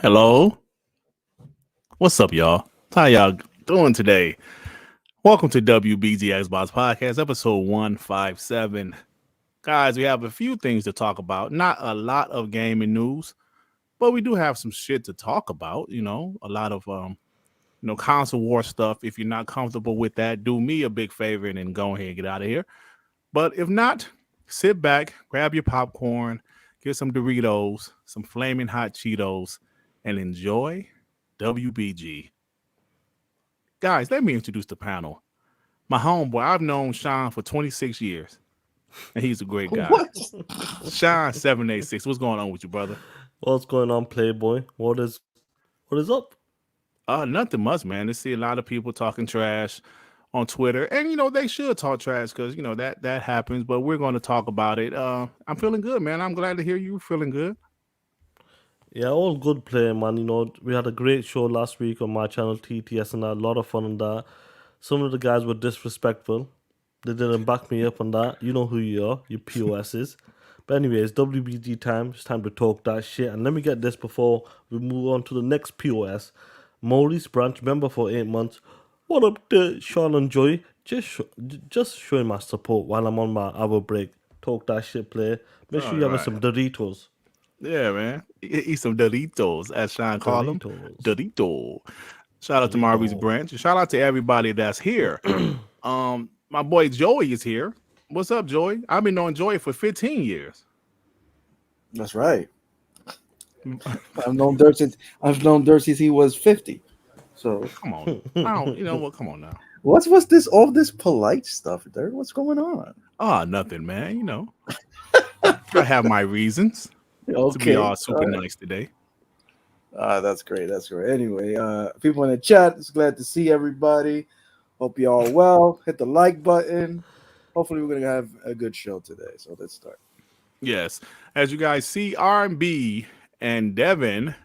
Hello. What's up, y'all? How y'all doing today? Welcome to WBG Xbox Podcast, episode 157. Guys, we have a few things to talk about. Not a lot of gaming news, but we do have some shit to talk about. You know, a lot of console war stuff. If you're not comfortable with that, do me a big favor and then go ahead and get out of here. But if not, sit back, grab your popcorn, get some Doritos, some flaming hot Cheetos, and enjoy WBG. Guys, let me introduce the panel. My homeboy, I've known Sean for 26 years, and he's a great guy. What? Sean 786, what's going on with you, brother? What's going on, Playboy? What is up? Nothing much, man. I see a lot of people talking trash on Twitter, and they should talk trash because that happens. But we're going to talk about it. I'm feeling good, man. I'm glad to hear you feeling good. Yeah, all good play, man. We had a great show last week on my channel, TTS, and I had a lot of fun on that. Some of the guys were disrespectful. They didn't back me up on that. You know who you are, you POSs. But anyways, WBG time. It's time to talk that shit. And let me get this before we move on to the next POS. Maurice Branch, member for 8 months. What up to Sean and Joy? Just showing my support while I'm on my hour break. Talk that shit, play. Make sure you have some Doritos. Yeah, man. Eat some Doritos, as Sean called them. Dorito. Shout out to Maurice Branch. Shout out to everybody that's here. My boy Joey is here. What's up, Joey? I've been knowing Joey for 15 years. That's right. I've known Durt since he was 50. So come on. You know what? Come on now. What's this all this polite stuff, Durt? What's going on? Nothing, man. I have my reasons. Okay. To be all super nice today. That's great. Anyway, people in the chat, it's glad to see everybody. Hope you all well. Hit the like button. Hopefully, we're gonna have a good show today. So let's start. Yes, as you guys see, R&B and Devin,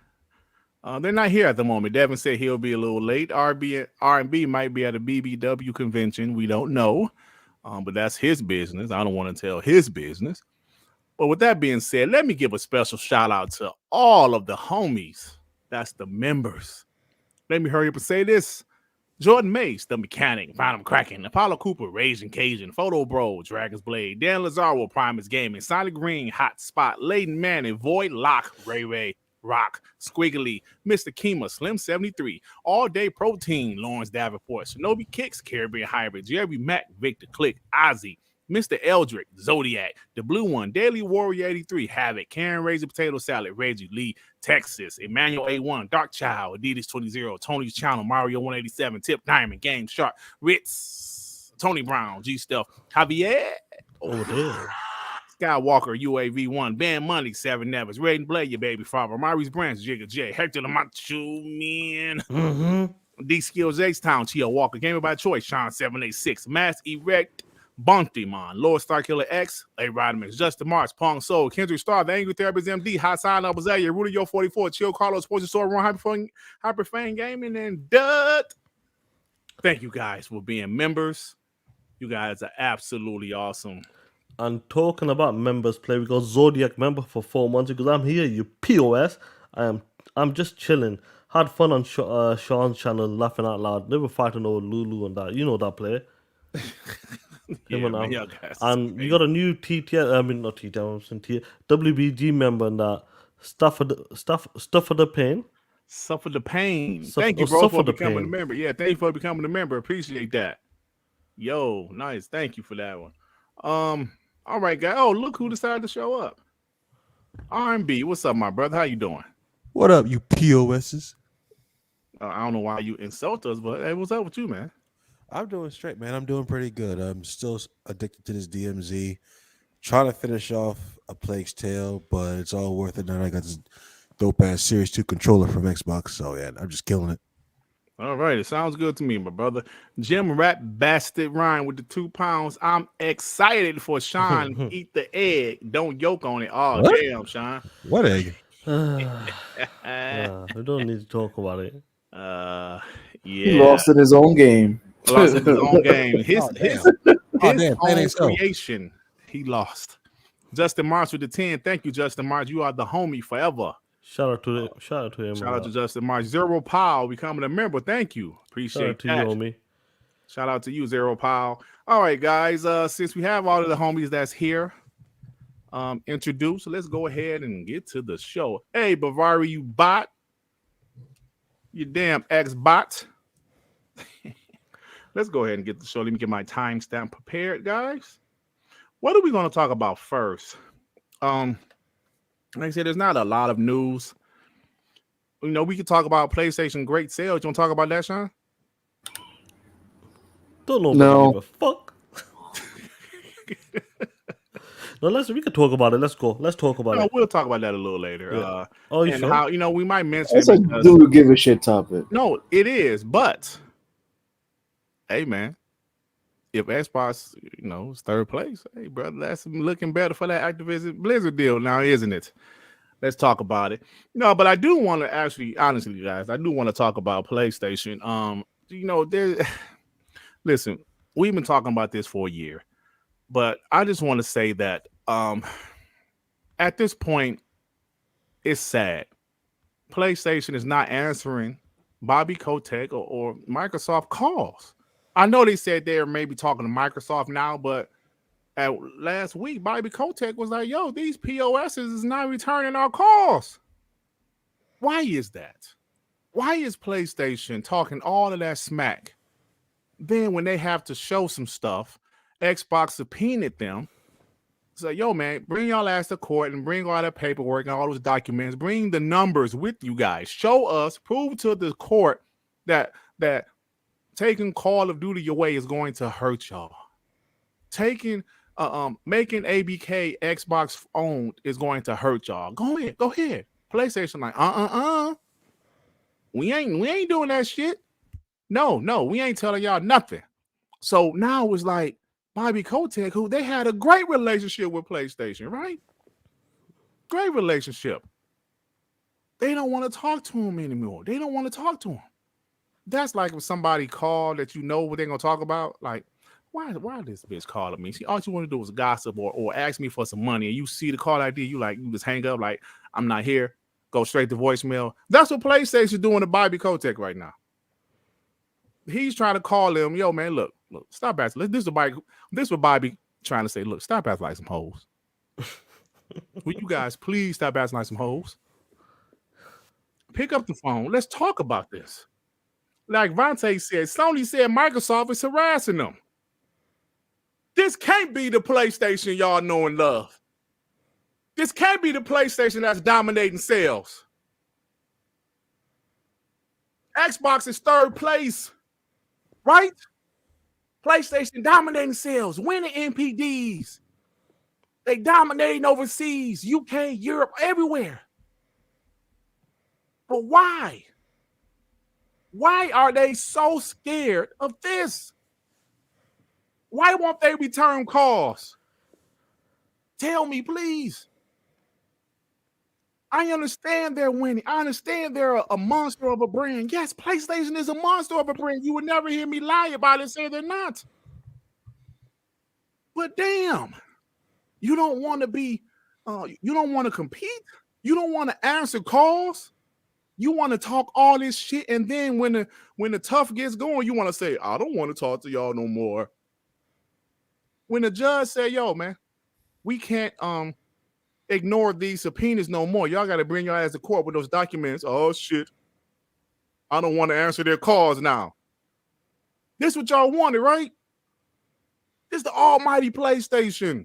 they're not here at the moment. Devin said he'll be a little late. R&B might be at a BBW convention. We don't know, but that's his business. I don't want to tell his business. But with that being said, let me give a special shout out to all of the homies. That's the members. Let me hurry up and say this. Jordan Mace, the mechanic, Phantom Kraken, Apollo Cooper, Raging Cajun, Photo Bro, Dragon's Blade, Dan Lazaro, Primus Gaming, Sonic Green, Hot Spot, Layden Manning, Void Lock, Ray, Rock, Squiggly, Mr. Kima, Slim 73, All Day Protein, Lawrence Davenport, Shinobi Kicks, Caribbean Hybrid, Jerry Mack, Victor Click, Ozzy, Mr. Eldrick, Zodiac, The Blue One, Daily Warrior 83, Havoc, Karen Razor Potato Salad, Reggie Lee, Texas, Emmanuel A1, Dark Child, Adidas 20, Tony's Channel, Mario 187, Tip Diamond, Game Shark, Ritz, Tony Brown, G Stuff, Javier, Skywalker, UAV1, Ben Money, Seven Nevers, Raiden Blade, your baby father, Maurice Branch, Jigga J, Hector the Macho Man, D Skills X Town, Chia Walker, Gamer by Choice, Sean 786, Mass Erect, Bunty Man, Lord Starkiller X, A Rodman, Justin Marks, Pong Soul, Kendrick Star, The Angry Therapist MD, Hassan Abazaya, Rudy Yo 44, Chill Carlos, Sports Store, Ron Hyperfang Gaming, and Dut. Thank you guys for being members. You guys are absolutely awesome. And talking about members play, we got Zodiac member for 4 months because I'm here, you POS. I'm just chilling. Had fun on Sean's channel, laughing out loud. Never fighting over Lulu and that. You know that play. Yeah, man, and you got a new WBG member and that stuff for the pain. Suffer the pain. Thank you, bro, for becoming a member. Yeah, thank you for becoming a member. Appreciate that. Yo, nice. Thank you for that one. All right, guys. Oh, look who decided to show up. R&B. What's up, my brother? How you doing? What up, you POSs? I don't know why you insult us, but hey, what's up with you, man? I'm doing straight, man. I'm doing pretty good. I'm still addicted to this DMZ. Trying to finish off A Plague's Tale, but it's all worth it. Now I got this dope-ass Series 2 controller from Xbox, so yeah, I'm just killing it. All right, it sounds good to me, my brother. Jim Rat Bastard Ryan with the 2 pounds. I'm excited for Sean. Eat the egg. Don't yoke on it. Oh, what? Damn, Sean. What egg? We don't need to talk about it. Yeah. He lost in his own game. Lost in his own game. His own so. creation. He lost. Justin March with the 10. Thank you, Justin March. You are the homie forever. Shout out to him. Shout out to Justin March. Zero Pile becoming a member. Thank you. Shout Appreciate out to that. you, homie. Shout out to you, Zero Pile. All right, guys. Since we have all of the homies that's here introduced, let's go ahead and get to the show. Hey, Bavari, you bot. You damn Xbots. Let's go ahead and get the show. Let me get my timestamp prepared, guys. What are we going to talk about first? Like I said, there's not a lot of news. You know, we could talk about PlayStation great sales. You want to talk about that, Sean? Don't know. No. Give a fuck. No, we can talk about it. Let's go. Let's talk about it. We'll talk about that a little later. Yeah. And sure? how, we might mention That's it a because, do give a shit topic. no, it is. But hey, man, if Xbox, is third place, hey, brother, that's looking better for that Activision Blizzard deal now, isn't it? Let's talk about it. No, but I do want to actually, honestly, guys, I do want to talk about PlayStation. Listen, we've been talking about this for a year, but I just want to say that at this point, it's sad. PlayStation is not answering Bobby Kotick or Microsoft calls. I know they said they're maybe talking to Microsoft now, but last week, Bobby Kotick was like, yo, these POSs is not returning our calls. Why is that? Why is PlayStation talking all of that smack? Then when they have to show some stuff, Xbox subpoenaed them. So, yo, man, bring y'all ass to court and bring all that paperwork and all those documents. Bring the numbers with you guys. Show us, prove to the court that taking Call of Duty away is going to hurt y'all. Making ABK Xbox owned is going to hurt y'all. Go ahead. PlayStation like, we ain't doing that shit. No, we ain't telling y'all nothing. So now it's like Bobby Kotick, who they had a great relationship with PlayStation, right? Great relationship. They don't want to talk to him anymore. They don't want to talk to him. That's like if somebody called that you know what they're gonna talk about. Like, why this bitch calling me? See, all you want to do is gossip or ask me for some money, and you see the call ID, you just hang up like I'm not here. Go straight to voicemail. That's what PlayStation doing to Bobby Kotick right now. He's trying to call him, yo, man, look, stop acting. This is what Bobby trying to say. Look, stop acting like some hoes. Will you guys please stop acting like some hoes? Pick up the phone. Let's talk about this. Like Vontae said, Sony said Microsoft is harassing them. This can't be the PlayStation y'all know and love. This can't be the PlayStation that's dominating sales. Xbox is third place. Right? PlayStation dominating sales, winning NPDs. They dominating overseas, UK, Europe, everywhere. But why? Why are they so scared of this? Why won't they return calls? Tell me, please. I understand they're winning. I understand they're a monster of a brand. Yes, PlayStation is a monster of a brand. You would never hear me lie about it and say they're not. But damn, you don't want to be, you don't want to compete. You don't want to answer calls. You want to talk all this shit, and then when the tough gets going, you want to say, I don't want to talk to y'all no more. When the judge say, yo, man, we can't ignore these subpoenas no more. Y'all got to bring your ass to court with those documents. Oh, shit. I don't want to answer their calls now. This is what y'all wanted, right? This is the almighty PlayStation.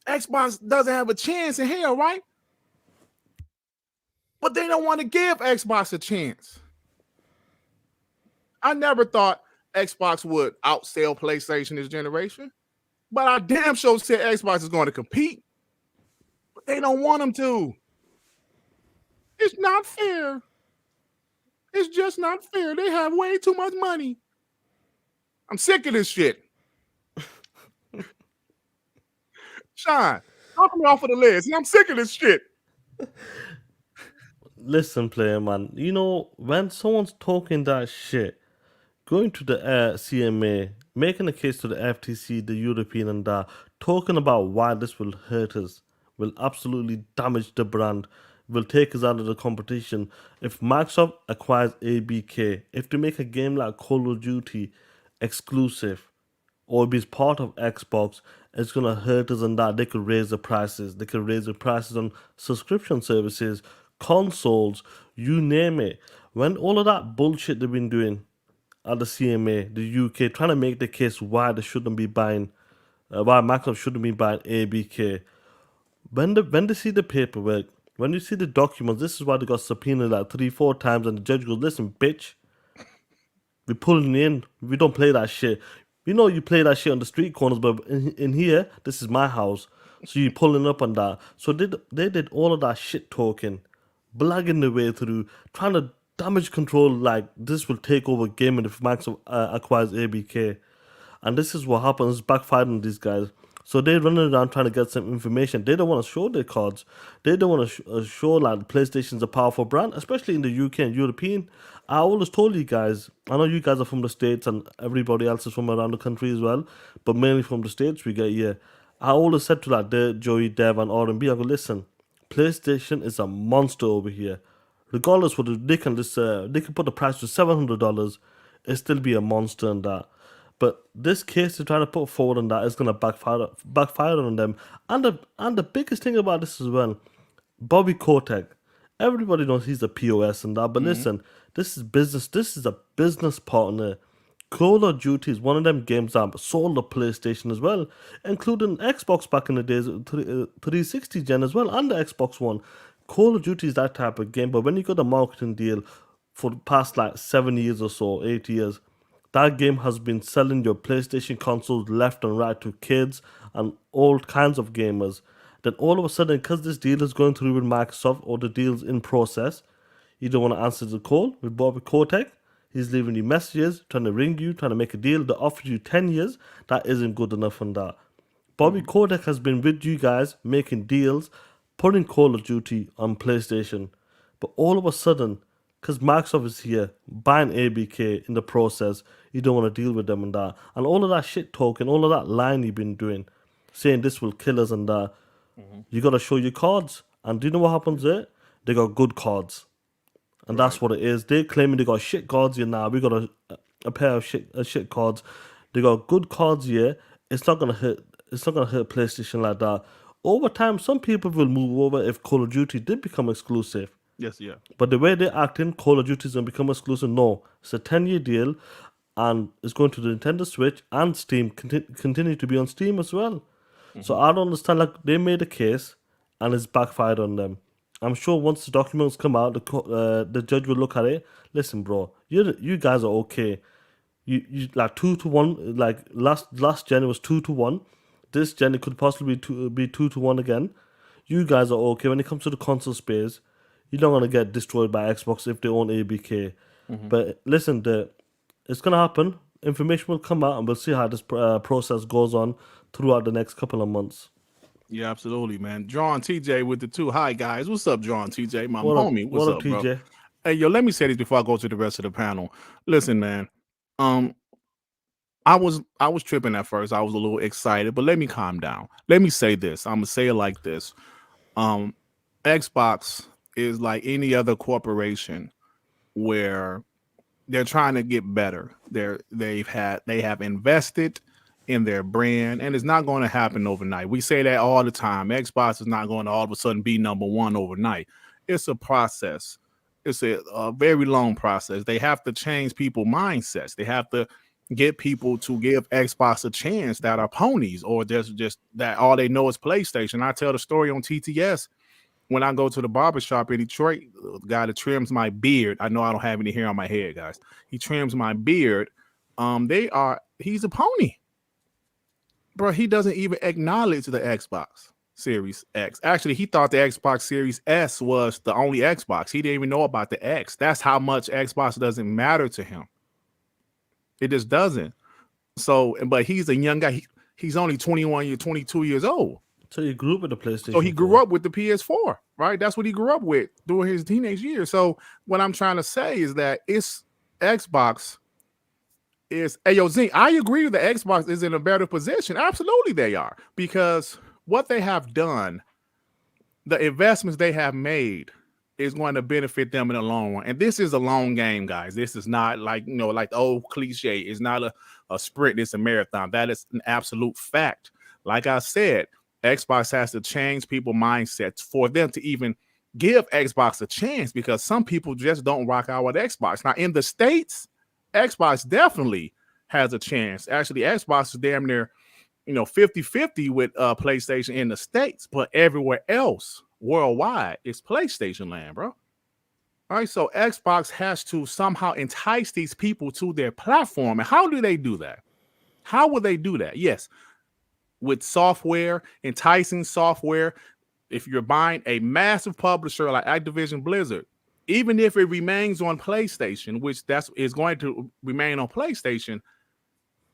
Xbox doesn't have a chance in hell, right? But they don't want to give Xbox a chance. I never thought Xbox would outsell PlayStation this generation. But I damn sure said Xbox is going to compete. But they don't want them to. It's not fair. It's just not fair. They have way too much money. I'm sick of this shit. Sean, talk me off of the list. I'm sick of this shit. Listen, player, man. You know, when someone's talking that shit, going to the CMA, making a case to the FTC, the European and that, talking about why this will hurt us, will absolutely damage the brand, will take us out of the competition. If Microsoft acquires ABK, if they make a game like Call of Duty exclusive, or be part of Xbox, it's gonna hurt us in that they could raise the prices. They could raise the prices on subscription services, consoles, you name it. When all of that bullshit they've been doing at the CMA, the UK, trying to make the case why they shouldn't be buying, why Microsoft shouldn't be buying ABK. When they see the paperwork, when you see the documents, this is why they got subpoenaed like 3-4 times, and the judge goes, "Listen, bitch, we pulling you in. We don't play that shit. You know you play that shit on the street corners, but in here, this is my house. So you pulling up on that." So they did all of that shit talking, blagging the way through, trying to damage control like this will take over gaming if Microsoft acquires ABK. And this is what happens, backfired on these guys. So they're running around trying to get some information. They don't want to show their cards. They don't want to show like PlayStation's a powerful brand, especially in the UK and European. I always told you guys, I know you guys are from the States and everybody else is from around the country as well, but mainly from the States we get here. I always said to like Durt, Joey, Dev and R&B, I go, listen, PlayStation is a monster over here. Regardless what they can put the price to $700, it still be a monster in that. But this case they're trying to put forward on that is going to backfire on them. And the biggest thing about this as well, Bobby Kotick. Everybody knows he's a POS and that. But listen, this is business. This is a business partner. Call of Duty is one of them games that sold the PlayStation as well, including Xbox back in the days, 360 gen as well, and the Xbox One. Call of Duty is that type of game. But when you got a marketing deal for the past like 7 years or so, 8 years, that game has been selling your PlayStation consoles left and right to kids and all kinds of gamers. Then all of a sudden, because this deal is going through with Microsoft or the deal's in process, you don't want to answer the call with Bobby Kotick. He's leaving you messages, trying to ring you, trying to make a deal. They offered you 10 years. That isn't good enough on that. Bobby Kotick has been with you guys, making deals, putting Call of Duty on PlayStation. But all of a sudden, because Microsoft is here, buying ABK in the process, you don't want to deal with them and that. And all of that shit talking, all of that lying you've been doing, saying this will kill us and that, you got to show your cards. And do you know what happens there? They got good cards. And that's what it is. They're claiming they got shit cards here now. We got a pair of shit cards. They got good cards here. It's not gonna hurt. It's not gonna hurt PlayStation like that. Over time, some people will move over if Call of Duty did become exclusive. Yes, yeah. But the way they're acting, Call of Duty is going to become exclusive. No, it's a 10-year deal, and it's going to the Nintendo Switch and Steam, continue to be on Steam as well. So I don't understand, like, they made a case, and it's backfired on them. I'm sure once the documents come out, the judge will look at it. Listen, bro, you guys are okay. You like 2-1, like last gen it was 2-1. This gen it could possibly be 2-1 again. You guys are okay. When it comes to the console space, you're not gonna get destroyed by Xbox if they own ABK. But listen, it's gonna happen. Information will come out, and we'll see how this process goes on throughout the next couple of months. Yeah, absolutely, man. John TJ with the two. Hi, guys. What's up, John TJ? My What up, homie. What's what up, TJ? bro? Hey, yo, let me say this before I go to the rest of the panel. Listen, man. I was tripping at first. I was a little excited, but let me calm down. Let me say this. I'm gonna say it like this. Xbox is like any other corporation where they're trying to get better. They have invested in their brand, and it's not going to happen overnight. We say that all the time. Xbox is not going to all of a sudden be number one overnight. It's a process. It's a very long process. They have to change people's mindsets. They have to get people to give Xbox a chance that are ponies, or just that all they know is PlayStation. I tell the story on TTS when I go to the barbershop in Detroit, the guy that trims my beard. I know I don't have any hair on my head, guys. He trims my beard. He's a pony. Bro, he doesn't even acknowledge the Xbox Series X. Actually, he thought the Xbox Series S was the only Xbox. He didn't even know about the X. That's how much Xbox doesn't matter to him. It just doesn't. So, but he's a young guy. He's only 22 years old. So he grew up with the PlayStation. So he grew up with the PS4, right? That's what he grew up with during his teenage years. So what I'm trying to say is that it's Xbox is, hey, yo, Zink, I agree that Xbox is in a better position. Absolutely they are. Because what they have done the investments they have made is going to benefit them in the long run. And this is a long game, guys. This is not like, like the old cliche. It's not a sprint. It's a marathon. That is an absolute fact. Like I said, Xbox has to change people's mindsets for them to even give Xbox a chance, because some people just don't rock out with Xbox. Now, in the States, Xbox definitely has a chance. Actually, Xbox is damn near 50-50 with PlayStation in the States, but everywhere else worldwide it's PlayStation land, bro. All right, so Xbox has to somehow entice these people to their platform. And how do they do that? How will they do that? Yes, with software, enticing software. If you're buying a massive publisher like Activision Blizzard, even if it remains on PlayStation, which is going to remain on PlayStation,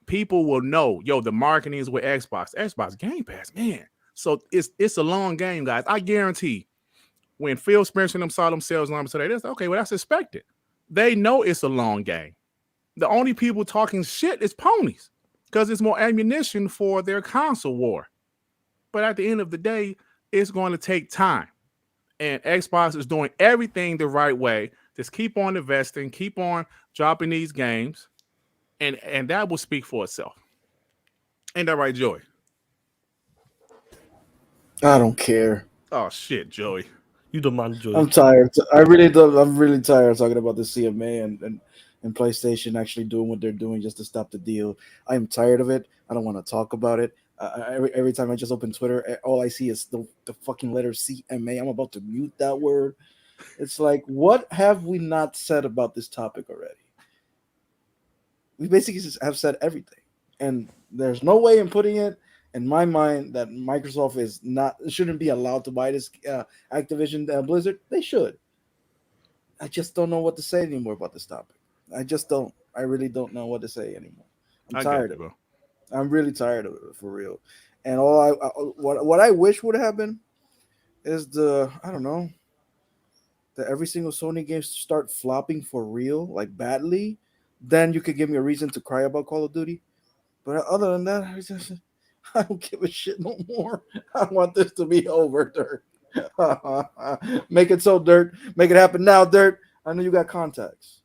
people will know, the marketing is with Xbox GamePass, man. So it's a long game, guys. I guarantee when Phil Spencer and them saw themselves on today, that's okay. Well, that's expected. They know it's a long game. The only people talking shit is ponies, because it's more ammunition for their console war. But at the end of the day, it's going to take time. And Xbox is doing everything the right way. Just keep on investing, keep on dropping these games, and that will speak for itself. Ain't that right, Joey? I don't care. Oh shit, Joey. You the man, Joey. I'm tired. I'm really tired of talking about the CMA and PlayStation actually doing what they're doing just to stop the deal. I'm tired of it. I don't want to talk about it. Every time I just open Twitter, all I see is the fucking letter CMA. I'm about to mute that word. It's like, what have we not said about this topic already? We basically just have said everything. And there's no way in putting it in my mind that Microsoft shouldn't be allowed to buy this Activision Blizzard. They should. I just don't know what to say anymore about this topic. I just don't. I really don't know what to say anymore. I'm tired of it. I'm really tired of it, for real. And what I wish would happen is that every single Sony game start flopping for real, like badly. Then you could give me a reason to cry about Call of Duty. But other than that, I don't give a shit no more. I want this to be over, Dirt. Make it so, Dirt. Make it happen now, Dirt. I know you got contacts.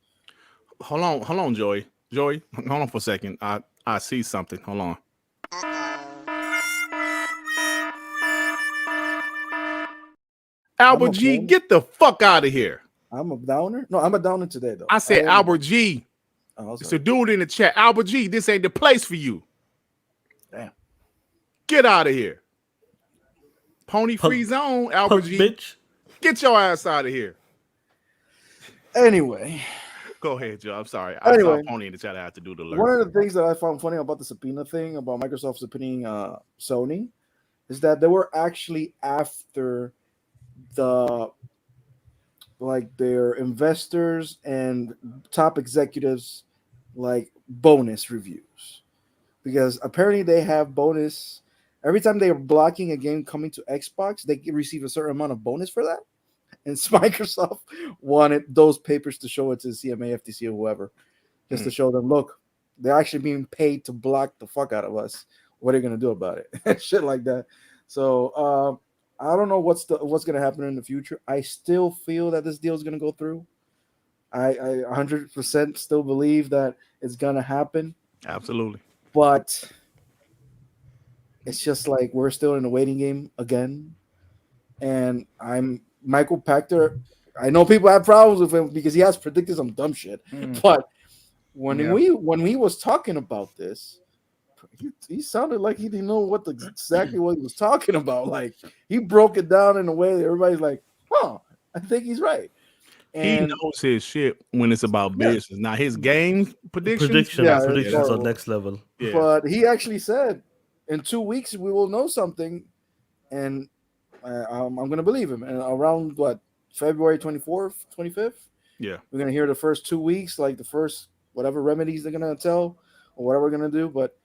Hold on, Joey. Joey, hold on for a second. I see something. Hold on. Albert G, get the fuck out of here. I'm a downer? No, I'm a downer today, though. I said Albert G. It's a dude in the chat. Albert G, this ain't the place for you. Damn. Get out of here. Pony free zone, Albert G. Bitch. Get your ass out of here. Anyway. Go ahead, Joe. I'm sorry. I saw Pony in the chat. I have to do the alert. One of the things that I found funny about the subpoena thing, about Microsoft subpoenaing Sony, is that they were actually after their investors and top executives bonus reviews, because apparently they have bonus every time they are blocking a game coming to Xbox. They receive a certain amount of bonus for that, and Microsoft wanted those papers to show it to CMA, FTC, or whoever, just to show them, look, they're actually being paid to block the fuck out of us. What are you gonna do about it? Shit like that. So I don't know what's gonna happen in the future. I still feel that this deal is gonna go through. I 100% still believe that it's gonna happen. Absolutely. But it's just like we're still in a waiting game again. And I'm Michael Pachter. I know people have problems with him because he has predicted some dumb shit. But when he was talking about this, he sounded like he didn't know exactly what he was talking about. Like, he broke it down in a way that everybody's like, "Oh, I think he's right." And he knows his shit when it's about business. Now his game predictions are next level. Yeah. But he actually said, in 2 weeks we will know something, and I'm going to believe him. And around February 24th, 25th, we're going to hear the first 2 weeks, like the first whatever remedies they're going to tell or whatever we're going to do. But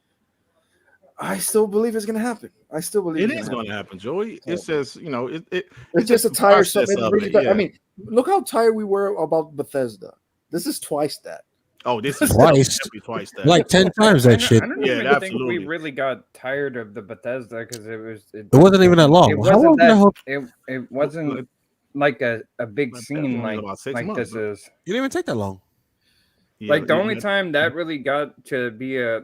I still believe it's going to happen. I still believe it is going to happen, Joey. It's just, it's just a tiresome. I mean, look how tired we were about Bethesda. This is twice that. Oh, this is Twice. definitely twice that. Like 10 times that shit. I don't Yeah, even absolutely. think we really got tired of the Bethesda because It wasn't even that long. It How long wasn't did I that. hold? It wasn't like a big Bethesda scene was like about 6 like months, this bro. is. It didn't even take that long. Yeah, Like the yeah, only time that really got to be a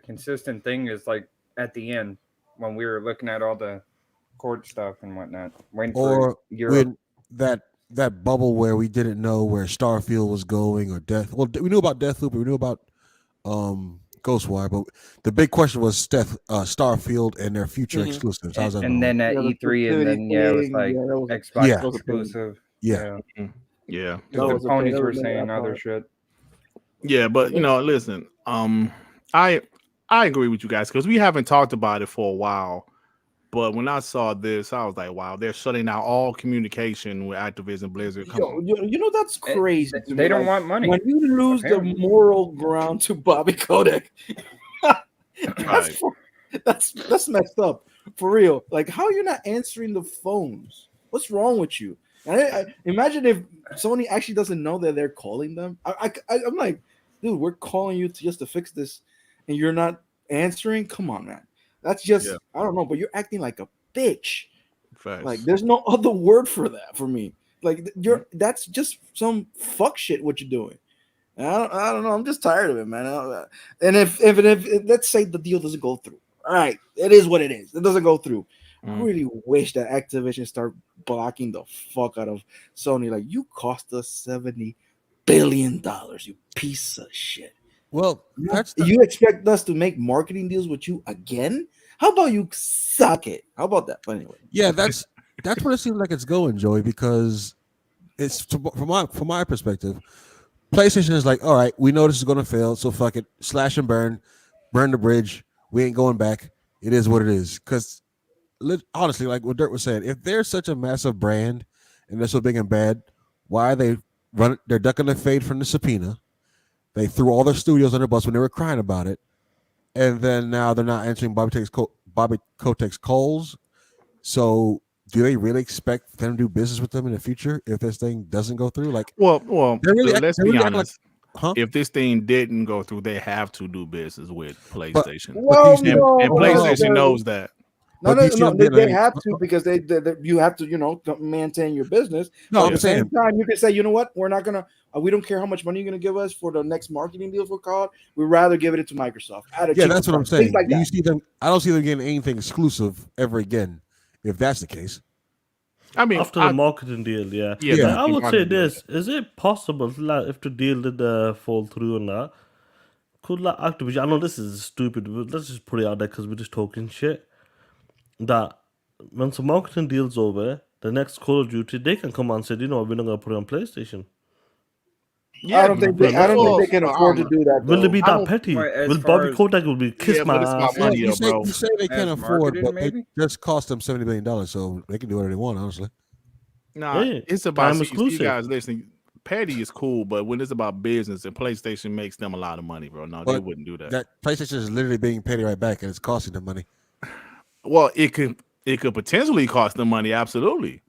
consistent thing is like at the end when we were looking at all the court stuff and whatnot, waiting Or for Europe. when that bubble where we didn't know where Starfield was going or Death. Well, we knew about Deathloop. We knew about Ghostwire, but the big question was Starfield and their future Mhm. exclusives. How's that? And then at Yeah, the E3, and then it was thing, like that was- Xbox Yeah. that was a pain. exclusive. Yeah. yeah. That The was a pain. ponies That were was saying that other part. shit. Yeah, but listen, I agree with you guys because we haven't talked about it for a while. But when I saw this, I was like, wow, they're shutting out all communication with Activision Blizzard. Come on. That's crazy. to They me. don't Like, want money. when you lose apparently. the moral ground to Bobby Kotick. Right. That's messed up for real. Like, how are you not answering the phones? What's wrong with you? I imagine if Sony actually doesn't know that they're calling them. I'm like, dude, we're calling you just to fix this, and you're not answering. Come on, man. That's just I don't know, but you're acting like a bitch. Facts. Like, there's no other word for that for me. Like, that's just some fuck shit what you're doing. I don't know. I'm just tired of it, man. And if let's say the deal doesn't go through, all right, it is what it is. It doesn't go through. I really wish that Activision start blocking the fuck out of Sony. Like, you cost us $70 billion, you piece of shit. Well, You expect us to make marketing deals with you again? How about you suck it? How about that? But anyway, yeah, that's what it seems like it's going, Joey, because it's from my perspective. PlayStation is like, all right, we know this is going to fail, so fuck it, slash and burn the bridge. We ain't going back. It is what it is. Because honestly, like what Durt was saying, if they're such a massive brand and they're so big and bad, why are they they're ducking the fade from the subpoena? They threw all their studios under the bus when they were crying about it, and then now they're not answering Bobby Kotick's calls. So, do they really expect them to do business with them in the future if this thing doesn't go through? Like, well, really let's be honest. huh? If this thing didn't go through, they have to do business with PlayStation, and no, PlayStation knows that. No, But no, these they things- have to because they you have to maintain your business. No, But I'm at the same saying time, you can say, you know what, we're not gonna we don't care how much money you're gonna give us for the next marketing deal for COD. We'd rather give it to Microsoft. yeah, that's what I'm saying. Things like Do you that. see them? I don't see them getting anything exclusive ever again. If that's the case, I mean, After the marketing deal, yeah. Yeah, But I would say marketing deal, this: is it possible, like, if the deal did fall through on that, could like Activision? I know this is stupid, but let's just put it out there because we're just talking shit. That once the marketing deal's over, the next Call of Duty, they can come and say, you know, we're not gonna put it on PlayStation. I don't think they can afford to do that. Will though. they be I that don't- petty? Well, as Will far Bobby as- Kotick will be kiss Yeah, my but it's about ass? money. you say they can't As afford, marketing, but they maybe? just cost them $70 billion, so they can do whatever they want. Honestly, Nah, Yeah, it's about prime you exclusive. guys listening. Petty is cool, but when it's about business and PlayStation makes them a lot of money, bro. No, they But wouldn't do that. that PlayStation is literally being petty right back, and it's costing them money. Well, it could potentially cost them money, absolutely.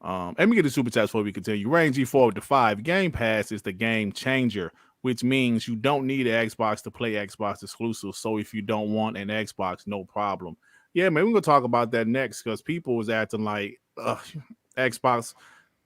Let me get the super chats before we continue. Range G4 with the 5. Game Pass is the game changer, which means you don't need an Xbox to play Xbox exclusive. So if you don't want an Xbox, no problem. Yeah, man, we're gonna talk about that next because people was acting like Xbox.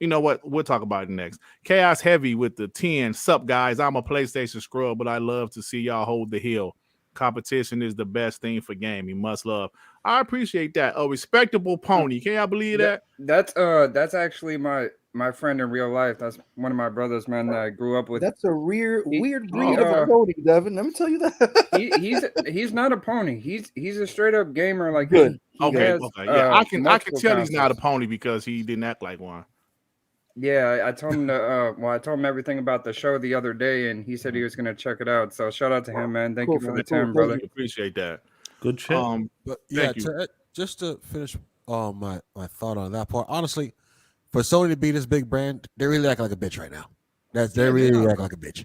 You know what? We'll talk about it next. Chaos Heavy with the 10. Sup, guys? I'm a PlayStation scrub, but I love to see y'all hold the hill. Competition is the best thing for gaming. Must love. I appreciate that. A respectable pony. Can y'all believe that? That's actually my friend in real life. That's one of my brothers, man, that I grew up with. That's a weird breed Oh, of a pony, Devin. Let me tell you that. He's not a pony. He's a straight up gamer. Like Good. He Okay, has, okay. Yeah, I can multiple tell he's not a consoles. pony because he didn't act like one. Yeah, I told him I told him everything about the show the other day, and he said he was gonna check it out. So shout out to him, man. Thank Cool, you for man. the Cool. 10, Thank brother. you. Appreciate that. Good shit. But yeah, Thank you. just to finish my thought on that part. Honestly, for Sony to be this big brand, they really act like a bitch right now. They really act like a bitch.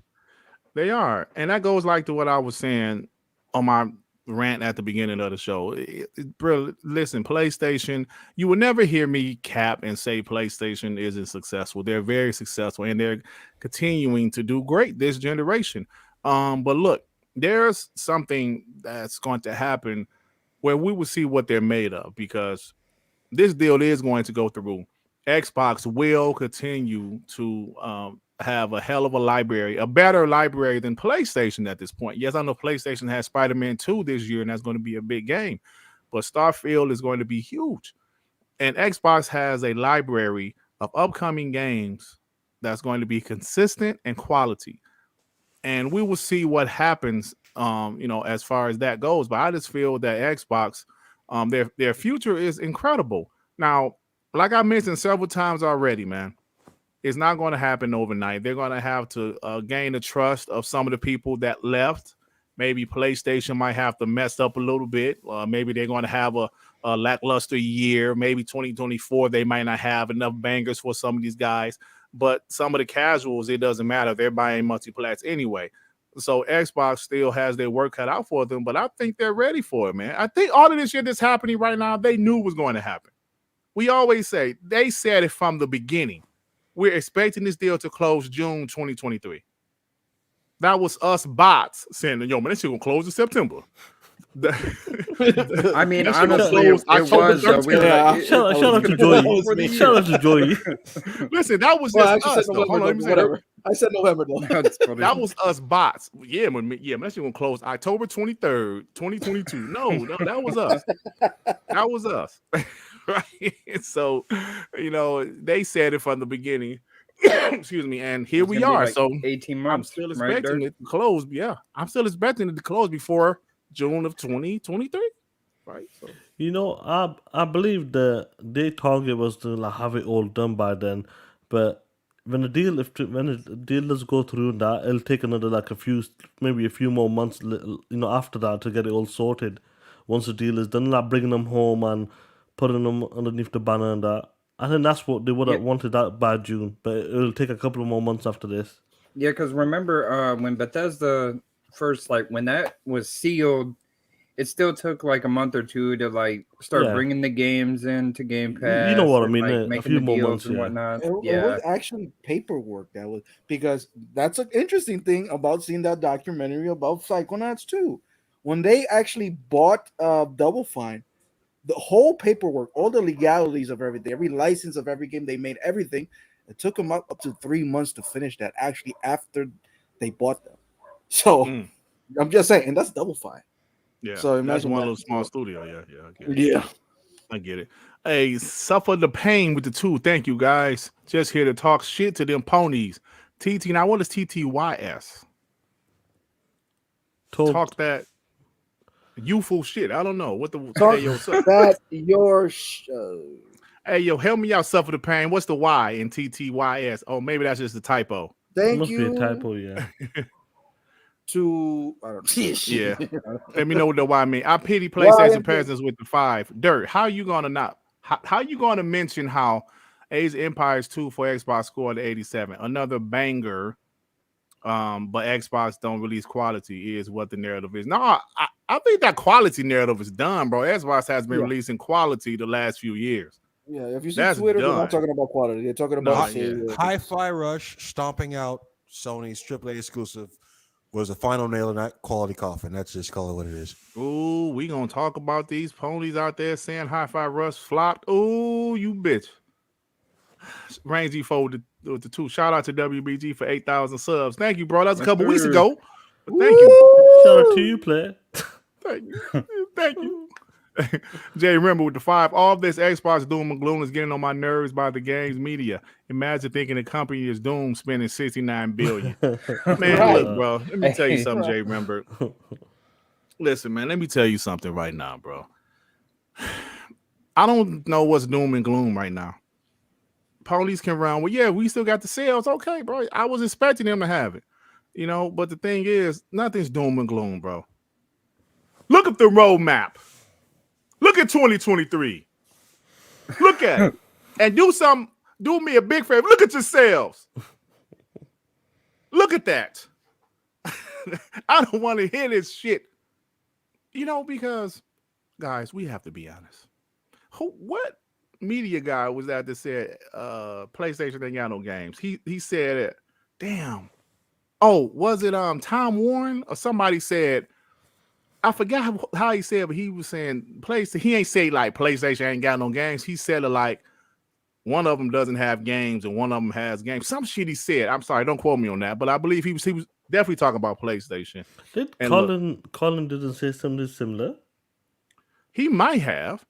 They are, and that goes like to what I was saying on my rant at the beginning of the show. Bro, listen, PlayStation, you will never hear me cap and say PlayStation isn't successful. They're very successful, and they're continuing to do great this generation. But look, there's something that's going to happen where we will see what they're made of, because this deal is going to go through. Xbox will continue to have a hell of a library, a better library than PlayStation at this point. Yes, I know PlayStation has Spider-Man 2 this year, and that's going to be a big game, but Starfield is going to be huge. And Xbox has a library of upcoming games that's going to be consistent and quality. And we will see what happens, as far as that goes. But I just feel that Xbox, their future is incredible. Now, like I mentioned several times already, man, it's not going to happen overnight. They're going to have to gain the trust of some of the people that left. Maybe PlayStation might have to mess up a little bit. Maybe they're going to have a lackluster year. Maybe 2024, they might not have enough bangers for some of these guys. But some of the casuals, it doesn't matter. They're buying multiplats anyway. So Xbox still has their work cut out for them, but I think they're ready for it, man. I think all of this shit that's happening right now, they knew was going to happen. We always say, they said it from the beginning. We're expecting this deal to close June 2023. That was us bots saying, yo, man, this shit gonna close in September. I mean, That shit gonna honestly, close it October was. 13th. We were like, Shout out to Joey. Shout out to Joey. Listen, that was Well, I just actually us, said though. Hold on, let me say that. November. I said November though. That's funny. That was us bots. Yeah, man, that shit gonna close October 23rd, 2022. No, that was us. That was us. Right? So, they said it from the beginning. Excuse me, and here It's we gonna be are. like So 18 I'm months. still right, expecting Durt? it to close. Yeah, I'm still expecting it to close before June of 2023. Right. So I believe their target was to have it all done by then, but when the deal does go through that, it'll take another maybe a few more months, after that to get it all sorted. Once the deal is done, like bringing them home and putting them underneath the banner and that. I think that's what they would have Yep. wanted that by June, but it'll take a couple of more months after this. Yeah, because remember when Bethesda first, when that was sealed, it still took like a month or two to start Yeah. bringing the games into Game Pass. You know what I and, mean, a making few the more deals months, and yeah. whatnot. It Yeah, was actually paperwork that was, because that's an interesting thing about seeing that documentary about Psychonauts too. When they actually bought Double Fine, the whole paperwork, all the legalities of everything, every license of every game they made, everything, it took them up to 3 months to finish that. Actually, after they bought them, so I'm just saying, and that's Double Fine. yeah, So that's imagine one that. little small studio. Yeah, I get it. Yeah. I get it. Hey, suffer the pain with the two. Thank you, guys. Just here to talk shit to them ponies. TT, now what is TTYS? Talk that youthful shit. I don't know what the. Talk Hey, yo, that your show. hey, yo, help me out. Suffer the pain. What's the Y in TTYS? Oh, maybe that's just a typo. Thank Must you be a typo, yeah. to I don't know. Yeah. Let me know what the Y mean. I pity Well, PlayStation peasants with the 5. Dirt, how you gonna not? How you gonna mention how Age of Empires 2 for Xbox scored 87? Another banger. But Xbox don't release quality is what the narrative is. No, I think that quality narrative is done, bro. Xbox has been releasing quality the last few years. Yeah, if you see That's Twitter, they're done. not talking about quality. They're talking about HiFi Rush stomping out Sony's AAA exclusive was the final nail in that quality coffin. That's just call it what it is. Ooh, we gonna talk about these ponies out there saying HiFi Rush flopped. Ooh, you bitch. Rangy folded with the 2. Shout out to WBG for 8,000 subs. Thank you, bro. That's a couple weeks ago. But thank you. Shout out to you, player. Thank you. Thank you. Jay, remember with the 5, all of this Xbox doom and gloom is getting on my nerves by the games media. Imagine thinking the company is doomed spending $69 billion. Man, look, bro. Let me tell you something, Jay. Remember. Listen, man. Let me tell you something right now, bro. I don't know what's doom and gloom right now. Ponies can run. Well, yeah, we still got the sales. Okay, bro. I was expecting them to have it. But the thing is, nothing's doom and gloom, bro. Look at the roadmap. Look at 2023. Look at it. And do me a big favor. Look at your sales. Look at that. I don't want to hear this shit. Because, guys, we have to be honest. What media guy was that said PlayStation ain't got no games? He said it. Damn. Oh, was it Tom Warren or somebody said? I forgot how he said, but he was saying PlayStation. He ain't say like PlayStation ain't got no games. He said it like one of them doesn't have games and one of them has games. Some shit he said. I'm sorry, don't quote me on that, but I believe he was definitely talking about PlayStation. Did And Colin didn't say something similar? He might have,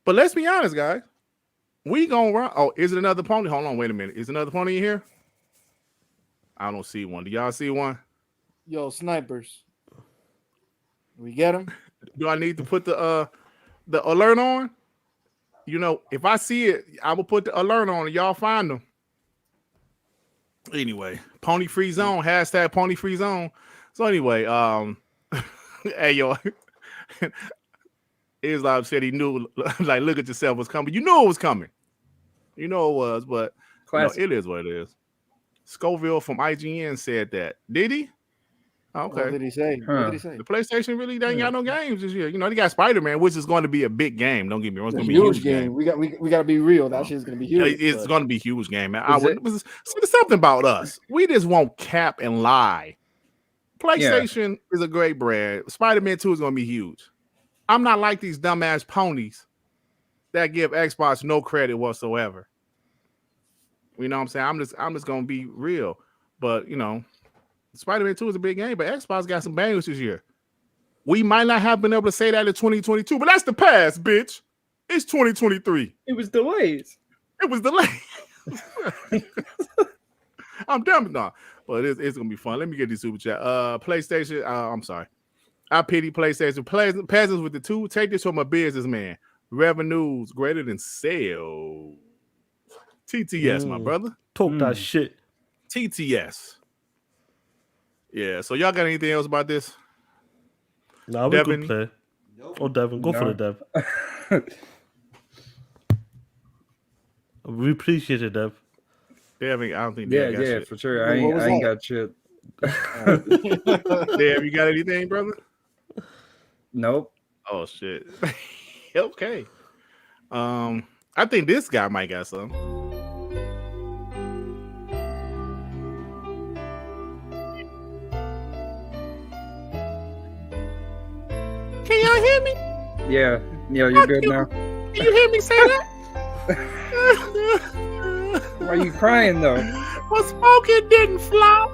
but let's be honest, guys. We gonna run. Oh, is it another pony? Hold on, wait a minute. Is another pony in here? I don't see one. Do y'all see one? Yo, snipers. We get him? Do I need to put the alert on? You know, if I see it, I will put the alert on and y'all find them. Anyway, pony free zone, hashtag pony free zone. So anyway, hey yo, Islam said he knew, like, look at yourself was coming. You knew it was coming. You know it was, but you know, it is what it is. Scoville from IGN said that. Did he? Okay. What did he say? Huh. What did he say? The PlayStation really ain't got no games this year. You know, they got Spider-Man, which is going to be a big game. Don't get me wrong. It's It's going a to be a huge game. We got to be real. That shit's gonna be huge. It's going to be a huge game, man. See, There's something about us. We just won't cap and lie. PlayStation is a great brand. Spider-Man 2 is going to be huge. I'm not like these dumbass ponies that give Xbox no credit whatsoever. You know what I'm saying? I'm just going to be real. But, you know, Spider-Man 2 is a big game, but Xbox got some bangers this year. We might not have been able to say that in 2022, but that's the past, bitch. It's 2023. It was delays. It was delayed. I'm done with that. But it's going to be fun. Let me get this super chat. PlayStation, I'm sorry. I pity PlayStation. Peasants with the two. Take this from a businessman. Revenues greater than sales. TTS, my brother. Talk that shit. TTS. Yeah, so y'all got anything else about this? Nah, we're a good player. Oh, Devin, go for it, Dev. We appreciate it, Dev. Devin, I don't think Yeah, Dev got shit. for sure. I What was ain't that? got shit. Dev, you got anything, brother? Nope. Oh shit. Okay. I think this guy might got some. Can y'all hear me? Yeah, you're good now. Can you hear me say that? Why are you crying though? Well, smoking didn't flop.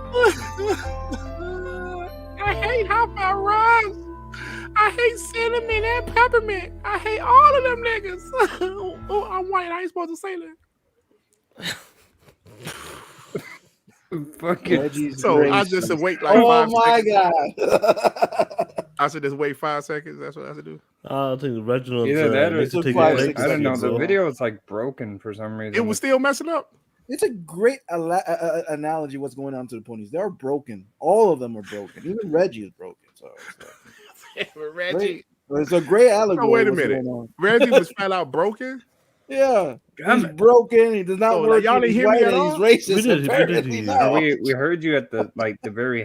I hate HiFi Rush. I hate cinnamon and peppermint. I hate all of them niggas. Oh, I'm white. I ain't supposed to say that. Fucking. So I just said wait like Oh 5 my seconds. god. I said just wait 5 seconds. That's what I have to do. I think Reginald Either that or needs to took take 5 a break. seconds. I don't know. seconds, The bro. video is like broken for some reason. It was still messing up. It's a great analogy. What's going on to the ponies? They're broken. All of them are broken. Even Reggie is broken. So Reggie. it's a great allegory. Oh, wait a what's minute. going on. Reggie was flat out broken. Yeah, Damn he's it. broken. He does not So, like, work. y'all didn't He's hear me white at and all? He's racist. We did apparently hear you. now. We heard you at the very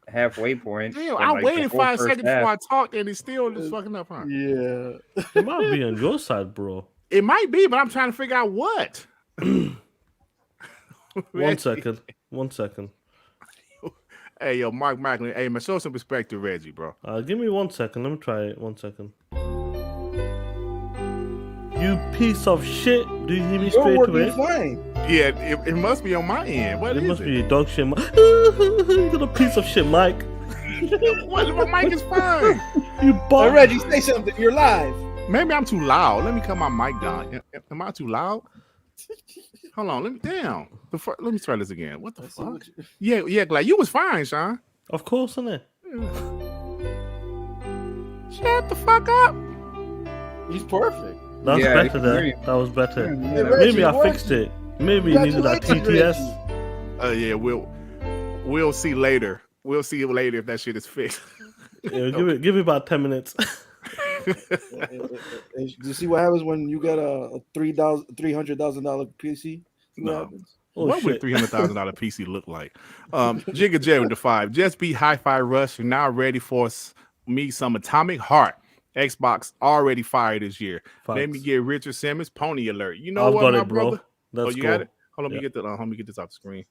halfway point. Damn, but, I like, the waited whole 5 first seconds half. before I talked, and it's still just fucking up, huh? Yeah. It might be on your side, bro. It might be, but I'm trying to figure out what. 1 second. 1 second. Hey, yo, Mark Macklin. Hey, man, show some respect to Reggie, bro. Give me 1 second. Let me try it. 1 second. You piece of shit. Do you hear me You're straight working away? fine. Yeah, it must be on my end. What It is must it? be a dog shit. You got a piece of shit, Mike. What? My mic is fine. You Hey, bought Reggie, say something. You're live. Maybe I'm too loud. Let me cut my mic down. Am I too loud? Hold on. Let me try this again. What the Let's see fuck? what you- Yeah, Glad you was fine, Sean. Of course, innit? Shut the fuck up. He's perfect. That's Yeah, I better can there. hear you. That was better. Yeah, Hey, that- Reggie, Maybe I what? fixed it. Maybe you needed that Congratulations, TTS. Reggie. Yeah, we'll see later. We'll see later if that shit is fixed. Yeah, give it about 10 minutes. Do you see what happens when you get a $300,000 PC? See what No. happens? Oh, What would shit. $300,000 PC look like? Jigga J with the 5. Just beat HiFi Rush. You're now ready for me some Atomic Heart. Xbox already fired this year. Let me Facts. get Richard Simmons pony alert. You know I've what, got my it, bro. brother? Let's You go. got it? Hold on, Yeah. let me get this off the screen.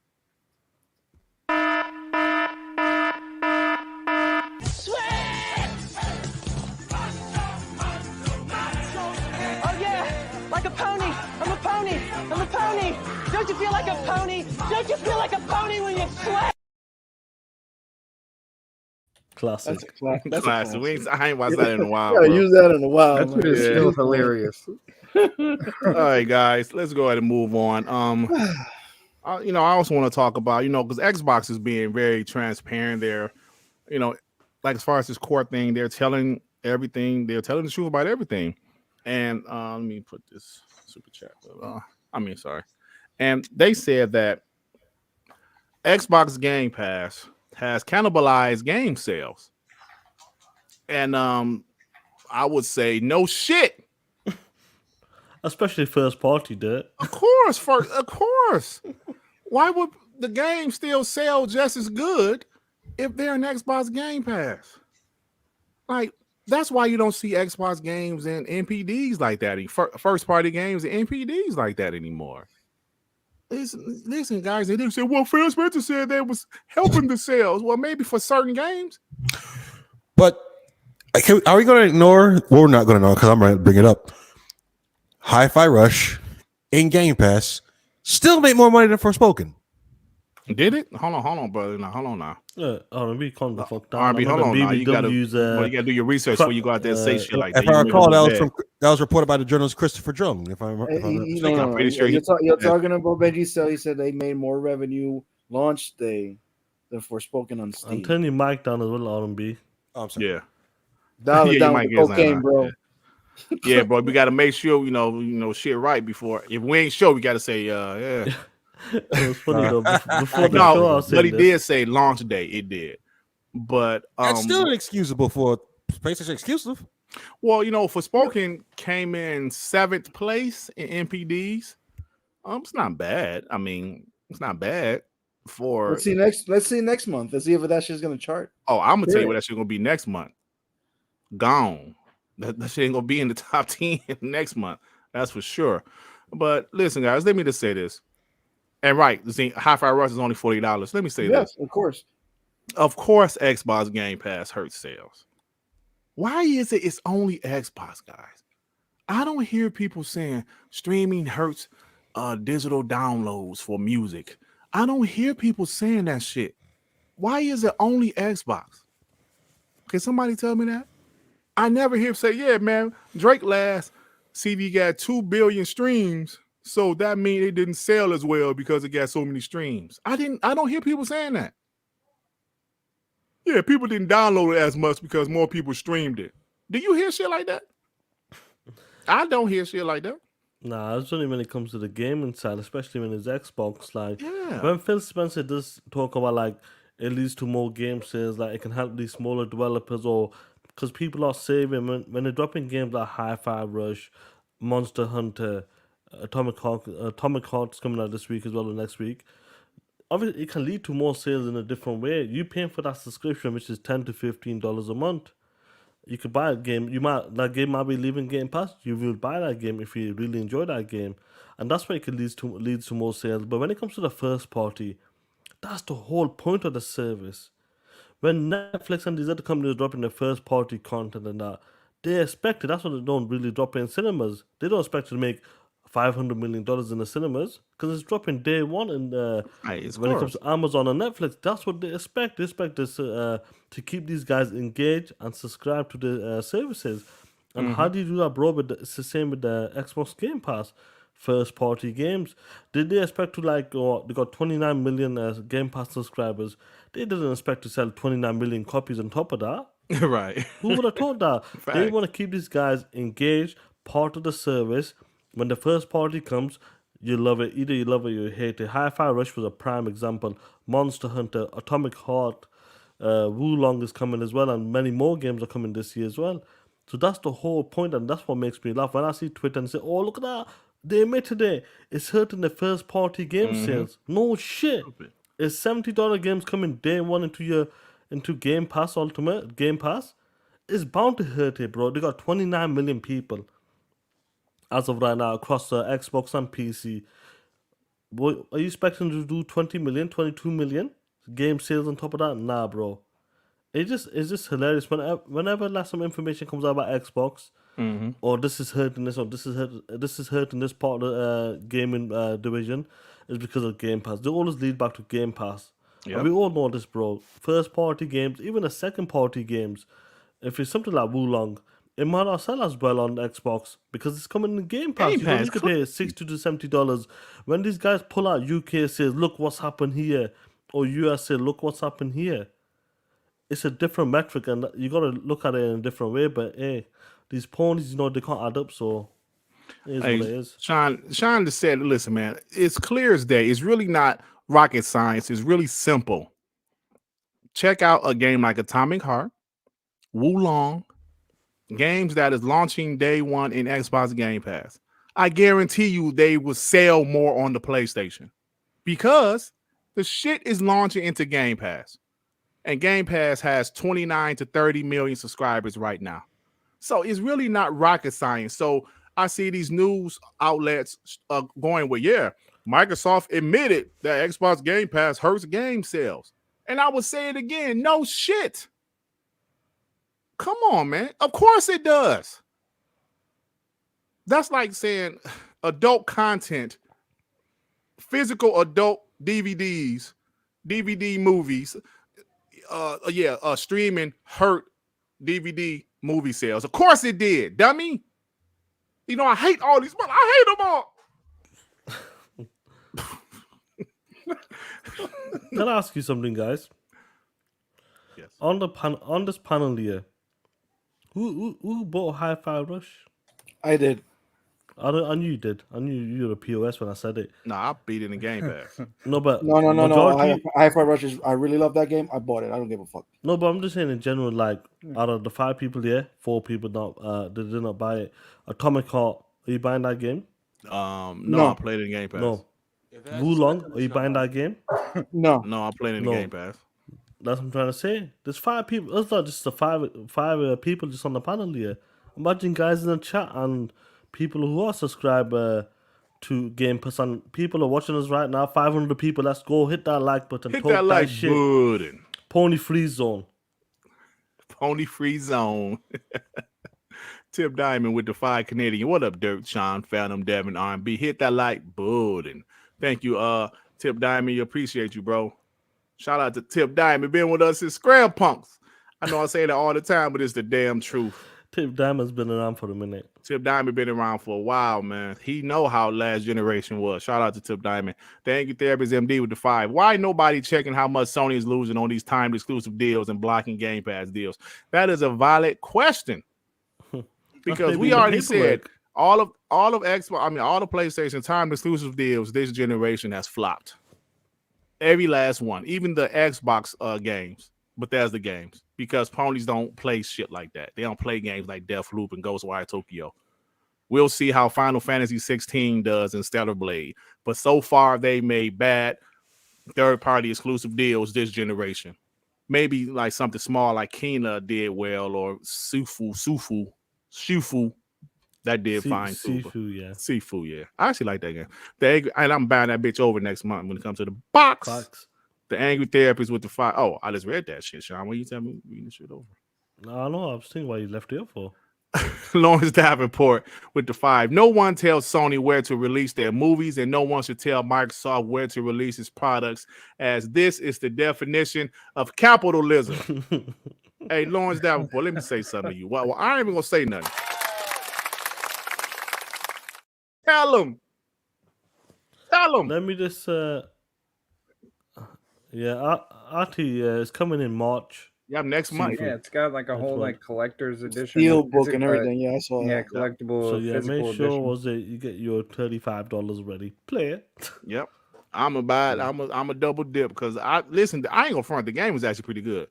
I'm a pony. Don't you feel like a pony? Don't you feel like a pony when you sweat? Classic. That's a Classic. I ain't watched that in a while. Gotta Bro. use that in a while. That shit man. is still hilarious. All right, guys, let's go ahead and move on. I also want to talk about, because Xbox is being very transparent there. Like as far as this core thing, they're telling everything. They're telling the truth about everything. And let me put this super chat. Sorry. And they said that Xbox Game Pass has cannibalized game sales. And I would say no shit. Especially first party, Dirt. Of course. Why would the game still sell just as good if they're an Xbox Game Pass? Like, that's why you don't see Xbox games and NPDs like that, first party games and NPDs like that anymore. Listen, guys, they didn't say, well, Phil Spencer said that was helping the sales. Well, maybe for certain games. But are we going to ignore? Well, we're not going to ignore because I'm going to bring it up. HiFi Rush in Game Pass still make more money than Forspoken. Did it? Hold on, brother. Hold on now. Yeah, R&B, calm the fuck down. R&B, hold on now. You got to do your research before you go out there and say shit like that. If I recall, that was reported by the journalist Christopher Jung. If I'm mistaken, I'm pretty sure you're talking about Benji. So he said they made more revenue launch day than Forspoken on Steam. I'm turning your mic down as well, R&B. Oh, I'm sorry. Yeah. Dial it down with cocaine, bro. Yeah, bro. We got to make sure shit right before. If we ain't sure, we got to say yeah. It was funny though. Before the show, but he did say launch day. It did, but that's still inexcusable for PlayStation exclusive. Well, Forspoken came in 7th place in NPDs. It's not bad. I mean, it's not bad for. Let's see next month. Let's see if that shit's gonna chart. Oh, I'm gonna tell you what that shit's gonna be next month. Gone. That shit ain't gonna be in the top 10 next month. That's for sure. But listen, guys, let me just say this. And right, HiFi Rush is only $40. Let me say this. Of course. Of course, Xbox Game Pass hurts sales. Why is it it's only Xbox, guys? I don't hear people saying streaming hurts digital downloads for music. I don't hear people saying that shit. Why is it only Xbox? Can somebody tell me that? I never hear say, yeah, man, Drake last CD got 2 billion streams. So that means it didn't sell as well because it got so many streams. I don't hear people saying that. Yeah, people didn't download it as much because more people streamed it. Do you hear shit like that? I don't hear shit like that. Nah, it's only when it comes to the gaming side, especially when it's Xbox. Like, Yeah. when Phil Spencer does talk about, like, it leads to more game sales, like, it can help these smaller developers, or because people are saving when they're dropping games like HiFi Rush, Monster Hunter, Atomic Heart's coming out this week as well, or next week. Obviously, it can lead to more sales in a different way. You paying for that subscription, which is $10 to $15 a month. You could buy a game. That game might be leaving Game Pass. You will buy that game if you really enjoy that game, and that's why it can leads to more sales. But when it comes to the first party, that's the whole point of the service. When Netflix and these other companies are dropping their first party content and that, they expect it. That's why they don't really drop it in cinemas. They don't expect to make $500 million in the cinemas because it's dropping day one. And when it comes to Amazon and Netflix, that's what they expect. They expect this to keep these guys engaged and subscribe to the services. And how do you do that, bro? It's the same with the Xbox Game Pass. First party games. Did they expect to they got 29 million Game Pass subscribers? They didn't expect to sell 29 million copies on top of that. Right. Who would have thought that? They want to keep these guys engaged, part of the service. When the first party comes, you love it. Either you love it or you hate it. HiFi Rush was a prime example. Monster Hunter, Atomic Heart, Wulong is coming as well, and many more games are coming this year as well. So that's the whole point, and that's what makes me laugh. When I see Twitter and say, oh, look at that. They admit today it's hurting the first party game sales. No shit. It's $70 games coming day one into Game Pass Ultimate, Game Pass. It's bound to hurt it, bro. They got 29 million people as of right now across the Xbox and PC. What, are you expecting to do 20 million, 22 million game sales on top of that? Nah, bro. It's just hilarious. Whenever some information comes out about Xbox, Mm-hmm. or this is hurting this, or this is hurting this part of the gaming division, is because of Game Pass. They always lead back to Game Pass. Yep. And we all know this, bro. First party games, even the second party games, if it's something like Wulong, it might not sell as well on Xbox because it's coming in Game Pass. Game You don't Pass, need to pay $60 to $70. When these guys pull out UK says, look what's happened here, or US say, look what's happened here, it's a different metric, and you got to look at it in a different way. But hey, these ponies, they can't add up, so it is what it is. Sean just said, listen, man, it's clear as day. It's really not rocket science. It's really simple. Check out a game like Atomic Heart, Wulong, games that is launching day one in Xbox Game Pass. I guarantee you they will sell more on the PlayStation because the shit is launching into Game Pass. And Game Pass has 29 to 30 million subscribers right now. So it's really not rocket science. So I see these news outlets going, well, yeah, Microsoft admitted that Xbox Game Pass hurts game sales. And I would say it again, no shit. Come on, man. Of course it does. That's like saying adult content, physical adult DVDs, DVD movies, streaming hurt DVD movie sales. Of course it did, dummy. I hate all these, but I hate them all. Can I ask you something, guys? Yes. On this panel here, who bought Hi-Fi Rush? I did. I knew you did. I knew you were a POS when I said it. No, I beat it in Game Pass. No, but No. majority- HiFi Rush is. I really love that game. I bought it. I don't give a fuck. No, but I'm just saying in general, like out of the 5 people here, 4 people they did not buy it. Atomic Heart, are you buying that game? No, I played it in Game Pass. No. Wulong, are you buying that game? No. No, I played it in No. Game Pass. That's what I'm trying to say. There's 5 people. It's not just the five people just on the panel here. Imagine guys in the chat and people who are subscribed to Game Pass, and people are watching us right now. 500 people. Let's go. Hit that like button. Hit Talk that like shit. button. Pony free zone. Pony free zone. Tip Diamond with the 5 Canadian. What up, Dirt, Sean, Phantom, Devin, R&B? Hit that like button. Thank you, Tip Diamond. You appreciate you, bro. Shout out to Tip Diamond. Been with us since Scram Punks. I know I say that all the time, but it's the damn truth. Tip Diamond's been around for a minute. Tip Diamond been around for a while, man. He know how last generation was. Shout out to Tip Diamond. Thank you, Therapist MD with the 5. Why nobody checking how much Sony is losing on these timed exclusive deals and blocking Game Pass deals? That is a valid question. Because we already said all of Xbox, all the PlayStation timed exclusive deals this generation has flopped. Every last one, even the Xbox games, Bethesda games, because ponies don't play shit like that. They don't play games like Deathloop and Ghostwire Tokyo. We'll see how Final Fantasy 16 does in Stellar Blade. But so far, they made bad third-party exclusive deals this generation. Maybe like something small like Kena did well, or Shufu, that did fine too. Sifu, yeah. I actually like that game. And I'm buying that bitch over next month when it comes to the box. Facts. The Angry Therapist with the 5. Oh, I just read that shit, Sean. When you tell me reading this shit over? I know. I was thinking why you left it up for. Lawrence Davenport with the 5. No one tells Sony where to release their movies, and no one should tell Microsoft where to release its products, as this is the definition of capitalism. Hey, Lawrence Davenport, let me say something to you. Well, I ain't even gonna say nothing. Tell him. Let me just Artie is coming in March. Yeah, next month. Yeah, it's got like a whole like collector's edition, Steel book and everything. Yeah, I saw Yeah, that. collectible. So yeah, physical make sure edition. was it you get your $35 ready. Play it. Yep. I'm gonna buy it. I'm a double dip because I ain't gonna front. The game was actually pretty good.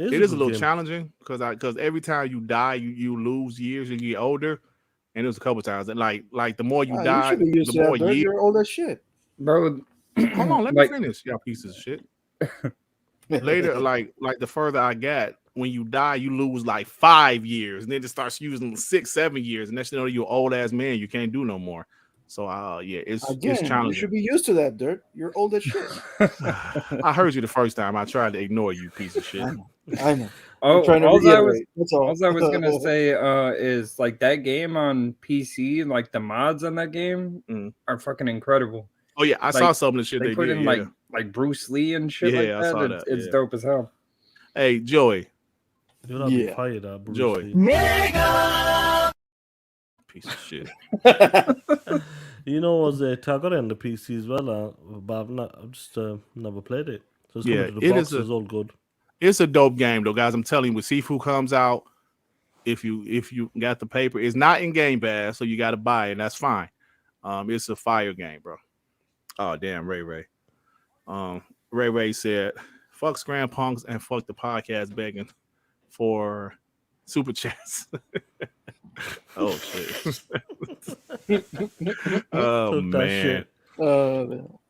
It is a good little game. challenging because every time you die, you lose years and you get older. And it was a couple times. And like the more you die, you should be used the to more that, Dirk. years. You're old as shit. Bro, Hold on, let like- me finish, y'all pieces of shit. Later, like the further I got, when you die, you lose like 5 years, and then it starts using 6, 7 years, and next thing you know, you're an old ass man. You can't do no more. So it's Again, you challenging. should be used to that, Dirk. You're old as shit. I heard you the first time. I tried to ignore you, piece of shit. I know. Oh, I'm trying to all I was reiterate. That's all. all I was gonna say is like that game on PC, like the mods on that game are fucking incredible. Oh yeah, I saw some of the shit They they put did. in Yeah. like Bruce Lee and shit Yeah, like I that. saw It's, that, it's yeah. dope as hell. Hey, Joey, You're not be Yeah. fired at Bruce Joey. Lee. piece of shit. You know, I got it on the PC as well, but I've just never played it. So it's Yeah, coming to the it box. is It's all good. It's a dope game though, guys. I'm telling you, when Sifu comes out, if you got the paper, it's not in Game Pass, so you got to buy it, and that's fine. It's a fire game, bro. Oh damn, Ray. Ray said, "Fuck Scram Punks and fuck the podcast begging for super chats." Oh shit. Oh Took that man. shit.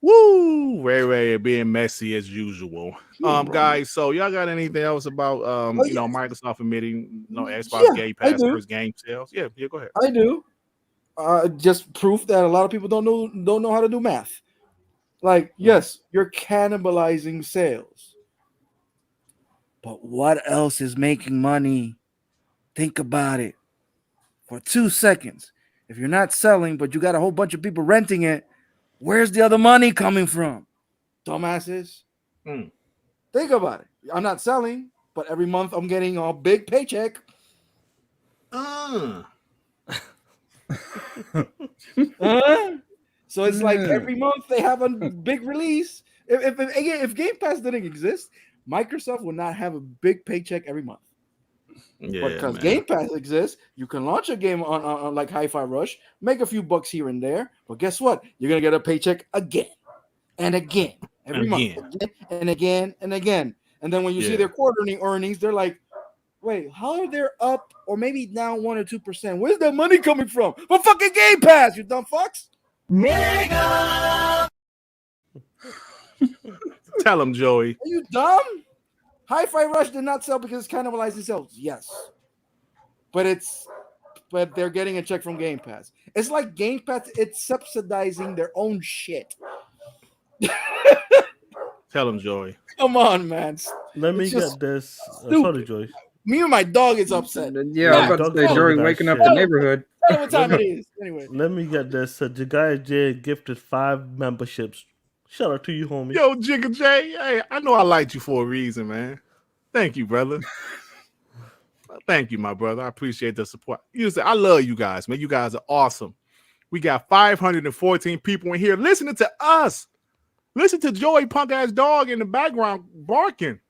Woo! Ray being messy as usual. Guys, so y'all got anything else about Microsoft admitting Xbox Game Pass first game sales? Yeah, go ahead. I do. Just proof that a lot of people don't know how to do math. Like, yes, you're cannibalizing sales. But what else is making money? Think about it for 2 seconds. If you're not selling, but you got a whole bunch of people renting it, where's the other money coming from? Dumbasses. Think about it. I'm not selling, but every month I'm getting a big paycheck. So it's like every month they have a big release. If Game Pass didn't exist, Microsoft would not have a big paycheck every month. Yeah, because man. Game Pass exists, you can launch a game on like HiFi Rush, make a few bucks here and there, but guess what? You're gonna get a paycheck again and again every month, and again and again. And then when you see their quarterly earnings, they're like, "Wait, how are they up or maybe down 1 or 2%? Where's that money coming from? Well, fucking Game Pass, you dumb fucks." Mega. Tell him, Joey. Are you dumb? Hi-Fi Rush did not sell because it's cannibalizing sales. Yes. But they're getting a check from Game Pass. It's like Game Pass, it's subsidizing their own shit. Tell him, Joey. Come on, man. Let me It's get just this. stupid. Sorry, Joy. Me and my dog is upset. Yeah, I was about to say, Jory that waking up shit. the neighborhood. I don't know what time it is. Anyway. Let me get this. Jagaya J gifted 5 memberships. Shout out to you, homie. Yo, Jigga J. Hey, I know I liked you for a reason, man. Thank you, brother. Thank you, my brother. I appreciate the support. I love you guys, man. You guys are awesome. We got 514 people in here listening to us. Listen to Joey punk ass dog in the background barking.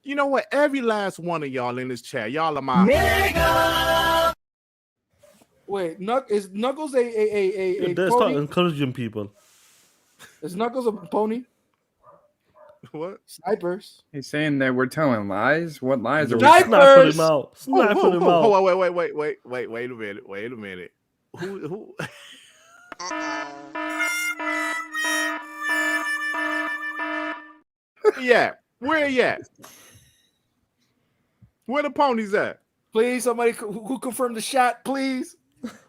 You know what? Every last one of y'all in this chat, y'all are my Mega. Wait, is Knuckles a They start pony? encouraging people. Is Knuckles a pony? what? Snipers. He's saying that we're telling lies. What lies are we Snipers! telling? Sniping him out. Sniping him out. Wait a minute. Who? Yeah, where you at? Where the ponies at? Please, somebody who confirmed the shot, please.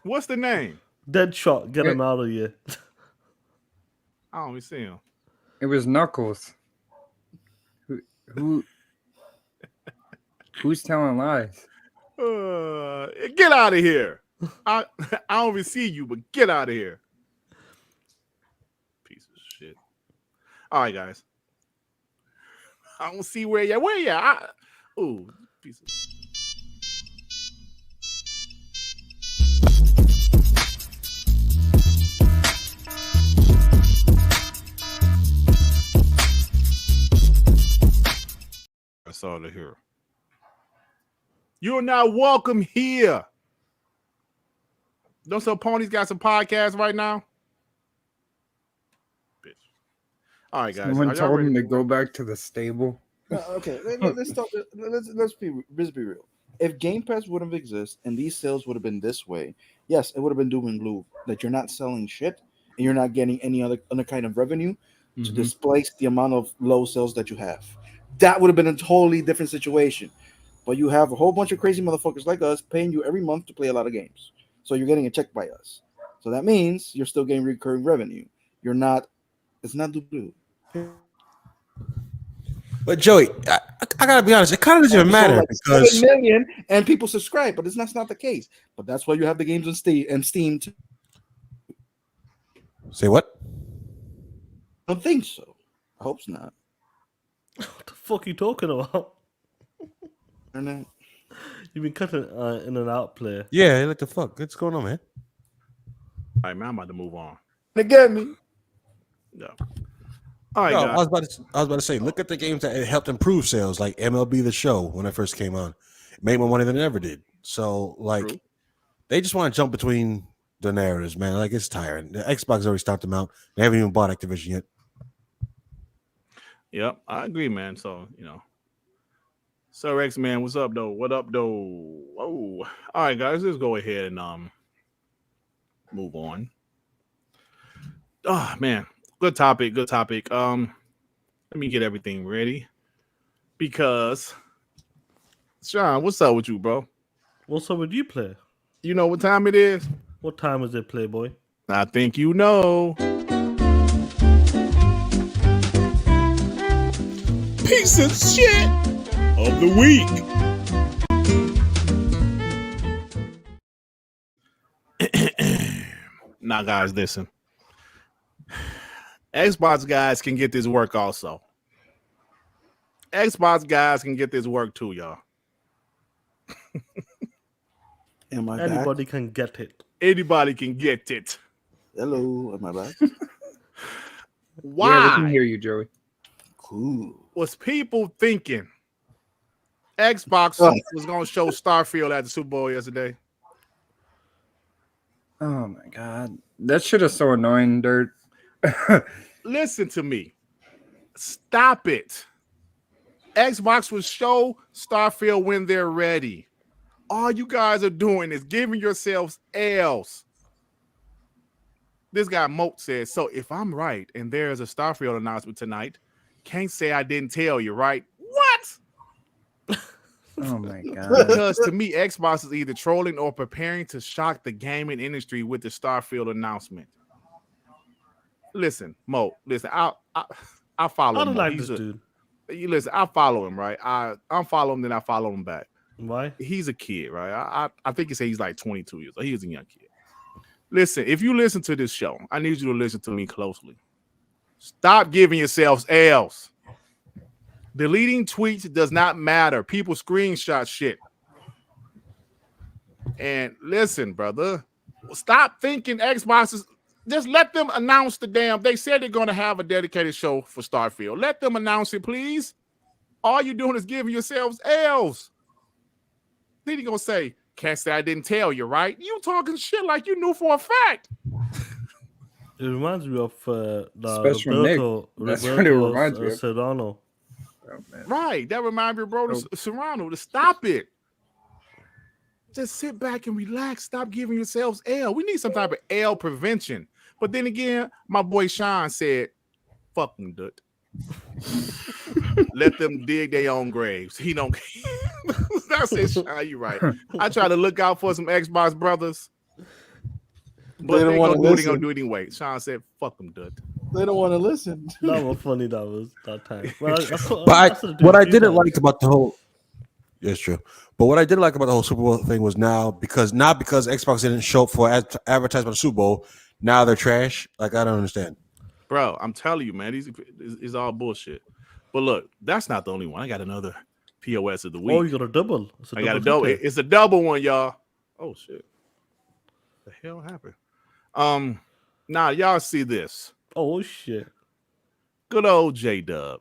What's the name? Deadshot, get him out of here. I don't even see him. It was Knuckles. Who's telling lies? Get out of here. I don't even see you, but get out of here. Piece of shit. All right, guys. I don't see where you at. Where you at? Ooh, piece of I saw it here. You're not welcome here. Don't some ponies got some podcasts right now? Bitch. All right, guys. Someone Are y'all told ready? him to go back to the stable. Okay, let's talk. Let's be real. If Game Pass wouldn't exist and these sales would have been this way, yes, it would have been doom and gloom. That you're not selling shit and you're not getting any other kind of revenue to displace the amount of low sales that you have. That would have been a totally different situation. But you have a whole bunch of crazy motherfuckers like us paying you every month to play a lot of games. So you're getting a check by us. So that means you're still getting recurring revenue. You're not. It's not blue. But Joey, I gotta be honest, it kind of doesn't And we matter sold like because 7 million and people subscribe, but that's not the case. But that's why you have the games on Steam too. say what? I don't think so. I hope not. What the fuck are you talking about? Internet. You've been cutting in and out, player. Yeah, like the fuck. What's going on, man? All right, man, I'm about to move on. They get me. Yeah. All right, No, guys. I was about to say, look at the games that it helped improve sales, like MLB The Show when it first came on. It made more money than it ever did. So, like, True. they just want to jump between the narratives, man. Like, it's tiring. The Xbox already stopped them out. They haven't even bought Activision yet. Yep, I agree, man. So, Sir X, man, what's up, though? What up, though? Oh, all right, guys, let's go ahead and move on. Oh, man, good topic. Let me get everything ready because Sean, what's up with you, bro? What's up with you, player? You know what time it is? What time is it, Playboy? I think you know. Piece of shit of the week. Now, guys, listen. Xbox guys can get this work also. Xbox guys can get this work too, y'all. Am I Anybody back? can get it. Anybody can get it. Hello, am I back? Why Yeah, we can hear you, Joey. Cool. was people thinking Xbox was going to show Starfield at the Super Bowl yesterday? Oh my god, that shit is so annoying, Dirt. Listen to me. Stop it. Xbox will show Starfield when they're ready. All you guys are doing is giving yourselves L's. This guy Moat says, so if I'm right and there is a Starfield announcement tonight, can't say I didn't tell you, right? What? Oh my god. Because to me, Xbox is either trolling or preparing to shock the gaming industry with the Starfield announcement. Listen, Mo, listen, I follow I him. don't Mo. like He's this dude. Listen, I follow him, right? I follow him, then I follow him back. Why? He's a kid, right? I think he said he's like 22 years old. He's a young kid. Listen, if you listen to this show, I need you to listen to me closely. Stop giving yourselves L's. Deleting tweets does not matter. People screenshot shit. And listen, brother, stop thinking Xbox is. Just let them announce the damn. They said they're going to have a dedicated show for Starfield. Let them announce it, please. All you're doing is giving yourselves L's. Then you're going to say, can't say I didn't tell you, right? You talking shit like you knew for a fact. It reminds me of Especially from Nick. That's what it reminds me of. Serrano. Oh, man. Right. That reminds me of bro Serrano to stop it. Just sit back and relax. Stop giving yourselves L. We need some type of L prevention. But then again, my boy Sean said, fuck them, Durt. Let them dig their own graves. He don't care. That's it, Sean. You right. I try to look out for some Xbox brothers. But don't they wanna gonna do it, they listen. gonna do it anyway. Sean said, fuck them, Durt. They don't want to listen. That was funny. That was that time. Well, What I didn't like about the whole, yes, true. But what I did like about the whole Super Bowl thing was not because Xbox didn't show up for advertisement of the Super Bowl. Now they're trash. Like, I don't understand. Bro, I'm telling you, man, it's all bullshit. But look, that's not the only one. I got another POS of the week. Oh, you got a double. I got a double. It's a double one, y'all. Oh shit. The hell happened? Now y'all see this. Oh shit. Good old Jaydub.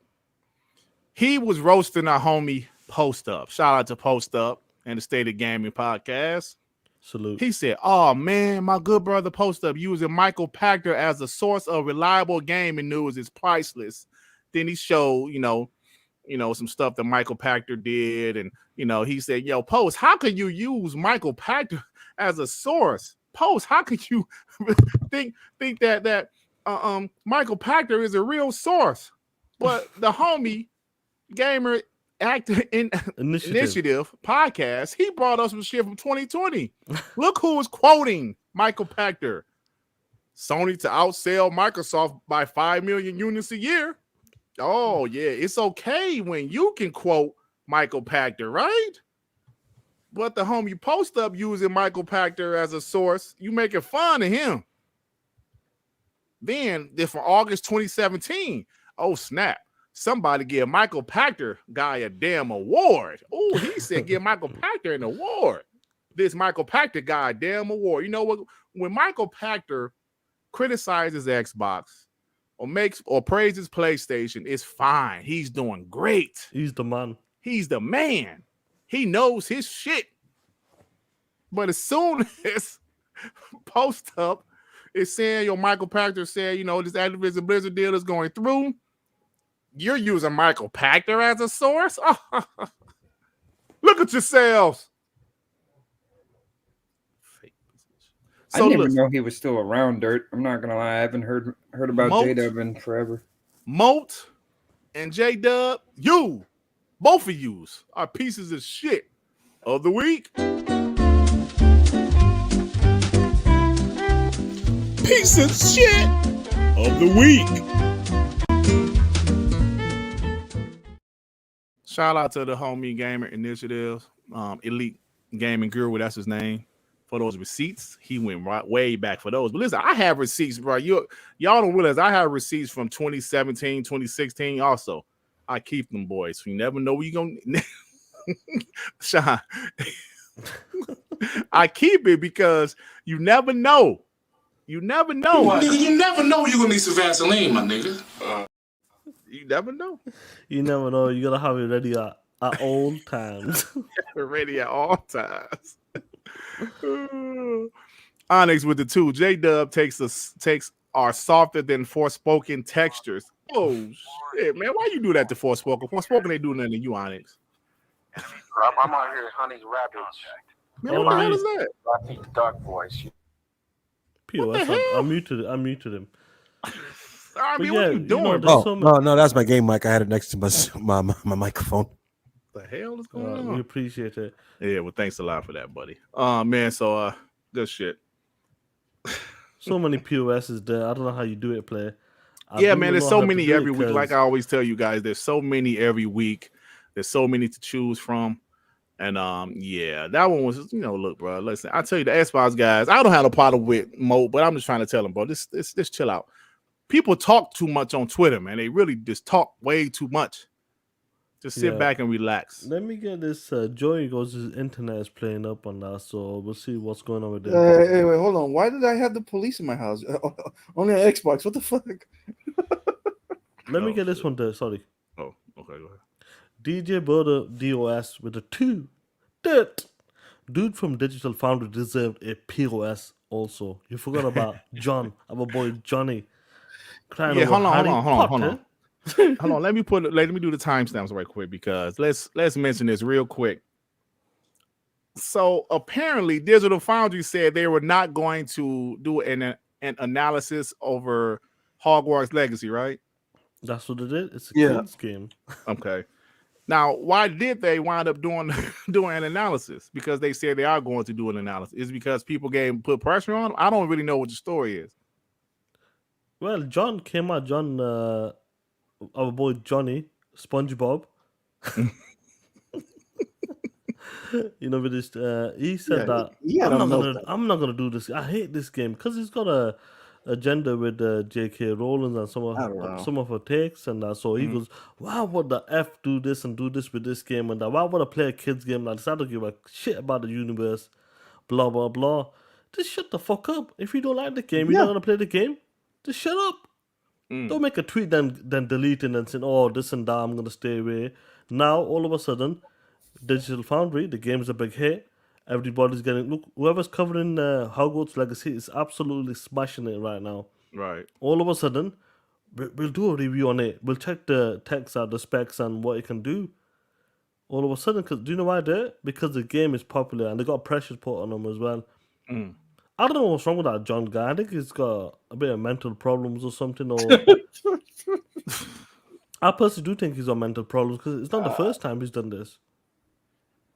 He was roasting our homie Post Up. Shout out to Post Up and the State of Gaming Podcast. Salute. He said, oh man, my good brother Post Up using Michael Pachter as a source of reliable gaming news is priceless. Then he showed, some stuff that Michael Pachter did. And, he said, yo, Post, how could you use Michael Pachter as a source? Post, how could you think that Michael Pachter is a real source? But the homie gamer actor in Initiative podcast, he brought us some shit from 2020. Look who was quoting Michael Pachter. Sony to outsell Microsoft by 5 million units a year. Oh, yeah, it's okay when you can quote Michael Pachter, right? But the home you post up using Michael Pachter as a source, you making fun of him. Then from August 2017, oh snap. Somebody give Michael Pachter guy a damn award. Oh, he said give Michael Pachter an award. This Michael Pachter guy a damn award. You know what? When Michael Pachter criticizes Xbox or praises PlayStation, it's fine. He's doing great. He's the man. He's the man. He knows his shit. But as soon as post up is saying, Michael Pachter said, this Activision Blizzard deal is going through, you're using Michael Pachter as a source? Look at yourselves. I didn't even know he was still around, Dirt. I'm not going to lie. I haven't heard about Jaydub in forever. Moat and Jaydub, both of yous are pieces of shit of the week. Piece of shit of the week. Shout out to the Homie Gamer Initiatives, Elite Gaming Guru, that's his name, for those receipts. He went way back for those. But listen, I have receipts, bro. Y'all don't realize I have receipts from 2017, 2016 also. I keep them, boys. So you never know where you're going to... Sean. I keep it because you never know. You never know. Nigga, you never know you're going to need some Vaseline, my nigga. You never know. You never know. You gotta have it ready at all times. Ready at all times. Onyx with the 2. Jaydub takes our softer than Forspoken textures. Oh shit, man! Why you do that to Forspoken? Forspoken ain't doing nothing to you, Onyx. I'm out here hunting rabbits. Man, what the hell is that? I think the dark voice. POS. I muted him. I mean, But what yeah, are you doing, there's bro? so No, that's my game mic. I had it next to my microphone. What the hell is going We on? appreciate it. Yeah, well, thanks a lot for that, buddy. Man, so good shit. So many POSs there. I don't know how you do it, player. Yeah, man, there's so many every week. Like I always tell you guys, there's so many every week. There's so many to choose from. And yeah, that one was, look, bro. Listen, I tell you, the Xbox guys, I don't have a problem with Moat, but I'm just trying to tell them, bro, this chill out. People talk too much on Twitter, man. They really just talk way too much. Just sit back and relax. Let me get this. Joey goes, his internet is playing up on that, so we'll see what's going on with it. Hey, wait, hold on. Why did I have the police in my house? Only on Xbox. What the fuck? Let me get this one there. Sorry. Oh, okay, go ahead. DJ Border DOS with a 2. Dirt. Dude from Digital Foundry deserved a POS also. You forgot about John, our boy Johnny. Yeah, hold on. Hold on. Let me do the timestamps right quick because let's mention this real quick. So apparently, Digital Foundry said they were not going to do an analysis over Hogwarts Legacy, right? That's what it is. It's a kids game. Okay. Now, why did they wind up doing an analysis? Because they said they are going to do an analysis. Is it because people put pressure on them? I don't really know what the story is. Well, John came out. John, our boy Johnny, SpongeBob. With this, he said that I'm not gonna do this. I hate this game because it's got a agenda with J.K. Rowling and some of her takes and that. So he goes, "Why would the F do this and do this with this game and that? Why would I play a kids game like this? I don't give a shit about the universe." Blah blah blah. Just shut the fuck up. If you don't like the game, you're not gonna play the game. Just shut up. Don't make a tweet then delete it and say, "Oh, this and that, I'm gonna stay away." Now all of a sudden, Digital Foundry, the game's a big hit. Everybody's getting whoever's covering Hogwarts Legacy is absolutely smashing it right now. Right. All of a sudden, we'll do a review on it. We'll check the text out, the specs, and what it can do. All of a sudden, do you know why they're? Because the game is popular and they got pressure put on them as well. I don't know what's wrong with that John guy. I think he's got a bit of mental problems or something. Or I personally do think he's got mental problems because it's not the first time he's done this.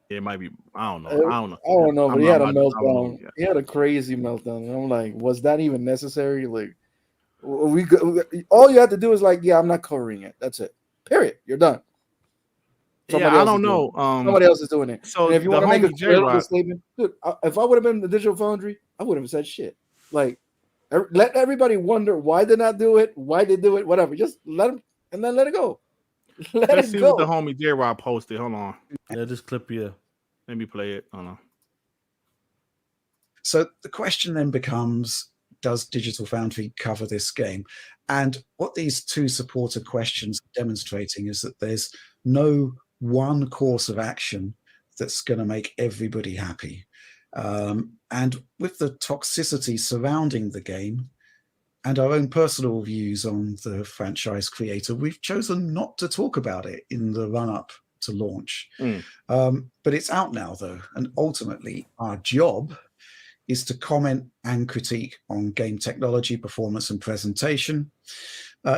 It might be. I don't know. I don't know, but he had a meltdown. He had a crazy meltdown. And I'm like, was that even necessary? Like, all you have to do is like, yeah, I'm not covering it. That's it. Period. You're done. Somebody I else don't is doing know. it. Somebody else is doing it. So And if you the want to make a homie political J-Rock, statement, dude, if I would have been the Digital Foundry, I wouldn't have said shit. Like, let everybody wonder why they not do it, why they do it, whatever. Just let them, and then let it go. let's it see go. what the homie J-Rock posted. Hold on. Yeah, this clip here. Let me play it. Hold on. So the question then becomes, does Digital Foundry cover this game? And what these two supported questions are demonstrating is that there's no one course of action that's going to make everybody happy. And with the toxicity surrounding the game and our own personal views on the franchise creator, we've chosen not to talk about it in the run-up to launch. But it's out now, though, and ultimately our job is to comment and critique on game technology, performance, and presentation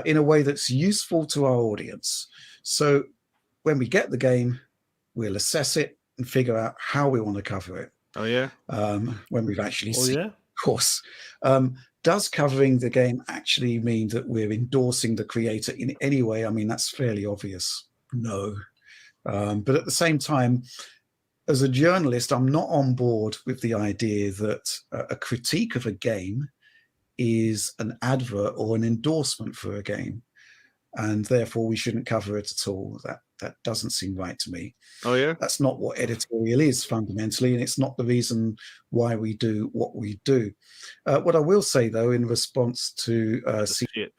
in a way that's useful to our audience. So when we get the game, we'll assess it and figure out how we want to cover it. Oh, yeah? When we've actually seen it, yeah? of course. Does covering the game actually mean that we're endorsing the creator in any way? I mean, that's fairly obvious. No. But at the same time, as a journalist, I'm not on board with the idea that a critique of a game is an advert or an endorsement for a game, and therefore we shouldn't cover it at all. That doesn't seem right to me. Oh, yeah? That's not what editorial is fundamentally, and it's not the reason why we do what we do. What I will say, though, in response to shit.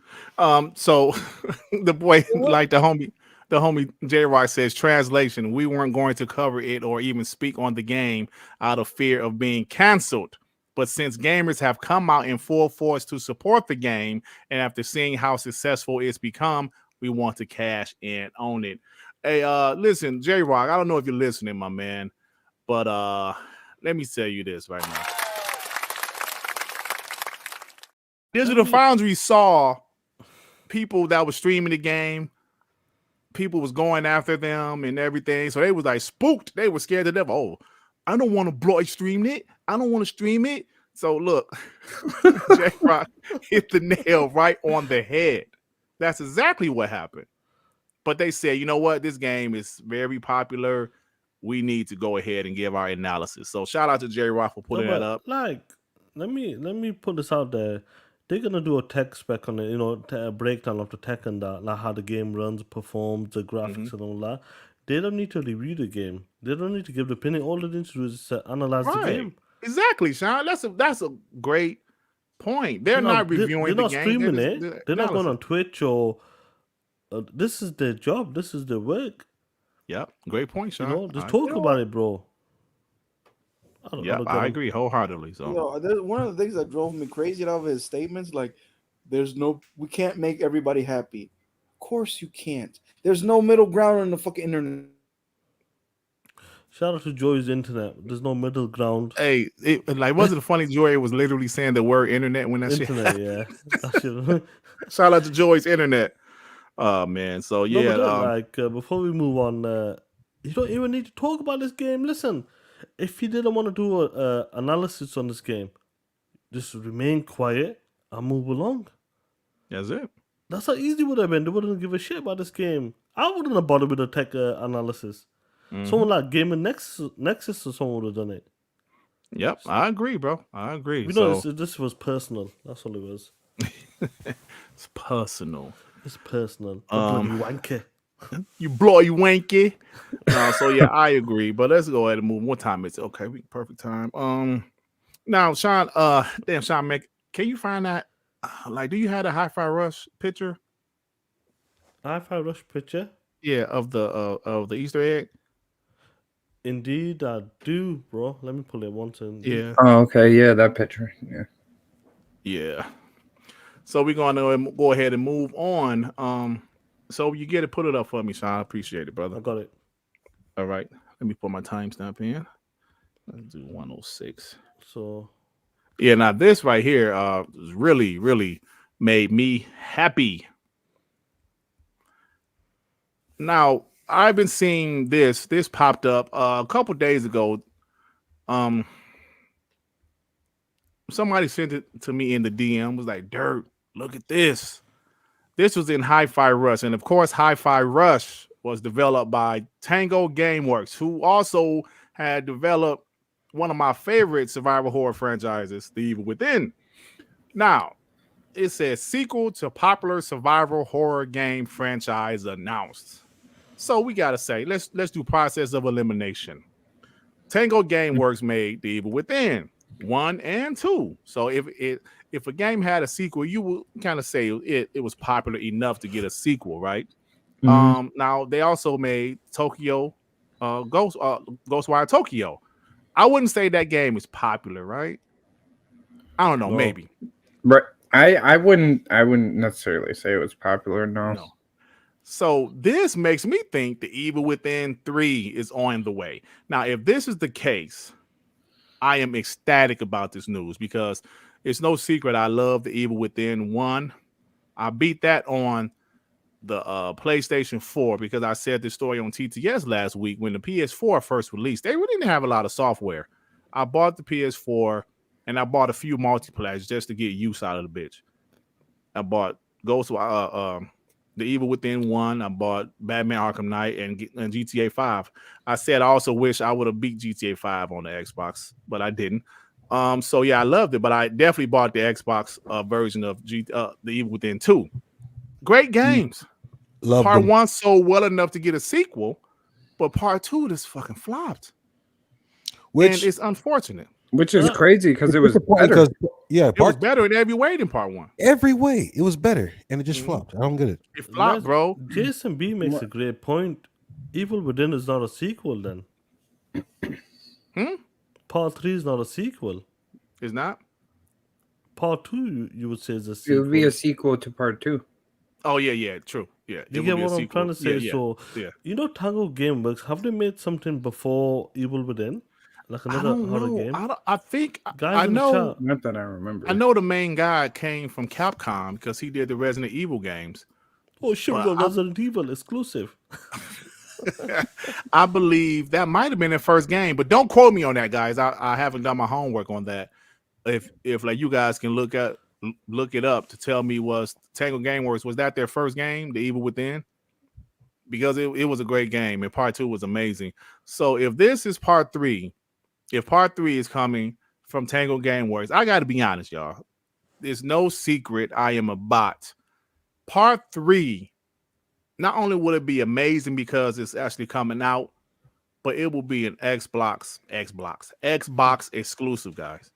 So the boy, like the homie J-Rock says, translation, we weren't going to cover it or even speak on the game out of fear of being canceled. But since gamers have come out in full force to support the game, and after seeing how successful it's become, we want to cash in on it. Hey, listen, J-Rock, I don't know if you're listening, my man, but let me tell you this right now. Digital Foundry saw people that were streaming the game. People was going after them and everything. So they was like spooked. They were scared to death. Oh, I don't want to blood stream it. I don't want to stream it. So look, J-Rock hit the nail right on the head. That's exactly what happened. But they said, you know what? This game is very popular. We need to go ahead and give our analysis. So shout out to J-Rock for putting that up. Like, let me put this out there. They're gonna do a tech spec on it, a breakdown of the tech and that, like how the game runs, performs, the graphics and all that. They don't need to review the game. They don't need to give the opinion. All they need to do is analyze the game. Exactly, Sean. That's a great point. They're not reviewing the game. Streaming it. They're not going on Twitch or. This is their job. This is their work. Yep, great point, Sean. Just talk about it, bro. I agree wholeheartedly. So, one of the things that drove me crazy out of his statements, like, we can't make everybody happy. Of course you can't. There's no middle ground on the fucking internet. Shout out to Joy's internet. There's no middle ground. Hey, wasn't it funny? Joy was literally saying the word internet when that internet, yeah. Shout out to Joy's internet. Oh man, so yeah. Before we move on, you don't even need to talk about this game. Listen, if you didn't want to do a analysis on this game, just remain quiet and move along. That's it. That's how easy it would have been. They wouldn't give a shit about this game. I wouldn't have bothered with a tech analysis. Someone like Gaming Nexus or someone would have done it. Yep, I agree, bro. I agree. This was personal. That's all it was. It's personal. It's personal. Bloody wanky. You bloody wanky. So yeah, I agree. But let's go ahead and move. What time is it? Okay, perfect time. Now, Sean. Sean, can you find that? Do you have a HiFi Rush picture? HiFi Rush picture? Yeah, of the Easter egg. Indeed, I do, bro. Let me pull it once. Yeah. Oh, okay. Yeah, that picture. Yeah. Yeah. So we're going to go ahead and move on. So you get it, put it up for me, Sean. I appreciate it, brother. I got it. All right. Let me put my timestamp in. Let's do 106. So. Yeah, now this right here really, really made me happy. Now, I've been seeing this. This popped up a couple days ago. Somebody sent it to me in the DM. Was like, Durt, look at this. This was in HiFi Rush, and of course, HiFi Rush was developed by Tango Gameworks, who also had developed one of my favorite survival horror franchises, The Evil Within. Now, it says sequel to popular survival horror game franchise announced. So we gotta say, let's do process of elimination. Tango Gameworks made The Evil Within 1 and 2. So if a game had a sequel, you would kind of say it was popular enough to get a sequel, right? Now they also made Tokyo Ghostwire Tokyo. I wouldn't say that game is popular, right? I don't know, No. maybe. But I wouldn't necessarily say it was popular. No. So this makes me think The Evil Within 3 is on the way. Now, if this is the case, I am ecstatic about this news because it's no secret I love The Evil Within 1. I beat that on the PlayStation 4 because I said this story on TTS last week when the PS4 first released. They really didn't have a lot of software. I bought the PS4 and I bought a few multiplayers just to get use out of the bitch. I bought The Evil Within 1. I bought Batman Arkham Knight and GTA 5. I said I also wish I would have beat GTA 5 on the Xbox, but I didn't. So yeah, I loved it, but I definitely bought the Xbox version of The Evil Within 2. Great games. Love Part them. 1 sold well enough to get a sequel, but part 2 just fucking flopped. And it's unfortunate. Which is crazy because it was better. Because, yeah, It was better in every way than part 1. every way it was better, and it just flopped. I don't get it. It flopped, bro. Jason B makes a great point. Evil Within is not a sequel then. Part 3 is not a sequel. It's not? Part 2, you would say, is a It sequel. would be a sequel to part 2. Oh yeah, true. Yeah, You it get would be a what I'm sequel. trying to say? Yeah, So, yeah. you know, Tango Gameworks, have they made something before Evil Within? Like I another don't horror know. game? I think Guys I in the know. chat. Not that I remember. I know the main guy came from Capcom because he did the Resident Evil games. Oh, shit, we But got Resident Evil exclusive. I believe that might have been their first game, but don't quote me on that, guys. I haven't done my homework on that. If like you guys can look it up to tell me, was Tango Gameworks, was that their first game, The Evil Within? Because it was a great game and part 2 was amazing. So if this is part 3, if part 3 is coming from Tango Gameworks, I got to be honest, y'all. There's no secret I am a bot. Part 3, not only will it be amazing because it's actually coming out, but it will be an Xbox exclusive, guys.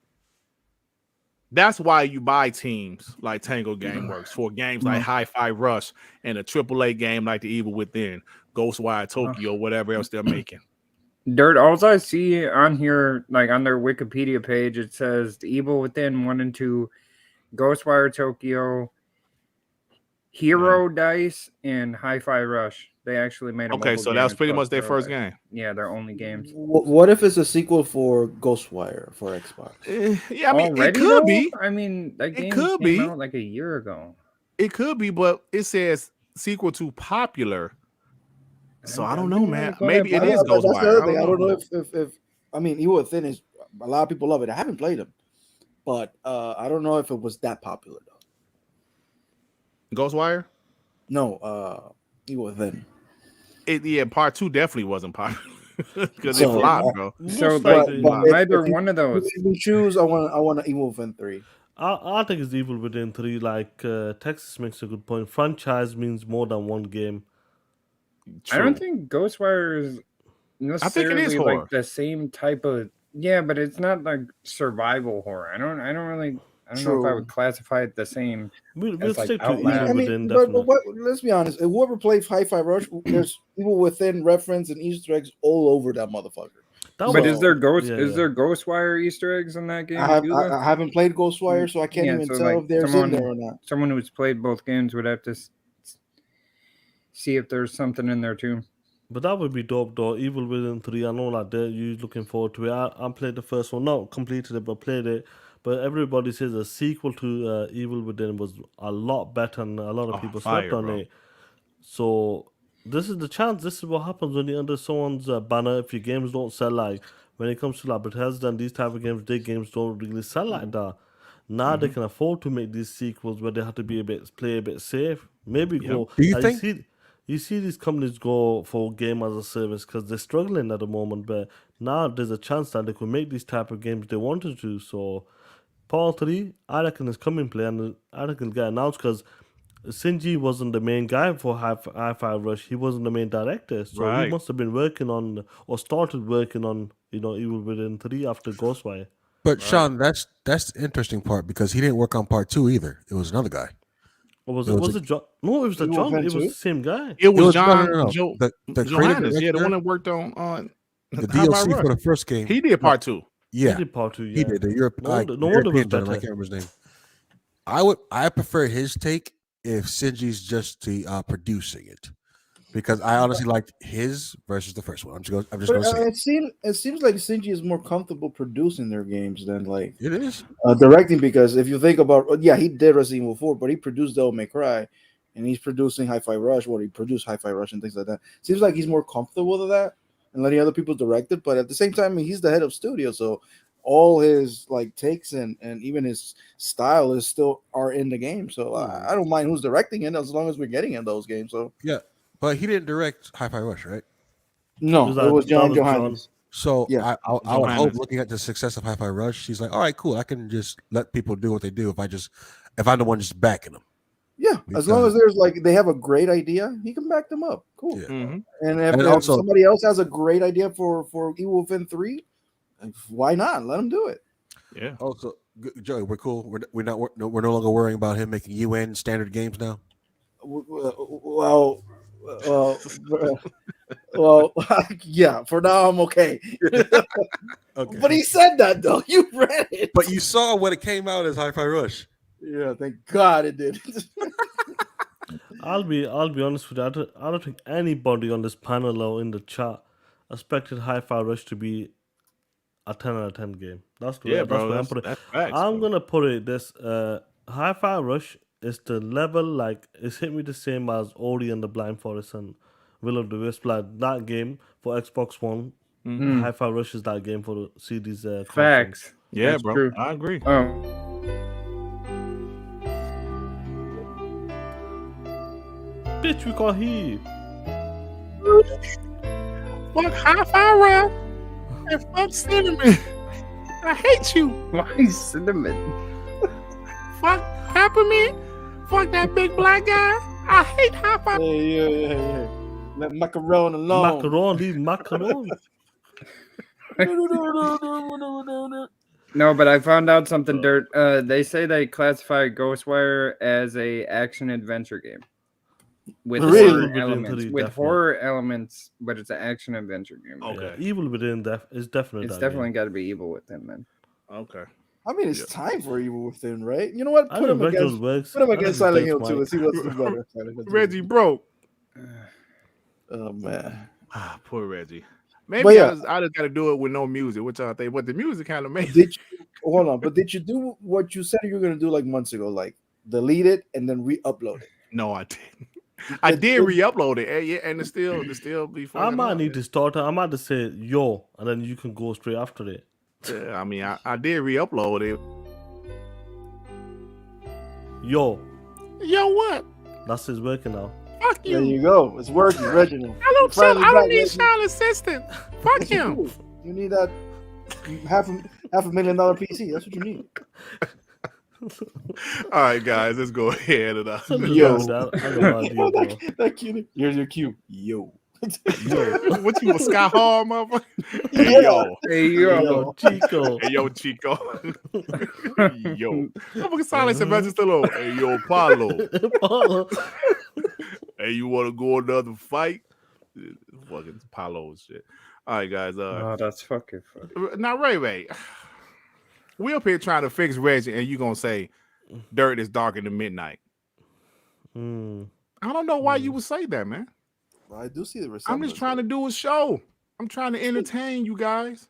That's why you buy teams like Tango Gameworks for games like HiFi Rush and a AAA game like The Evil Within, Ghostwire Tokyo, whatever else they're making. Dirt, all I see on here, like on their Wikipedia page, it says The Evil Within 1 and 2, Ghostwire Tokyo, Hero Dice, and Hi-Fi Rush. They actually made a Okay, mobile so game that was as pretty well, much their so, first like, game. Yeah, their only games. What if it's a sequel for Ghostwire for Xbox? Yeah, I mean, it Already, could though? be. I mean, that game could came be. out like a year ago. It could be, but it says sequel to popular. So I don't know, man. Maybe it is That's the Ghostwire. other thing. I don't know if I mean, Evil Within is a lot of people love it. I haven't played them, but I don't know if it was that popular though. Ghostwire? No, Evil Within. Part 2 definitely wasn't popular because So, it flopped, bro. So, But- like, but if- either if you- one of those. If you choose, I want Evil Within 3. I think it's Evil Within 3. Like, Texas makes a good point. Franchise means more than one game. I don't think Ghostwire is necessarily horror. like the same type of. Yeah, but it's not like survival horror. I don't know if I would classify it the same. We'll As, like, stick to Outlast. Evil Within, but definitely. let's be honest. Whoever played Hi-Fi Rush, there's Evil Within reference and Easter eggs all over that motherfucker. That But was- is there yeah. there Ghostwire Easter eggs in that game? I too, though? haven't played Ghostwire, so I can't Yeah, even so, tell like, if there's someone- in there or not. Someone who's played both games would have to see if there's something in there too. But that would be dope, though. Evil Within 3, I know like that you're looking forward to it. I played the first one, not completed it, but played it. But everybody says a sequel to Evil Within was a lot better, and a lot of people slept fire, on bro. it. So this is the chance. This is what happens when you're under someone's banner. If your games don't sell, like when it comes to like Bethesda and these type of games, their games don't really sell like that. Now they can afford to make these sequels where they have to be play a bit safe. Maybe go. Do you like, think- see, you see these companies go for game as a service because they're struggling at the moment, but now there's a chance that they could make these type of games they wanted to. So, Paul 3, I reckon is coming play, and I reckon it'll get announced because Shinji wasn't the main guy for HiFi Rush. He wasn't the main director, so he Right. must have been working on or started working on Evil Within 3 after Ghostwire. But Sean, that's the interesting part because he didn't work on part 2 either. It was another guy. Or was It it? was Was it John? No, it was the Evil John. Within It was 2? the same guy. It was no, John no, no. Joe The creative Johannes, yeah, the director, one that worked on the Hi-Fi DLC Rush. for the first game. He did part 2. Yeah, He did part 2. Yeah. he did. The Europe, No wonder- the no wonder it was European gentleman, I better. can't remember his name. I prefer his take if Shinji's just the producing it, because I honestly liked his versus the first one. I'm just But going to say it seems like Shinji is more comfortable producing their games than like it is. directing, because if you think about, yeah, he did Resident Evil 4, but he produced Devil May Cry, and he's producing Hi-Fi Rush, or he produced Hi-Fi Rush and things like that. Seems like he's more comfortable with that and letting other people direct it, but at the same time, he's the head of studio, so all his like takes and even his style is still are in the game. So I don't mind who's directing it as long as we're getting in those games. So Yeah, but he didn't direct Hi-Fi Rush, right? no, Was it that- was John that was Johannes. So Yeah. I would hope, Johannes. looking at the success of Hi-Fi Rush, he's like, all right, cool. I can just let people do what they do if I'm the one just backing them. Yeah, as long as there's like they have a great idea, he can back them up. Cool. Yeah. Mhm. And if, And if also- somebody else has a great idea for Evil Within 3, why not? Let him do it. Yeah. Also, Joey, we're cool. We're no longer worrying about him making UN standard games now. Well, well, yeah. For now, I'm okay. Okay. But he said that though. You read it. But you saw when it came out as Hi-Fi Rush. Yeah, thank God it did. I'll be honest with you. I don't think anybody on this panel or in the chat expected Hi-Fi Rush to be a 10 out of 10 game. That's the way, Yeah, that's bro. where I'm That's, putting it. that's facts. I'm bro. gonna put it this: Hi-Fi Rush is the level, like it's hit me the same as Ori and the Blind Forest and Will of the Wisp. Like that game for Xbox One, Mhm. Hi-Fi Rush is that game for the series. Consoles. Facts. Yeah, That's bro. true. I agree. Bitch, we got here. Fuck Hi-Fi Rush and fuck Cinnamon. I hate you. Why cinnamon? Fuck Peppermint. Fuck that big black guy. I hate Hi-Fi. Hey. Let macaron alone. Macaron, leave macaron. No, but I found out something, Dirt. They say they classify Ghostwire as a action adventure game with Really? horror Within elements. 3, With definitely. horror elements, but it's an action adventure game. Okay. Yeah, Evil Within is definitely It's that definitely game. got to be evil within, man. Okay. I mean, it's time for Evil Within, right? You know what? I Put think him Reginald against, works. put him I against think Silent Dirt's Hill 2 might. and see what's the better. Reggie broke. Oh man. Ah, poor Reggie. Maybe But yeah. I just got to do it with no music. What y'all think? But the music kind of made. Did you hold on? But did you do what you said you were gonna do like months ago? Like delete it and then re-upload it. No, I didn't. I did re-upload it, and, yeah, and it's still be. I fucking might up. need to start. I might just say yo, and then you can go straight after it. Yeah, I mean, I did re-upload it. Yo, Yo, what? that's his working now. Fuck There you. you go. It's working, Reginald. I Finally don't back, need Reggie. Sean assistant. Fuck him. You need that $500,000 PC. That's what you need. All right, guys, let's go ahead and Yo. I got no idea, bro. that cute. Here's your cue. Yo. what you a Sky Hall, motherfucker? Yeah. Hey, yo. Hey, yo. Yo, Chico. Hey, yo, Chico. Yo. Motherfucker sound like Sylvester Stallone. Hey, yo, Paulo. Paulo. Hey, you want to go another fight? Fucking Paulo and shit. All right, guys. Oh, that's fucking funny. Now, Ray, we up here trying to fix Reggie, and you gonna say Dirt is darker than midnight. Hmm. I don't know why you would say that, man. I do see the I'm resemblance. just trying to do a show. I'm trying to entertain you guys.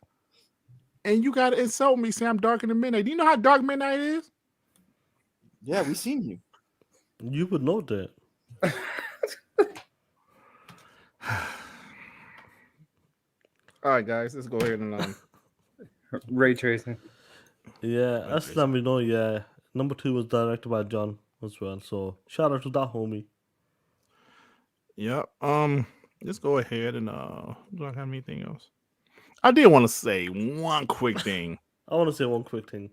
And you gotta insult me, say I'm darker than midnight. Do you know how dark midnight is? Yeah, we seen you. You would know that. All right, guys, let's go ahead and Ray tracing. Yeah, that's let me know. Yeah, number 2 was directed by John as well. So shout out to that homie. Yep. Let's go ahead and do I have anything else? I did want to say one quick thing. I want to say one quick thing.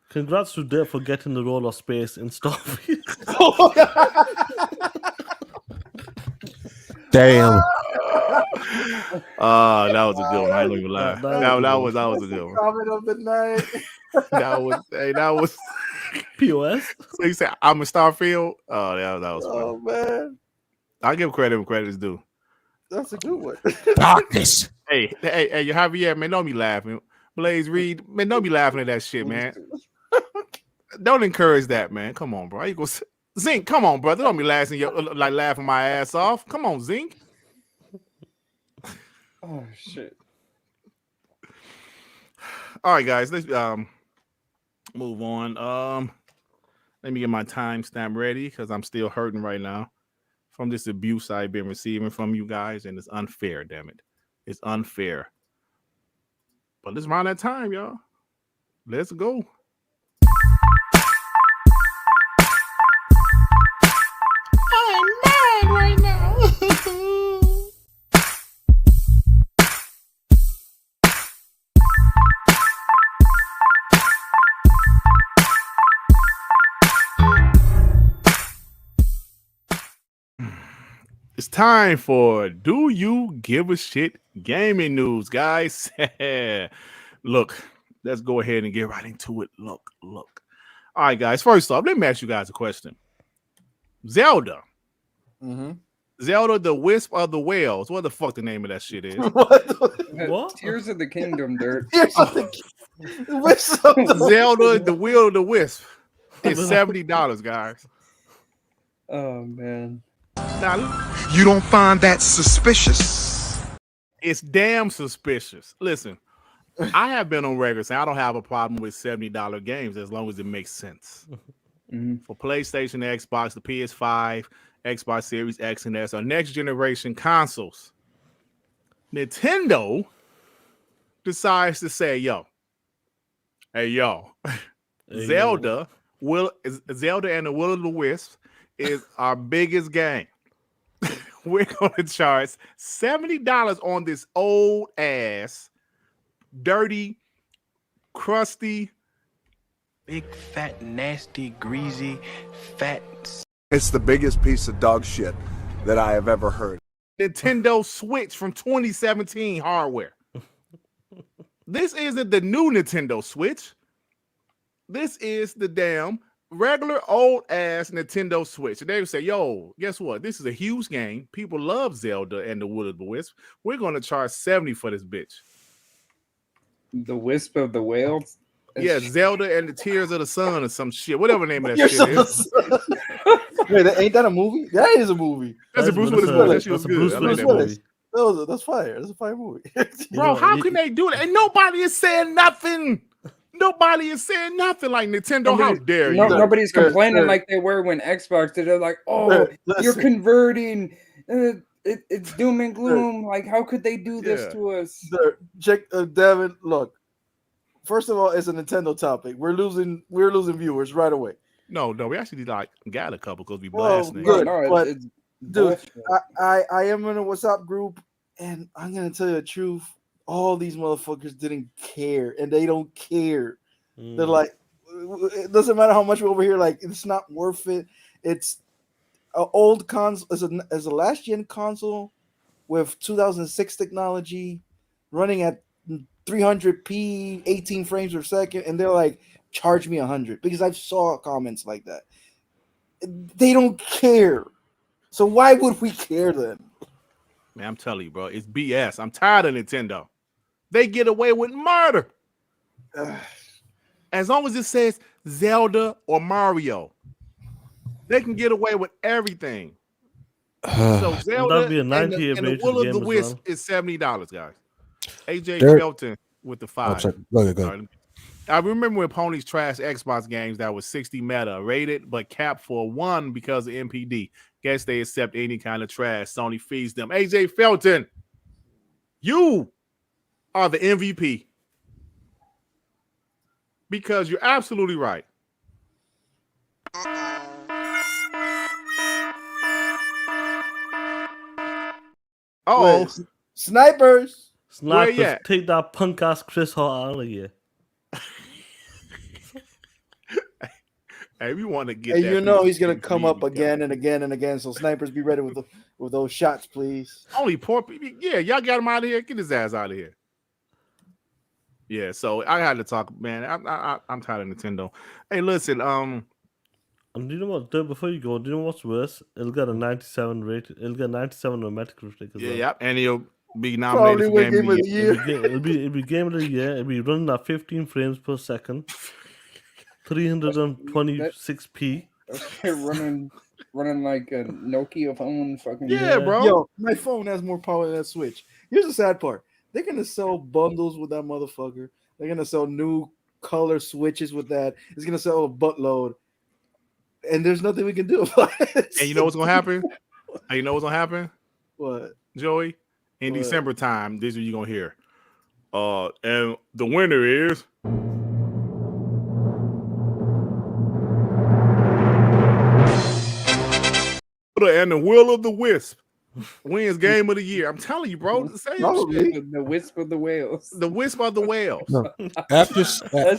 Congrats to Durt for getting the role of space in Starfield. Damn. That was a good one. I don't even lie. That was a good one. Comment of the night. That was POS. So you said I'm in Starfield. Oh, that was funny. Oh man, I'll give credit when credit is due. that's a good one. Darkness. Hey, you Javier, man, don't be laughing. Blaze Reed, man, don't be laughing at that shit, man. Don't encourage that, man. Come on, bro. You go Zink, come on, brother. Don't be laughing my ass off. Come on, Zink. Oh shit. All right, guys, let's move on. Let me get my timestamp ready because I'm still hurting right now from this abuse I've been receiving from you guys, and it's unfair, damn it. It's unfair. But it's around that time, y'all. Let's go. I'm mad right now. It's time for Do You Give a Shit gaming news, guys. Look, let's go ahead and get right into it. Look. All right, guys. First off, let me ask you guys a question. Zelda. Mm-hmm. Zelda, the Wisp of the Whales. What the fuck the name of that shit is? What? Tears of the Kingdom, Dirt. Zelda, the Will of the Wisp. It's $70, guys. Oh man. Now, You don't find that suspicious? it's damn suspicious. Listen, I have been on record saying I don't have a problem with $70 games as long as it makes sense. Mhm. For PlayStation, Xbox, the PS5, Xbox Series X and S, or next generation consoles, Nintendo decides to say, Zelda and the Will of the Wisp is our biggest game. We're going to charge $70 on this old ass, dirty, crusty, big, fat, nasty, greasy, fat. It's the biggest piece of dog shit that I have ever heard. Nintendo Switch from 2017 hardware. This isn't the new Nintendo Switch. This is the damn regular old ass Nintendo Switch. And they would say, guess what? This is a huge game. People love Zelda and the Will of the Wisp. We're going to charge $70 for this bitch. The Wisp of the Whales. Yeah, Zelda and the Tears of the Sun or some shit. Whatever the name of that shit is. Wait, ain't that a movie? That is a movie. That's a Bruce Willis movie. That shit was good. I like that movie. That's fire. That's a fire movie. Bro, how can they do that? And nobody is saying nothing. Nobody is saying nothing like Nintendo. How dare you? Nobody's complaining like they were when Xbox did it. Like, you're converting. It's doom and gloom. Like, how could they do this to us? Check, Devin. Look. First of all, it's a Nintendo topic. We're losing viewers right away. No, we actually got a couple because we blasting. Good, but dude, I am in a WhatsApp group, and I'm gonna tell you the truth. All these motherfuckers didn't care, and they don't care. They're like, it doesn't matter how much we're over here. Like, it's not worth it. It's an old console, as a last gen console with 2006 technology, running at 300p, 18 frames per second, and they're like, charge me 100 because I saw comments like that. They don't care. So why would we care then? Man, I'm telling you, bro, it's BS. I'm tired of Nintendo. They get away with murder. As long as it says Zelda or Mario, they can get away with everything. So Zelda and the Will of the Wisp is $70, guys. AJ Felton with the 5. Go ahead. I remember when ponies trashed Xbox games that was 60 meta rated, but capped for 1 because of MPD. Guess they accept any kind of trash. Sony feeds them. AJ Felton, you are the MVP because you're absolutely right. Oh, Wait, snipers. Snipers, you at? take that punk ass Chris Hart out of here. Hey, we want to get. And that you know piece he's of gonna cheese come meat up together. again and again and again. So snipers, be ready with those shots, please. Only poor people. Yeah, y'all got him out of here. Get his ass out of here. Yeah, so I had to talk, man. I'm tired of Nintendo. Hey, listen, And do you know what? Before you go, do you know what's worse? It'll get a 97 rating. It'll get 97 on Metacritic as well. yeah, and he'll be Probably nominated for win Game of the Year. It'll be game of the year. It'll be running at 15 frames per second, 326p. running like a Nokia phone. Fucking Yeah, bro. Yo, my phone has more power than that Switch. Here's the sad part: they're gonna sell bundles with that motherfucker. They're gonna sell new color switches with that. It's gonna sell a buttload, and there's nothing we can do about it. And you know what's gonna happen? And you know what's gonna happen, What? Joey? In What? December time, this is what you're gonna hear. And the winner is and the Will of the Wisp wins Game of the Year. I'm telling you, bro. The same Probably. shit. the wisp of the whales. The Wisp of the Whales. After Somebody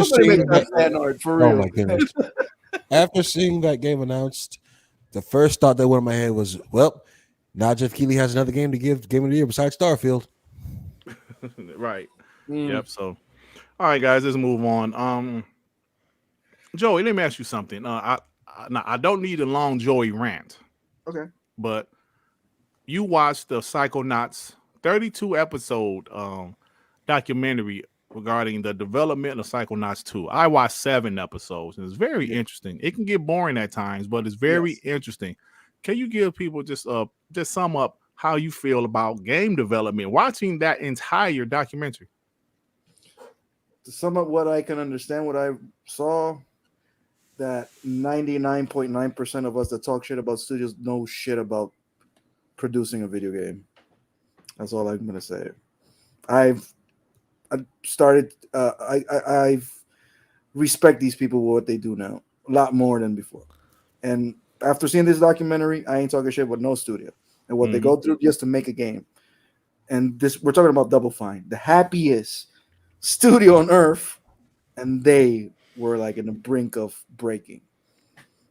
seeing make that fan art for oh real. my goodness, after seeing that game announced, the first thought that went in my head was, well, now Jeff Keighley has another game to give Game of the Year besides Starfield. Right. Mm. Yep. So, all right, guys, let's move on. Joey, let me ask you something. I don't need a long Joey rant. Okay. But you watched the Psychonauts 32 episode documentary regarding the development of Psychonauts 2. I watched 7 episodes, and it's very interesting. It can get boring at times, but it's very interesting. Can you give people just sum up how you feel about game development watching that entire documentary? To sum up what I can understand, what I saw, that 99.9% of us that talk shit about studios know shit about producing a video game. That's all I'm gonna say. I've respect these people for what they do now a lot more than before. And after seeing this documentary, I ain't talking shit about no studio and what they go through just to make a game. And this, we're talking about Double Fine, the happiest studio on earth, and they were like in the brink of breaking.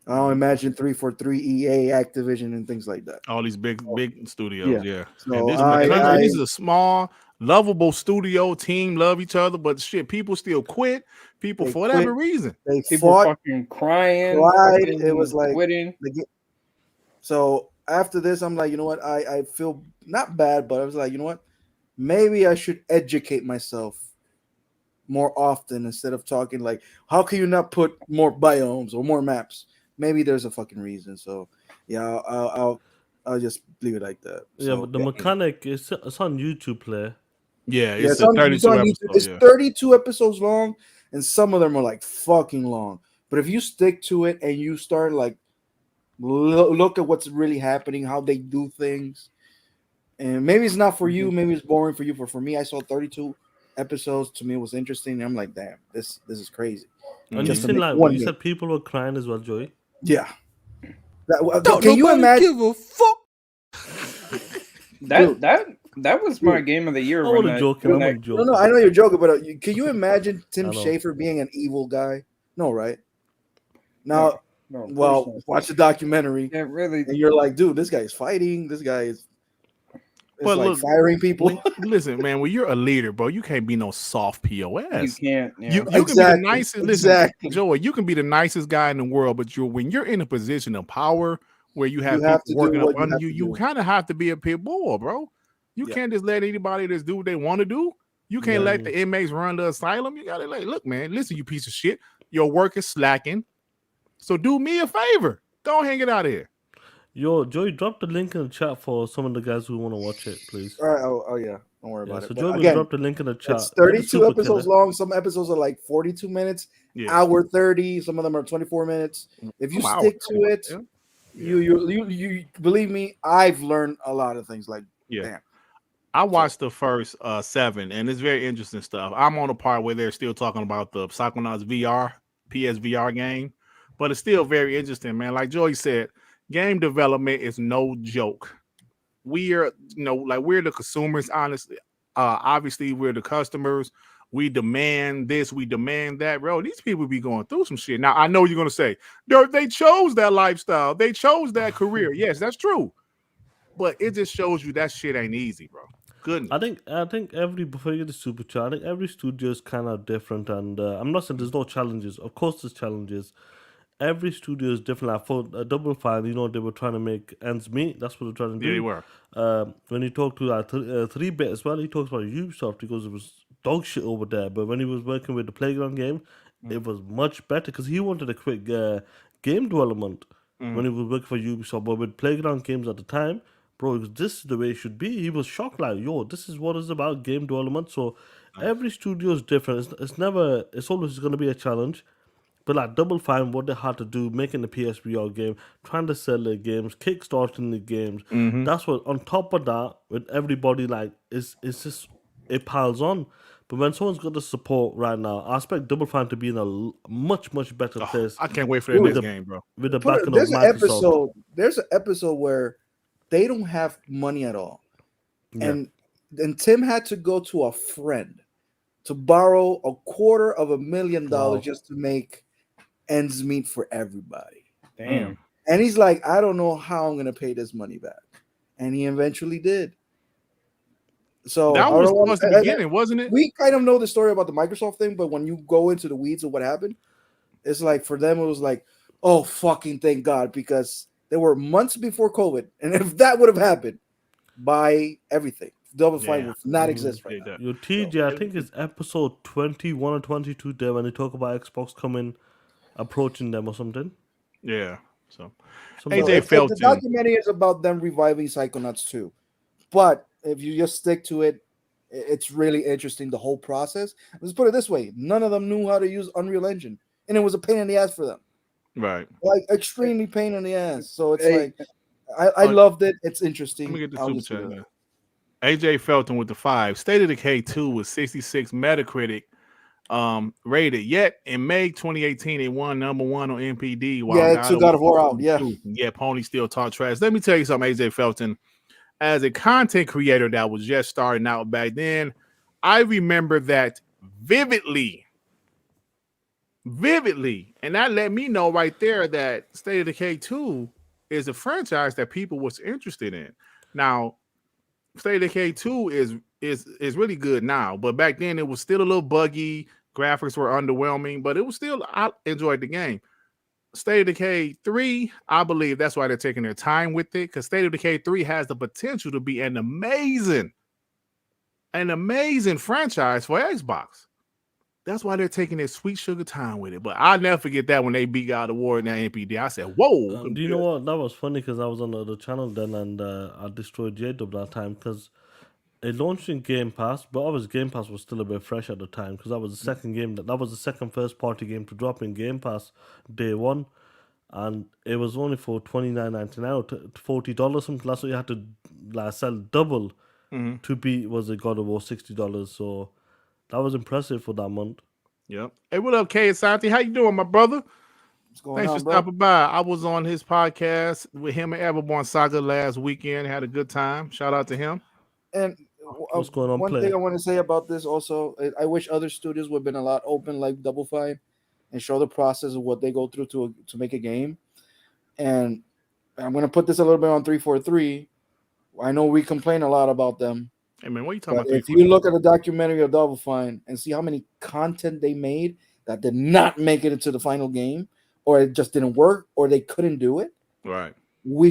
I don't imagine 343, EA, Activision, and things like that. All these big studios, yeah. So And this is a small, lovable studio team, love each other, but shit, people still quit. People, for whatever reason, they People fought, fucking crying. cried. fucking It was like quitting. so. After this, I'm like, you know what? I feel not bad, but I was like, you know what? Maybe I should educate myself more often instead of talking like, how can you not put more biomes or more maps? Maybe there's a fucking reason. So yeah, I'll just leave it like that. Yeah, So, but the mechanic it's on YouTube Play. yeah, it's a on 32 YouTube. episodes. It's Yeah. 32 episodes long, and some of them are like fucking long. But if you stick to it and you start like look at what's really happening, how they do things, and maybe it's not for you, maybe it's boring for you. But for me, I saw 32 episodes. To me, it was interesting. I'm like, damn, this is crazy. And Just to you seen make like one you game. said people were crying as well, Joey. Yeah. Can you imagine? Give a fuck. That was my game of the year. I when wasn't that- joking. I when that- wasn't joking. No, I know you're joking, but can you imagine Tim I know. Schafer being an evil guy? No, right? Now, No, of course well, not. watch the documentary, Yeah, really. and you're like, dude, this guy is fighting. This guy is But like look, firing people. Listen, man, when you're a leader, bro, you can't be no soft You POS. can't. Yeah. You can be the Exactly, nicest. Listen, exactly. Joey, you can be the nicest guy in the world, but when you're in a position of power where you have have to people do working what up you under have you, to you do. kind of have to be a pit bull, bro. You Yeah. can't just let anybody just do what they want to do. You can't Yeah. let the inmates run the asylum. You gotta like, look, man, listen, you piece of shit. Your work is slacking. So do me a favor. Don't hang it out here. Yo, Joey, drop the link in the chat for some of the guys who want to watch it, please. All right. Oh yeah. Don't worry Yeah, about so it. Joey But will again, drop the link in the chat. it's Hit the 32 super episodes killer. long. Some episodes are like 42 minutes, Yeah. hour 30. Some of them are 24 minutes. If you Some stick hours. to it, Yeah. you believe me, I've learned a lot of things. Like, Yeah. damn. I watched the first 7, and it's very interesting stuff. I'm on the part where they're still talking about the Psychonauts VR, PSVR game, but it's still very interesting, man. Like Joey said, game development is no joke. we're we're the consumers. Honestly, obviously we're the customers. We demand this, we demand that, bro. These people be going through some shit. Now I know you're gonna say, Dirt, they chose that lifestyle, they chose that career. Yes, that's true, but it just shows you that shit ain't easy, bro. Goodness. I think before you get the super chat, I think every studio is kind of different, and I'm not saying there's no challenges. Of course, there's challenges. Every studio is different. Like for Double Fine, they were trying to make ends meet. That's what they're trying to do. Yeah, they were. When he talked to 3-bit as well, he talks about Ubisoft because it was dog shit over there. But when he was working with the Playground game, it was much better because he wanted a quick game development when he was working for Ubisoft. But with Playground games at the time, bro, this is the way it should be. He was shocked, like, yo, this is what it's about, game development. So every studio is different. It's always going to be a challenge. But like Double Fine, what they had to do, making the PSVR game, trying to sell their games, kickstarting the games. That's what. On top of that, with everybody, like, it's just it piles on. But when someone's got the support right now, I expect Double Fine to be in a much better place. I can't wait for the next game, bro. With the backing of There's Microsoft. There's an episode where they don't have money at all, and Tim had to go to a friend to borrow $250,000 just to make ends meet for everybody. Damn. And he's like, I don't know how I'm gonna pay this money back. And he eventually did. So that was the beginning, wasn't it? We kind of know the story about the Microsoft thing, but when you go into the weeds of what happened, it's like for them it was like, oh fucking thank God, because there were months before COVID, and if that would have happened, buy everything. Double Fine would not exist right now. Your TJ, I think it's episode 21 or 22 there when they talk about Xbox approaching them or something. Yeah. So AJ Felton. The documentary is about them reviving Psychonauts 2. But if you just stick to it, it's really interesting, the whole process. Let's put it this way. None of them knew how to use Unreal Engine. And it was a pain in the ass for them. Right. Like extremely pain in the ass. So it's like I loved it. It's interesting. Let me get the super chat now. AJ Felton with the 5. State of Decay 2 was 66 Metacritic rated. Yet in May 2018, it won #1 on NPD. While it took God of War out. Yeah, Pony still talk trash. Let me tell you something, AJ Felton. As a content creator that was just starting out back then, I remember that vividly. And that let me know right there that State of Decay 2 is a franchise that people was interested in. Now, State of Decay 2 is really good now, but back then it was still a little buggy. Graphics were underwhelming, but it was still, I enjoyed the game. State of Decay 3, I believe that's why they're taking their time with it, because State of Decay 3 has the potential to be an amazing franchise for Xbox. That's why they're taking their sweet sugar time with it. But I'll never forget that when they beat God of War in that NPD. I said, whoa. Do you know what? That was funny because I was on the channel then and I destroyed Jaydub that time because it launched in Game Pass, but obviously Game Pass was still a bit fresh at the time because that was the second game that was the second first party game to drop in Game Pass day one. And it was only for $29.99 or $40 something. That's what you had to sell double to beat was a God of War $60. So that was impressive for that month. Yep. Hey, what up, K Asante? How you doing, my brother? Thanks for bro? stopping by. I was on his podcast with him and Everborn Saga last weekend. Had a good time. Shout out to him. And what's going on? One thing I want to say about this also, I wish other studios would have been a lot open like Double Fine and show the process of what they go through to make a game. And I'm going to put this a little bit on 343. I know we complain a lot about them. Hey man, what are you talking about? If you look at the documentary of Double Fine and see how many content they made that did not make it into the final game, or it just didn't work, or they couldn't do it, right? We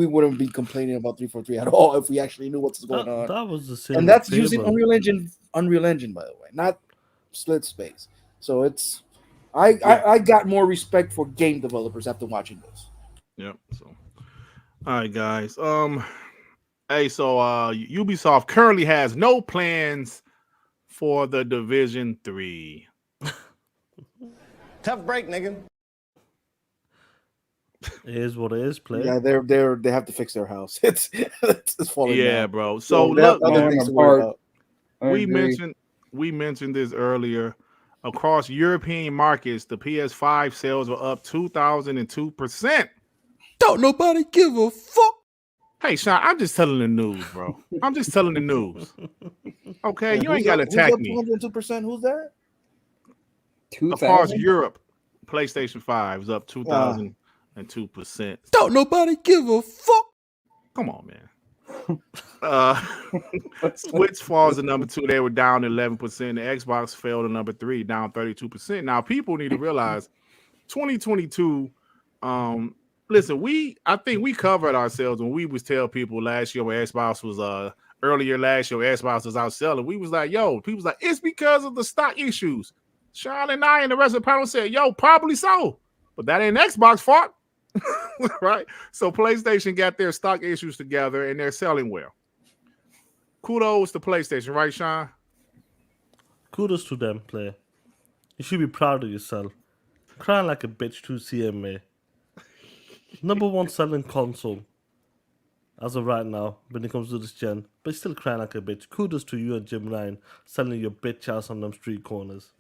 wouldn't be complaining about 343 at all if we actually knew what's going on. That was the same. And that's using Unreal Engine, by the way, not Split Space. So it's I got more respect for game developers after watching this. Yep. So, all right, guys. Hey, so Ubisoft currently has no plans for the Division 3. Tough break, nigga. It is what it is, play. Yeah, they have to fix their house. It's falling down. Bro. So look, we mentioned this earlier. Across European markets, the PS5 sales were up 2,002%. Don't nobody give a fuck. Hey, Sean, I'm just telling the news, bro. I'm just telling the news. Okay, And you ain't got to who's attack up me. 202%? Who's that? As far as 2000? Europe, PlayStation 5 is up 2,002%. Don't nobody give a fuck. Come on, man. Switch falls to number 2. They were down 11%. The Xbox fell to number 3, down 32%. Now, people need to realize 2022. Listen, I think we covered ourselves when we was tell people last year when Xbox was earlier last year Xbox was outselling. We was like, yo, people was like, it's because of the stock issues. Sean and I and the rest of the panel said, yo, probably so, but that ain't Xbox fault. Right? So PlayStation got their stock issues together and they're selling well. Kudos to PlayStation, right, Sean? Kudos to them, player. You should be proud of yourself. Crying like a bitch to CMA. Number 1 selling console as of right now when it comes to this gen, but still crying like a bitch. Kudos to you and Jim Ryan selling your bitch ass on them street corners.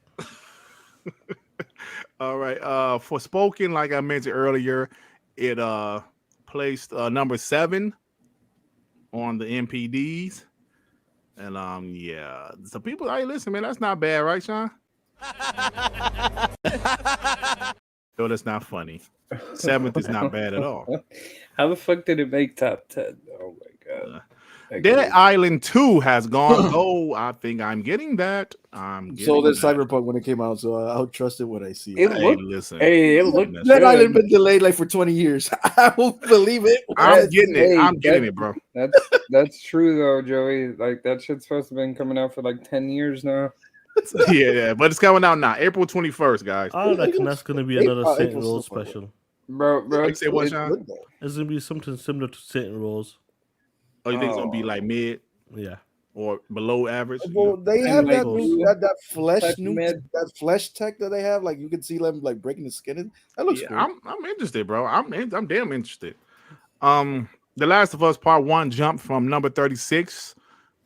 All right. For Spoken, like I mentioned earlier, it placed number 7 on the MPDs. And yeah. So people, hey, listen, man, that's not bad, right, Sean? No, that's not funny. 7th is not bad at all. How the fuck did it make top 10? Oh my god. Dead Island 2 has gone gold. I think I'm getting that. So did Cyberpunk when it came out, so I'll trust it when I see it. It looked Dead Island been delayed like for 20 years. I won't believe it. I'm getting it. I'm getting it, bro. That's true though, Joey. Like that shit's supposed to have been coming out for like 10 years now. Yeah, but it's coming out now, April 21st, guys. I reckon that's gonna be another Saint Rose special. Bro, Say what, Sean? It's gonna be something similar to Saint Rose. Oh, you think it's gonna be like mid? Yeah. Or below average? Well, they have like that flesh like that flesh tech that they have. Like you can see them like breaking the skin. That looks cool. I'm interested, bro. I'm damn interested. The Last of Us Part 1 jumped from number 36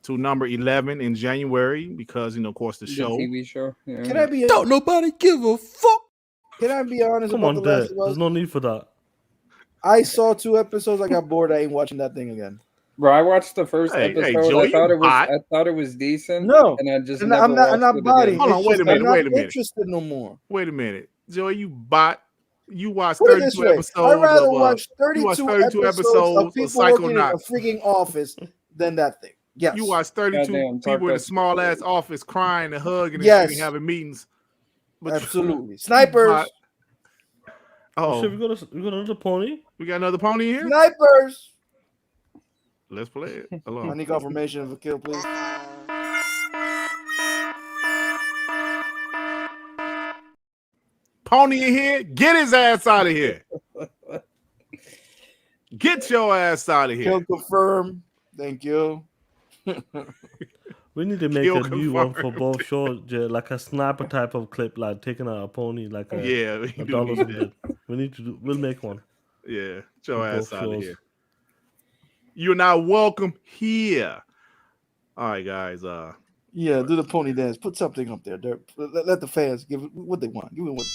to number 11 in January because, of course, the show. TV show. Yeah. Can I be? Don't nobody give a fuck. Can I be honest? Come about on, the Last Dad. of Us? There's no need for that. I saw 2 episodes. I got bored. I ain't watching that thing again. Bro, I watched the first episode. Joey, I thought it was decent. No, and I just and I'm not buying. Hold on, wait a minute. I'm not interested no more. Wait a minute, Joey. You watched Put it 32 this way, episodes. I'd rather of, watch 32 episodes of of people working in a Psychonauts. freaking office than that thing. Yes, You watched 32 Goddamn, people in a Tarkus. small ass office crying and hugging and Yes. shit and having meetings. But absolutely. Snipers, Oh, Shit, we got another pony. we got another pony here. snipers. Let's play it. I Hello. need confirmation of a kill, please. Pony in here. Get his ass out of here. Get your ass out of here. Kill confirm. Thank you. We need to make Kill a new one for confirmed. both shows, like a sniper type of clip, like taking out a pony, like a, Yeah, we a do dollar need something. that. We need to do. We'll make one. Yeah, get your For ass both out of shows. here. You're not welcome here. All right, guys. Yeah, do the pony dance. Put something up there. Let the fans give it what they want. Give it what.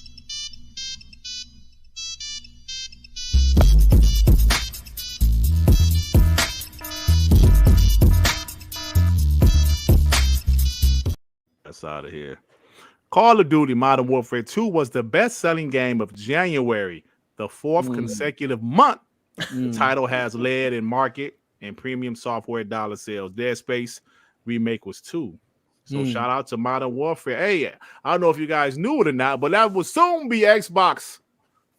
That's out of here. Call of Duty Modern Warfare 2 was the best-selling game of January, the 4th consecutive month. The title has led in market and premium software dollar sales. Dead Space remake was 2. So shout out to Modern Warfare. Hey, I don't know if you guys knew it or not, but that will soon be Xbox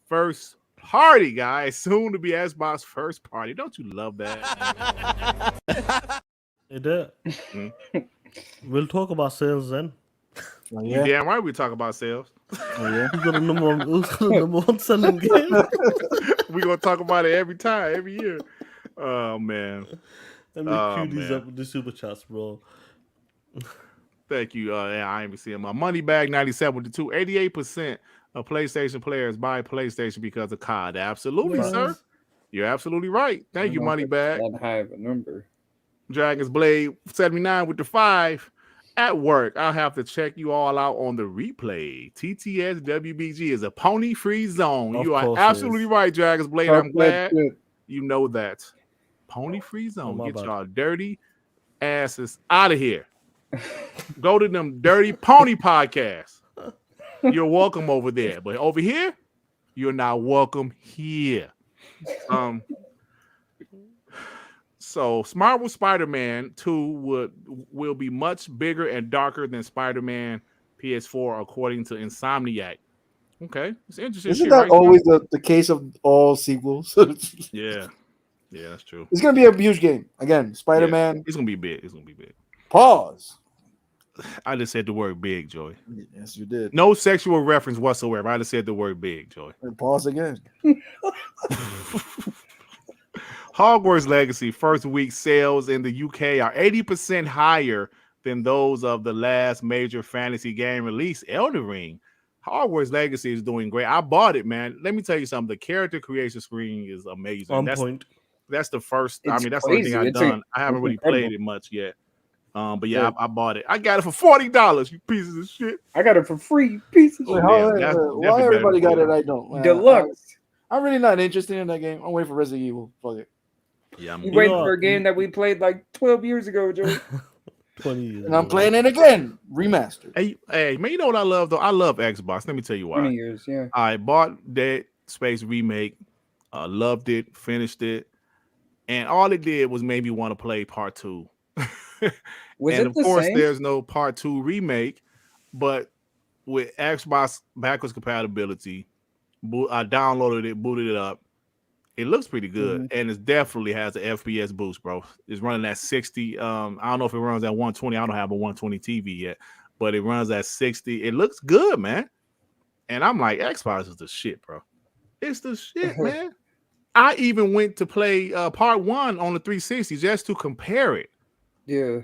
first party, guys. Soon to be Xbox first party. Don't you love that? Hey, there. We'll talk about sales then. Oh, You damn right we talk about sales. Oh, yeah. Who's got the number one selling game? We're going to talk about it every time, every year. Oh, man. Let me Oh, cue these man. up with the super chats, bro. Thank you. I ain't even seeing my money bag 97 to 2. 88% of PlayStation players buy PlayStation because of COD. Absolutely, Yes. sir. You're absolutely right. Thank you, money bag. That high of a number. Dragon's Blade 79 with the 5. At work, I'll have to check you all out on the replay. TTS WBG is a pony-free zone. Of You are course it absolutely is. right, Dragon's Blade. I'm glad you know that. Pony Free Zone. my Get bad. y'all dirty asses out of here. Go to them Dirty Pony Podcasts. You're welcome over there. But over here, you're not welcome here. So Marvel Spider-Man 2 will be much bigger and darker than Spider-Man PS4, according to Insomniac. Okay, it's interesting. Isn't that always the case of all sequels? Yeah, that's true. It's gonna be a huge game again. Spider-Man. Yeah, it's gonna be big. It's gonna be big. Pause. I just said the word big, Joey. Yes, you did. No sexual reference whatsoever. I just said the word big, Joey. And pause again. Hogwarts Legacy first week sales in the UK are 80% higher than those of the last major fantasy game release, Elden Ring. Hogwarts Legacy is doing great. I bought it, man. Let me tell you something. The character creation screen is amazing. On point. That's the first. It's that's the only thing I've crazy. done. I haven't really incredible. played it much yet. But yeah, I bought it. I got it for $40. You pieces of shit. I got it for free. Piece of Wait, shit. that's why definitely everybody better got than it? I don't. Man, Deluxe. I'm really not interested in that game. I'm waiting for Resident Evil. Fuck it. Yeah, You waiting for a game that we played like 12 years ago, Joe. 20 years. And I'm ago. playing it again, remastered. Hey, man, you know what I love though? I love Xbox. Let me tell you why. 20 years, yeah. I bought Dead Space Remake, loved it, finished it, and all it did was made me want to play Part 2. Was and it of the course, same? there's no Part 2 remake, but with Xbox backwards compatibility, I downloaded it, booted it up. It looks pretty good, and it definitely has an FPS boost, bro. It's running at 60. I don't know if it runs at 120. I don't have a 120 TV yet, but it runs at 60. It looks good, man. And I'm like, Xbox is the shit, bro. It's the shit, man. I even went to play Part 1 on the 360 just to compare it. Yeah.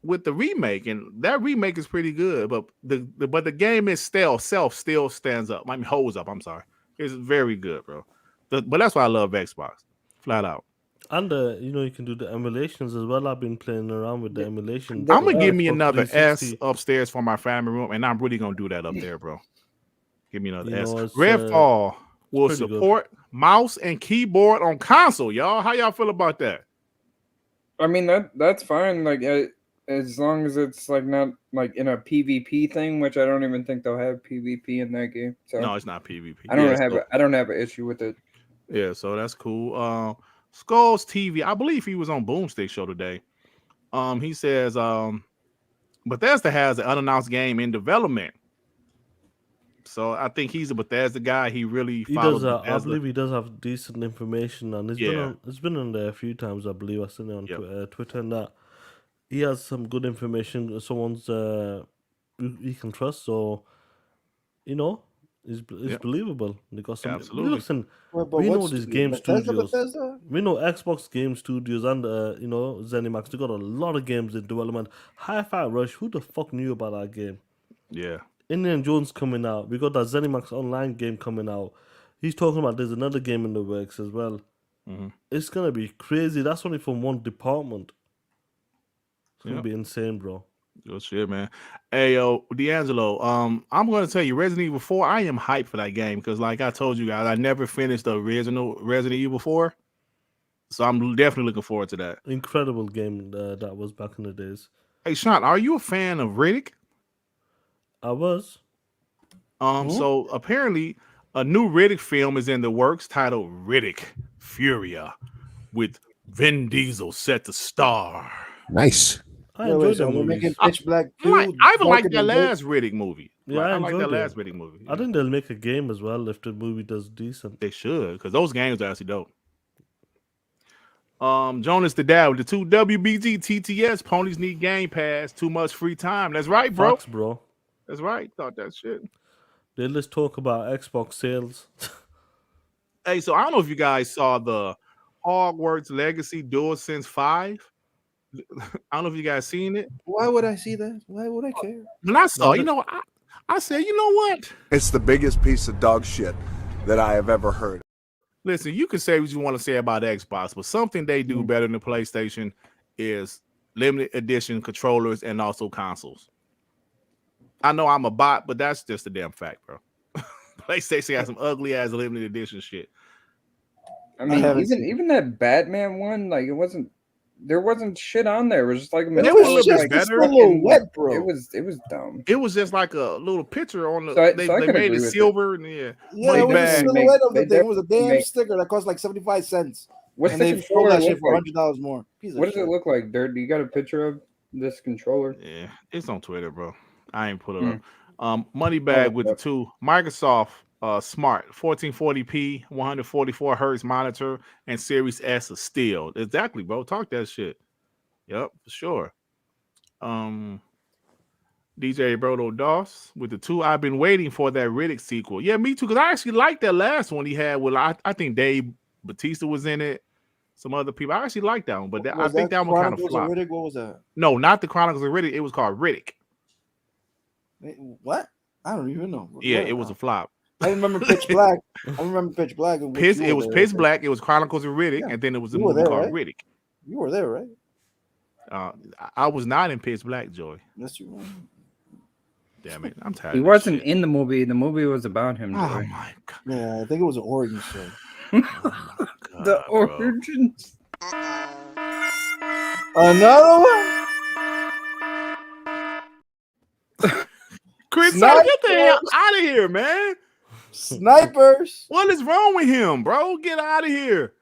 With the remake, and that remake is pretty good, but the game itself still stands up. I mean, holds up. I'm sorry, it's very good, bro. But that's why I love Xbox, flat out. And you can do the emulations as well. I've been playing around with the emulations. I'm gonna give me Xbox another 360. S upstairs for my family room, and I'm really gonna do that up there, bro. Give me another S. it's, Redfall will pretty good. support mouse and keyboard on console, y'all. How y'all feel about that? I mean, that's fine. Like, as long as it's like not like in a PvP thing, which I don't even think they'll have PvP in that game. So No, it's not PvP. I don't have an issue with it. Yeah, so that's cool. Skulls TV, I believe he was on Boomstick Show today. He says Bethesda has an unannounced game in development. So I think he's a Bethesda guy. He really follows I Bethesda. believe he does have decent information, and it's been on there a few times. I believe I've seen it on Twitter, and that he has some good information. Someone's you can trust. So it's believable. They got some. Absolutely. Listen, But we know what's these game Bethesda, studios. Bethesda? We know Xbox Game Studios and ZeniMax. They got a lot of games in development. HiFi Rush. Who the fuck knew about that game? Yeah. Indiana Jones coming out. We got that ZeniMax Online game coming out. He's talking about there's another game in the works as well. Mm-hmm. It's gonna be crazy. That's only from one department. It's gonna be insane, bro. Good shit, man. Hey, D'Angelo, I'm gonna tell you, Resident Evil 4, I am hyped for that game because, like I told you guys, I never finished the original Resident Evil 4, so I'm definitely looking forward to that. Incredible game that was back in the days. Hey, Sean, are you a fan of Riddick? I was. So apparently, a new Riddick film is in the works titled Riddick Furia, with Vin Diesel set to star. Nice. I enjoyed the we're movie. making Pitch Black 2. I even like Darker that than last Riddick movie. Yeah, I I like that enjoyed it. last Riddick movie. I think they'll make a game as well if the movie does decent. They should, because those games are actually dope. Jonas the Dad with the 2 WBG TTS ponies need Game Pass. Too much free time. That's right, bro. Facts, bro. That's right. Thought that shit. Then let's talk about Xbox sales. Hey, so I don't know if you guys saw the Hogwarts Legacy DualSense 5. I don't know if you guys seen it. Why would I see that? Why would I care? When I saw, I said, you know what? It's the biggest piece of dog shit that I have ever heard. Listen, you can say what you want to say about Xbox, but something they do better than PlayStation is limited edition controllers and also consoles. I know I'm a bot, but that's just a damn fact, bro. PlayStation has some ugly ass limited edition shit. I mean, haven't even seen it. even that Batman one, like there wasn't shit on there. It was just like It It was a was little just bit better. a little wet, bro. It was dumb. It was just like a little picture on the. So I they can made agree it with silver and Yeah, money it was a bag. silhouette of the They thing. It was a damn make- sticker that cost like 75 cents. What's And the they sold controller that shit look for like? $100 more. Piece of What does shit. it look like, Dirt? Do you got a picture of this controller? Yeah, it's on Twitter, bro. I ain't put it Mm. up. Money bag with the yep. two Microsoft Smart 1440p 144 hertz monitor and Series S of steel. Exactly, bro. Talk that shit. Yep, for sure. DJ Brodo Doss with the two. I've been waiting for that Riddick sequel. Yeah, me too. Because I actually liked that last one he had with I think Dave Bautista was in it. Some other people. I actually liked that one, but I think that one kind of Chronicles flopped. Riddick? What was that? No, not the Chronicles of Riddick. It was called Riddick. What? I don't even know. Yeah, What? it was a flop. I remember Pitch Black. I remember Pitch Black. in which Pitch, you it were was there, Pitch right? Black. It was Chronicles of Riddick, Yeah. and then it was a You were movie there, called right? Riddick. You were there, right? I was not in Pitch Black, Joy. Yes, you were. Damn it, I'm tired. He of wasn't this shit. in the movie. The movie was about him. Oh Joy. my god. Yeah, I think it was an origin story. The bro. origins. Another one? Chris, Snipers. get the hell out of here, man. Snipers. What is wrong with him, bro? Get out of here.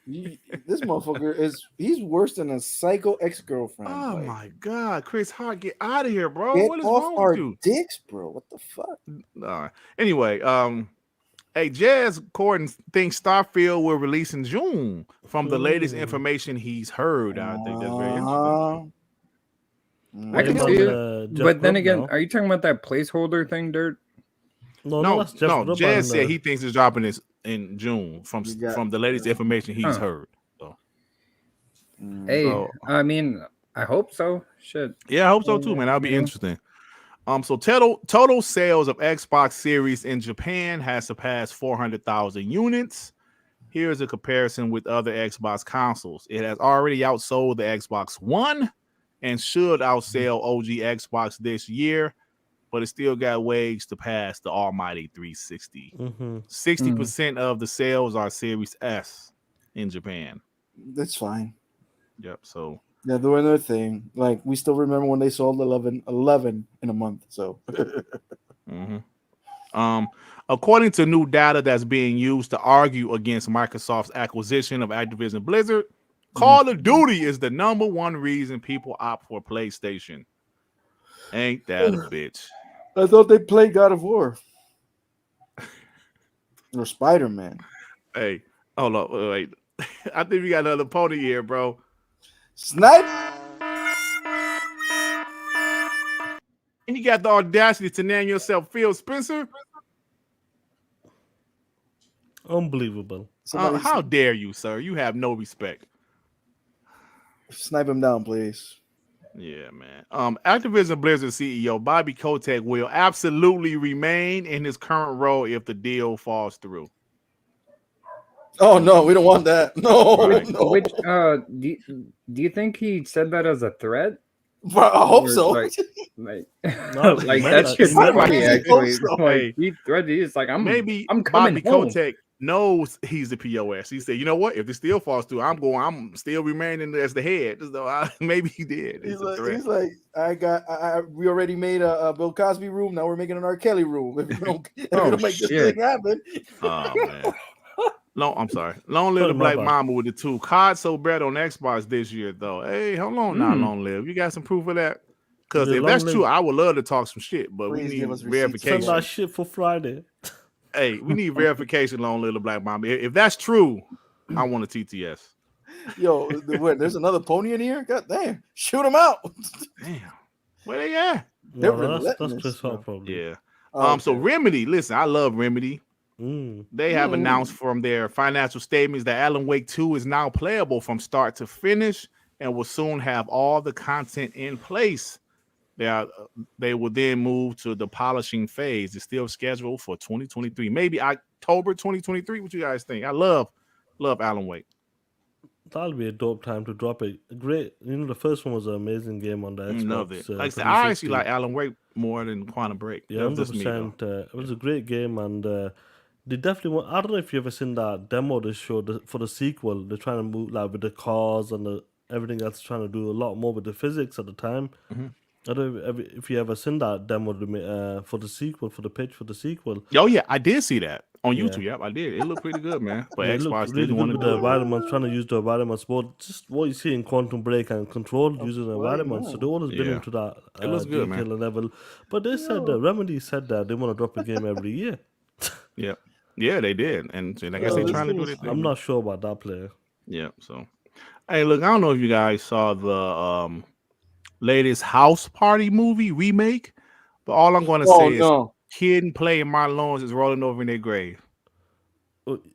This motherfucker he's worse than a psycho ex-girlfriend. Oh Like, my god, Chris Hart, get out of here, bro. get What is off wrong our with you? dicks, bro. What the fuck? Anyway, hey, Jazz Corden thinks Starfield will release in June from the latest information he's heard. I think that's very interesting. I can What see about, it. Jeff But then Grubb again, now? are you talking about that placeholder thing, Dirt? No, that's Jeff Grubb Jazz and, said he thinks it's dropping this in June from You got- the latest information he's Huh. heard. So Hey, So- I mean, I hope so. Shit. yeah, I hope so too, man. That'll be Yeah. interesting. So total sales of Xbox Series in Japan has surpassed 400,000 units. Here's a comparison with other Xbox consoles. It has already outsold the Xbox One and should outsell OG Xbox this year, but it still got ways to pass the almighty 360. 60% of the sales are Series S in Japan. That's fine. Yep. So Yeah, doing their thing. Like, we still remember when they sold 11 in a month. So according to new data that's being used to argue against Microsoft's acquisition of Activision Blizzard, Call of Duty is the number one reason people opt for PlayStation. Ain't that a bitch? I thought they played God of War or Spider-Man. Hey, hold on, wait. I think we got another pony here, bro. Snipe. And you got the audacity to name yourself Phil Spencer? Unbelievable. Somebody How dare you, sir? You have no respect. snipe him down, please. Yeah, man. Activision Blizzard CEO Bobby Kotick will absolutely remain in his current role if the deal falls through. Oh no, we don't want that. No, Right. no. Which do you think he said that as a threat? Bro, I hope Or, so. Like, No, like man, that shit I funny hope actually. so. Like he threatened. He's like, I'm Maybe I'm coming Bobby home. Kotick knows he's the POS. He said, you know what? If this deal falls through, I'm still remaining as the head. So maybe he did. It's a threat. He's like, we already made a Bill Cosby room. Now we're making an R. Kelly room. If we don't, if we Oh, don't make this shit. thing happen, Oh, man. I'm sorry. Long live the Put him Black up. Mama with the two. COD so bad on Xbox this year, though. Hey, hold on now, Long Live. You got some proof of that? Because Yeah, if Long that's Live. true, I would love to talk some shit, but Please we give need us receipts. Send verification. that shit for Friday. Hey, we need verification, Long Live the Black Mama. If that's true, I want a TTS. yo, there's another pony in here. God damn, shoot him out. Damn. Where they at? They're No, that's relentless, Chris bro. Hart probably. Yeah. Oh, So okay. Remedy, listen, I love Remedy. Mm. They have announced from their financial statements that Alan Wake 2 is now playable from start to finish and will soon have all the content in place. They will then move to the polishing phase. It's still scheduled for 2023, maybe October 2023. What you guys think? I love Alan Wake. That'll be a dope time to drop it. Great, the first one was an amazing game on the Xbox. Love it. Like I said, I actually 360. like Alan Wake more than Quantum Break. Yeah, That was just me, though. 100%. It was a great game, and They definitely want. I don't know if you ever seen that demo they showed for the sequel. They're trying to move like with the cars and everything else, trying to do a lot more with the physics at the time. I don't know if you ever seen that demo for the sequel, for the pitch for the sequel. Oh yeah, I did see that on Yeah. YouTube. Yep, I did. It looked pretty good, man. But Yeah, it looked Xbox really didn't good want to with the do it. environments, trying to use the environments, but just what you see in Quantum Break and Control using the environments. So they always been Yeah. into that It looks good, man. detail level. But they said Remedy said that they want to drop a game every year. Yeah, yeah, they did, and I guess they're trying to do their thing. I'm not sure about that player. Yeah. So, hey, look, I don't know if you guys saw the latest House Party movie remake, but all I'm going to say is Kid and Play and Martin Lawrence is rolling over in their grave.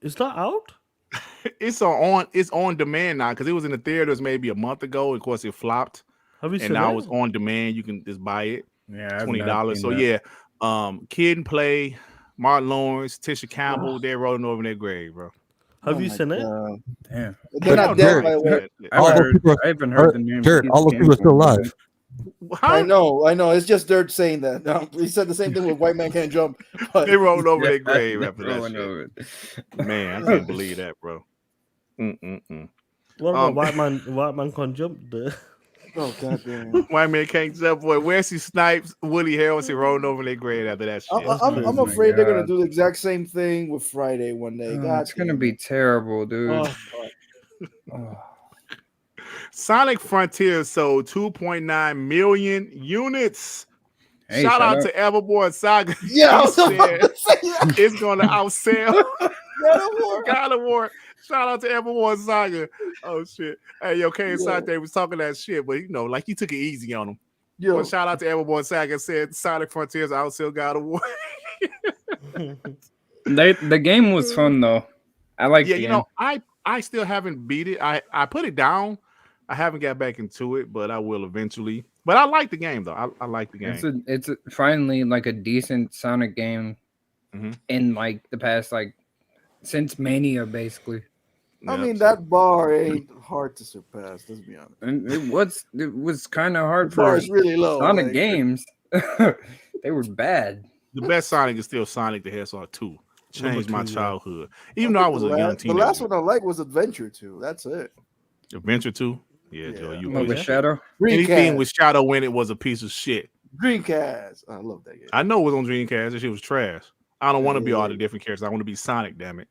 Is that out? It's on demand now because it was in the theaters maybe a month ago. Of course, it flopped. Have you and seen now it? it's on demand. You can just buy it. Yeah, $20. So yeah, Kid and Play, Martin Lawrence, Tisha Campbell, they're rolling over in their grave, bro. Have you seen it? Damn. They're not dead, by the way. I haven't heard the name. Dirt, all those people are still alive. I know. It's just Dirt saying that. He said the same thing with White Man Can't Jump. But They rolled over their grave after that rolling shit. over it. Man, I can't believe that, bro. What about White Man Can't Jump? Oh goddamn! White Man Can't Jump, boy. Wesley Snipes, Woody Harrelson rolling over their grave after that shit. I'm afraid they're gonna do the exact same thing with Friday one day. God, It's gonna be terrible, dude. Sonic Frontiers sold 2.9 million units. Hey, shout out to Everborn Saga. Yeah, I was He about said to say that. it's gonna outsell God of War. God of War. Shout out to Everborn Saga. Oh shit. Hey, yo, Kane Sante was talking that shit, but like he took it easy on him. Yo. But shout out to Everborn Saga, said Sonic Frontiers outsell God of War. The game was fun though. I like. Yeah, the you game. know, I still haven't beat it. I put it down. I haven't got back into it, but I will eventually. But I like the game though. I like the game. It's finally like a decent Sonic game in like the past since Mania basically. I mean that bar ain't hard to surpass. Let's be honest. And it was kind of hard The bar for is really low. Sonic games. They were bad. The best Sonic is still Sonic the Hedgehog 2. Changed my 2, yeah. childhood. Even though I was a young teenager. The last one I liked was Adventure 2. That's it. Adventure 2? Yeah, Joe. You With Shadow? Anything with Shadow in it was a piece of shit. Dreamcast. I love that game. I know it was on Dreamcast. That shit was trash. I don't want to be all the different characters. I want to be Sonic, damn it.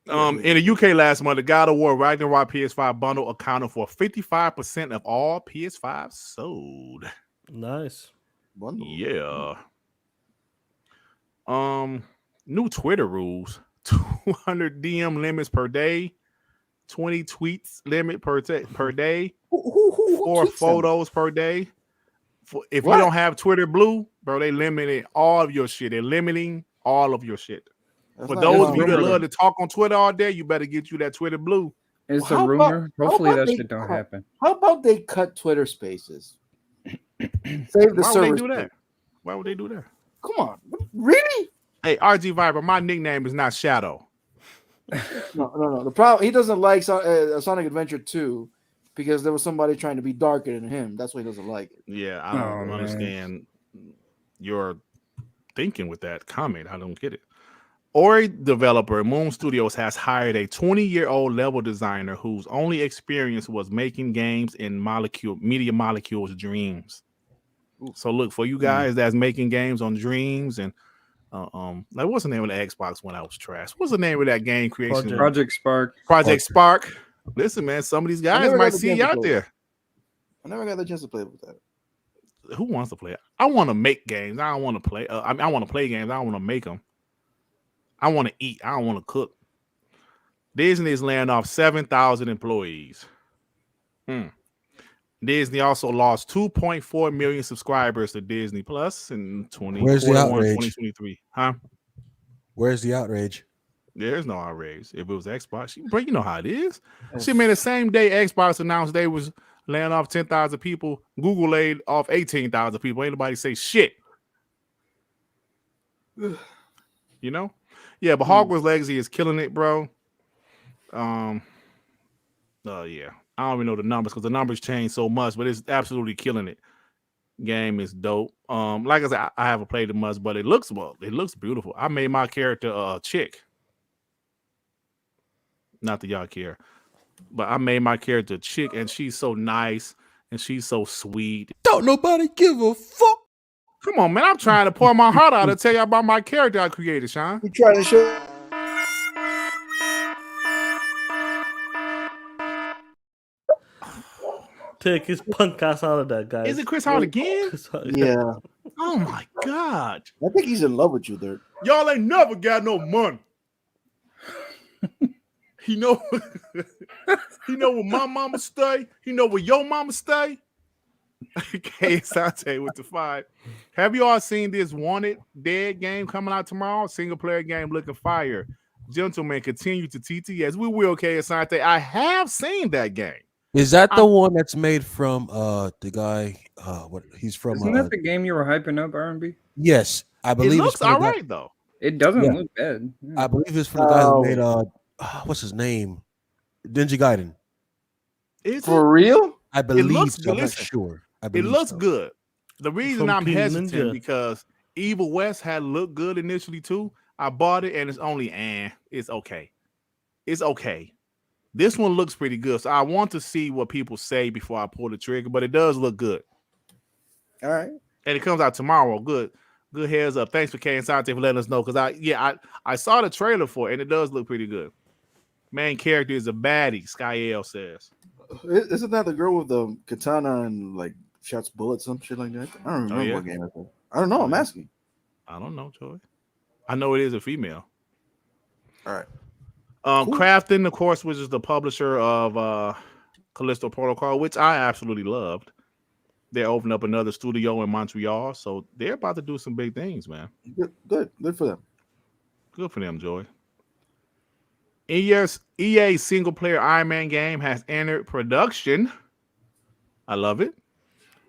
In the UK last month, the God of War Ragnarok PS5 bundle accounted for 55% of all PS5 sold. Nice. Bundle. Yeah. New Twitter rules: 200 DM limits per day, 20 tweets limit per day, Who 4 tweets photos per day. If What? you don't have Twitter Blue, bro, they limited all of your shit. They're limiting all of your shit. That's For not those good. of you that love to talk on Twitter all day, you better get you that Twitter Blue. It's How a about- rumor. how Hopefully about that they shit don't cut- happen. How about they cut Twitter Spaces? Save the Why would service. they do that? Why would they do that? Come on, really? Hey, RG Viper, my nickname is not Shadow. No. The problem, he doesn't like Sonic Adventure 2 because there was somebody trying to be darker than him. That's why he doesn't like it. Yeah, I Oh, don't man. understand your thinking with that comment. I don't get it. Ori developer Moon Studios has hired a 20-year-old level designer whose only experience was making games in Media Molecule's Dreams. So look, for you guys that's making games on Dreams and like what's the name of the Xbox when I was trash? What's the name of that game creation? Project Spark. Project Spark. Listen, man, some of these guys never might got the see chance you to out play there. I never got the chance to play with that. Who wants to play it? I want to make games. I don't want to play. I want to play games. I don't want to make them. I want to eat. I don't want to cook. Disney is laying off 7,000 employees. Disney also lost 2.4 million subscribers to Disney Plus in Where's the outrage? 2023. Huh? Where's the outrage? There's no outrage. If it was Xbox, bro, you know how it is. Shit, man, the same day Xbox announced they was laying off 10,000 people, Google laid off 18,000 people. Ain't nobody say shit. You know? Yeah, but Hogwarts Legacy is killing it, bro. Yeah. I don't even know the numbers because the numbers change so much, but it's absolutely killing it. game is dope. Like I said, I haven't played it much, but it looks beautiful. I made my character a chick. Not that y'all care, but I made my character a chick, and she's so nice and she's so sweet. Don't nobody give a fuck. Come on, man! I'm trying to pour my heart out to tell you about my character I created, Sean. You trying to show? Take his punk ass out of that, guys. Is it Chris Hart again? Yeah. Oh my god! I think he's in love with you, Durt. Y'all ain't never got no money. He know where my mama stay. He know where your mama stay. Okay, Sante with the 5. Have you all seen this Wanted Dead game coming out tomorrow? Single player game looking fire. Gentlemen, continue to TTS. We will, okay, Sante. I have seen that game. Is that the one that's made from the guy? What he's from? Isn't that the game you were hyping up, R&B? Yes, I believe it looks it's from all the guy. right though. It doesn't look bad. Yeah. I believe it's from the guy who made what's his name? Ninja Gaiden. Is For real? I believe looks so. I'm not listen, sure. I It believe looks so. good. The reason From I'm Team hesitant Ninja. because Evil West had looked good initially too. I bought it and it's only it's okay. It's okay. This one looks pretty good. So I want to see what people say before I pull the trigger, but it does look good. All right. And it comes out tomorrow. Good heads up. Thanks for K and Sante for letting us know. Because I saw the trailer for it and it does look pretty good. Main character is a baddie, Sky L says. Isn't that the girl with the katana and like shots bullets, some shit like that? I don't remember what game it was. I don't know. I'm asking. I don't know, Joey. I know it is a female. All right. Cool. Crafton, of course, which is the publisher of Callisto Protocol, which I absolutely loved. They're opening up another studio in Montreal, so they're about to do some big things, man. Good for them. Good for them, Joey. EA single player Iron Man game has entered production. I love it.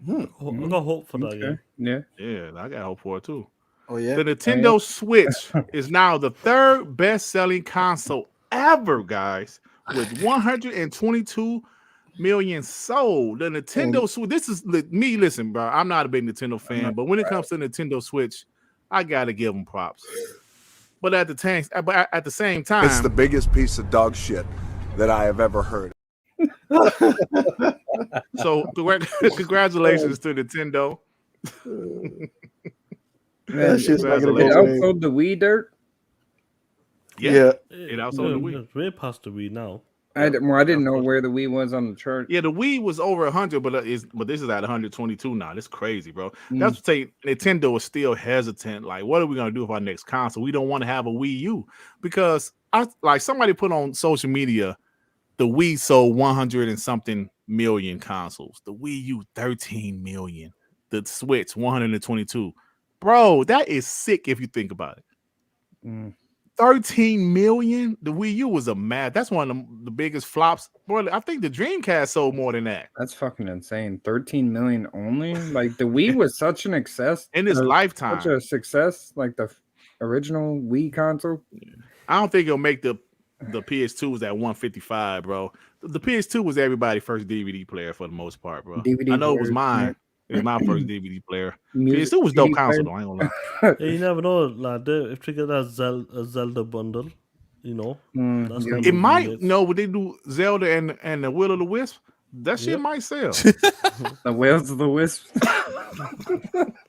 I got hope for that game. Yeah, I got hope for it too. Oh yeah. The Nintendo Switch is now the 3rd best-selling console ever, guys, with 122 million sold. The Nintendo Switch. This is me. Listen, bro. I'm not a big Nintendo fan, but when it comes to Nintendo Switch, I gotta give them props. But at the same time, It's the biggest piece of dog shit that I have ever heard. So congratulations to Nintendo. That shit's not gonna It go away. outsold the Wii, Dirt. Yeah. It outsold the Wii. It's way past the Wii now. I didn't know where the Wii was on the chart. Yeah, the Wii was over 100, but this is at 122 now. That's crazy, bro. That's what say Nintendo is still hesitant. Like, what are we gonna do with our next console? We don't want to have a Wii U because somebody put on social media, the Wii sold 100 and something million consoles. The Wii U 13 million. The Switch 122. Bro, that is sick if you think about it. 13 million. The Wii U was that's one of the biggest flops. Boy, I think the Dreamcast sold more than that. That's fucking insane. 13 million only. Like the Wii was such an success in its lifetime. Such a success, like the original Wii console. I don't think it'll make the PS2 was at 155, bro. The PS2 was everybody's first DVD player for the most part, bro. I know it was mine. It was my first DVD player. PS2 was dope console, though. I ain't gonna lie. Yeah, you never know, like, if they get that Zelda bundle, you know, that's gonna it be might. lit. No, would they do Zelda and the Will of the Wisp? That shit might sell. The Whales of the Wisp.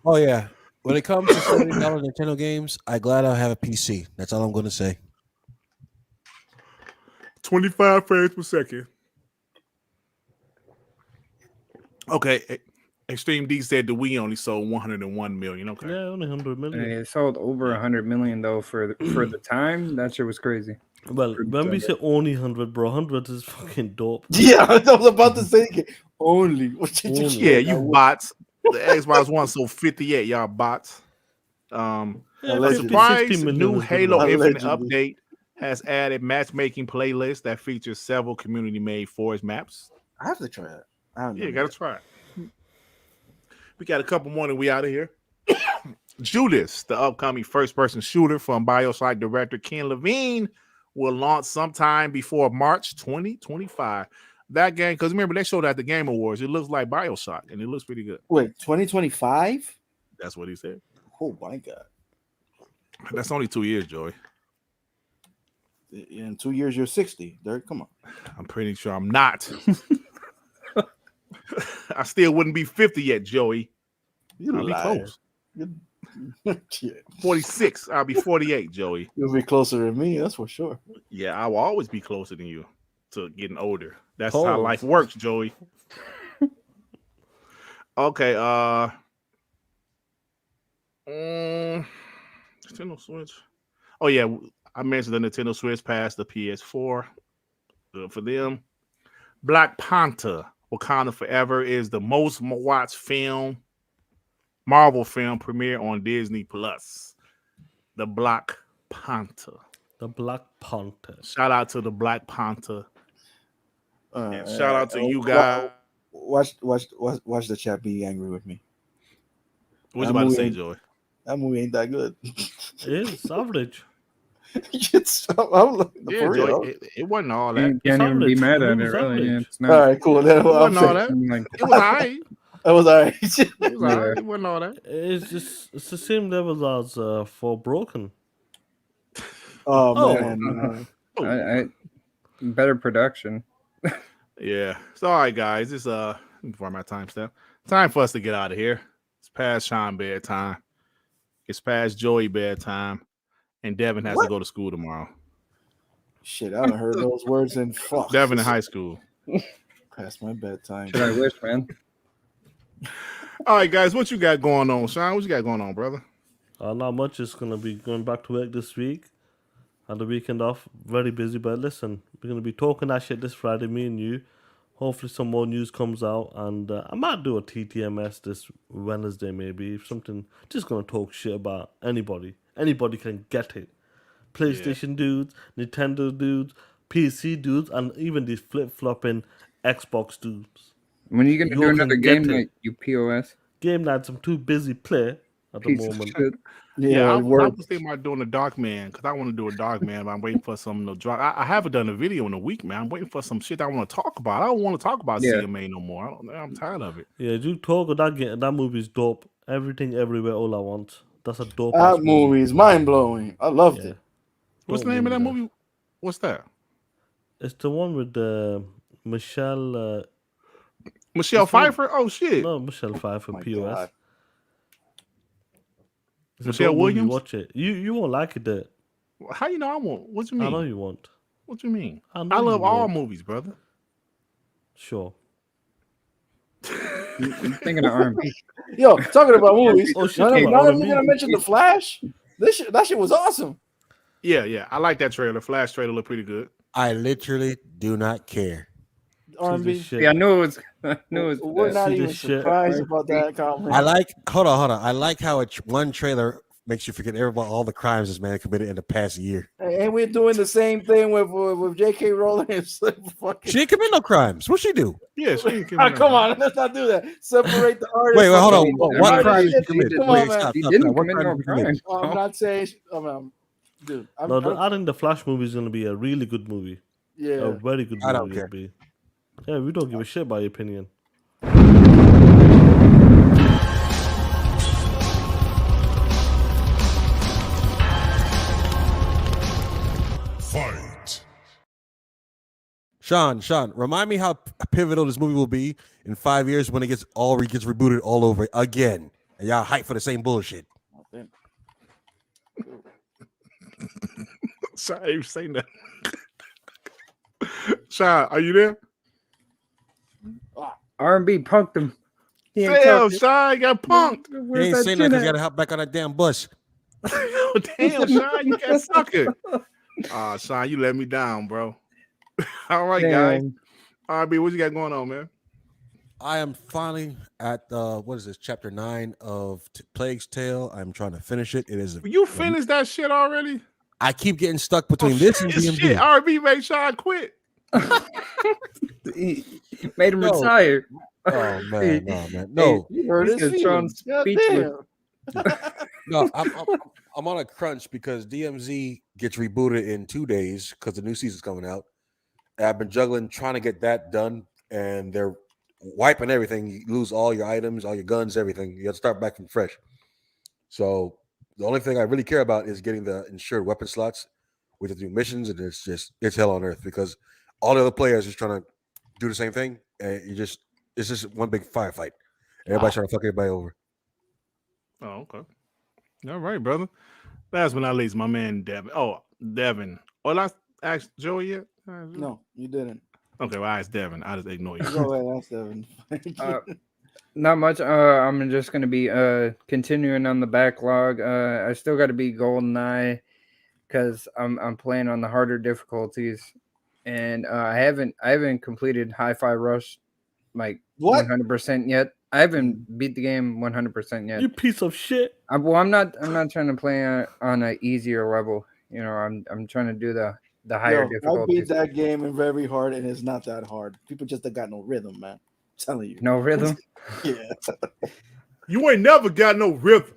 Oh yeah. When it comes to $70 Nintendo games, I'm glad I have a PC. That's all I'm going to say. 25 frames per second. Okay. Extreme D said the Wii only sold 101 million. Okay. Yeah, only 100 million. It sold over 100 million though for the time. That shit was crazy. Well, when we say only 100, bro, 100 is fucking dope. Yeah, I was about to say only. What did you Yeah, you bots. The Xbox One sold 58. Y'all bots. A surprise new Halo Infinite update has added matchmaking playlist that features several community-made forest maps. I have to try that. Yeah, you gotta try it. We got a couple more and we out of here. Judas, the upcoming first-person shooter from BioShock director Ken Levine, will launch sometime before March 2025. That game, because remember they showed at the Game Awards. It looks like BioShock, and it looks pretty good. Wait, 2025? That's what he said. Oh my god! That's only 2 years, Joey. In 2 years, you're 60. Dirk, come on. I'm pretty sure I'm not. I still wouldn't be 50 yet, Joey. You'll I'll be liar. close. 46. I'll be 48, Joey. You'll be closer than me, that's for sure. Yeah, I will always be closer than you to getting older. That's Pause. how life works, Joey. Okay, Nintendo Switch. Oh yeah, I mentioned the Nintendo Switch passed the PS4. Good for them. Black Panther: Wakanda Forever is the most watched Marvel film premiere on Disney Plus. The Black Panther. The Black Panther. Shout out to the Black Panther. And shout out to you guys. guys. Watch the chat be angry with me. What you That about to movie say, ain't- Joey? That movie ain't that good. It's average. I'm looking Yeah, for real. Joey, it wasn't all that. You can't even be average. mad It at it, was really. average. Yeah, it's All not. right, cool. Then It wasn't all that. Like, It was all right. That was all right. It was all right. It wasn't all that. It's the same level as for Broken. Oh, Oh. man. I better production. Yeah. So, all right, guys. It's before my timestamp. Time for us to get out of here. It's past Sean bedtime. It's past Joey bedtime. And Devin has to go to school tomorrow. Shit, I haven't heard those words in fuck. Devin in high school. Past my bedtime. Should I wish, man? All right, guys. What you got going on, Sean? What you got going on, brother? Not much. Is going to be going back to work this week. And the weekend off. Very busy. But listen, we're going to be talking that shit this Friday, me and you. Hopefully some more news comes out. And I might do a TTMS this Wednesday, maybe. If something, just going to talk shit about anybody. Anybody can get it. PlayStation dudes, Nintendo dudes, PC dudes, and even these flip-flopping Xbox dudes. When are you gonna You do can another get game it. night, you POS? Game nights, I'm too busy play at the Piece of moment. shit. Yeah, I word. was thinking about doing a Dark Man because I want to do a Dark Man, but I'm waiting for something to drop. I haven't done a video in a week, man. I'm waiting for some shit I want to talk about. I don't want to talk about Yeah. CMA no more. I'm tired of it. Yeah, you talk of that game. That movie's dope. Everything, everywhere, all I want. That's a dope. That movie is mind blowing. I loved Yeah. it. What's the Dope name of that movie, movie? What's that? It's the one with Michelle. Michelle It's not- Pfeiffer? Oh shit. No, Michelle Pfeiffer. my POS. God. It's a Michelle dope movie, Williams? Watch it. You won't like it. There. How you know I won't? What you mean? I know you won't. What you mean? I know I love you all won't. movies, brother. Sure. I'm thinking of R&B. Yo, talking about movies. Oh, shit, None talking of about you R&B. gonna mention the Flash? That shit was awesome. Yeah. I like that trailer. Flash trailer looked pretty good. I literally do not care. R&B. Shit. Yeah, I knew it was. I knew it was. We're not See even this shit. surprised about that comment. I like. Hold on. I like how one trailer makes you forget all the crimes this man committed in the past year. And we're doing the same thing with J.K. Rowling. Fucking... She didn't commit no crimes. What she do? Yeah, she ain't Oh, come on, let's not do that. Separate the artist. Wait, hold on. What What crime crimes did did you commit? Come Wait, on, man. stop, He stop, didn't stop. What commit crime no did you commit? crime. I'm not saying, dude. I think the Flash movie is gonna be a really good movie. A yeah. very good movie. I don't it'll care. Be. Yeah, we don't give a shit about your opinion. Fight. Sean, remind me how pivotal this movie will be in 5 years when it gets rebooted all over again. And y'all hype for the same bullshit. Sorry, you saying that. Sean, are you there? R&B punked him. He ain't Damn, talking. Sean got punked. He Where's ain't that saying chin that because you at? gotta hop back on that damn bus. Damn, Sean, you got sucker. Sean, you let me down, bro. All right, guys. Damn. RB, what you got going on, man? I am finally at what is this, chapter 9 of Plague's Tale. I'm trying to finish it. It is. You finished that shit already? I keep getting stuck between this and Shit, DMV. RB made Sean quit. He made him No. retire. Oh man, no. You heard He his said Sean's feelings. speechless. Goddamn. No, I'm on a crunch because DMZ gets rebooted in 2 days because the new season's coming out, And I've been juggling trying to get that done, and they're wiping everything. You lose all your items, all your guns, everything. You have to start back from fresh. So the only thing I really care about is getting the insured weapon slots with the new missions, and it's hell on earth because all the other players are trying to do the same thing, and it's just one big firefight. Everybody's trying to fuck everybody over. Oh, okay. All right, brother. Last but not least, my man Devin. Oh, Devin. Oh, I asked Joey yet? No, you didn't. Okay, well, I asked Devin. I just ignore you. Go ahead, ask Devin. Not much. I'm just going to be continuing on the backlog. I still got to beat GoldenEye because I'm playing on the harder difficulties, and I haven't completed HiFi Rush like 100% yet. I haven't beat the game 100% yet. You piece of shit. I'm not trying to play on an easier level. You know, I'm trying to do the higher difficulties. I beat that game in very hard, and it's not that hard. People just got no rhythm, man. I'm telling you. No rhythm? Yeah. You ain't never got no rhythm.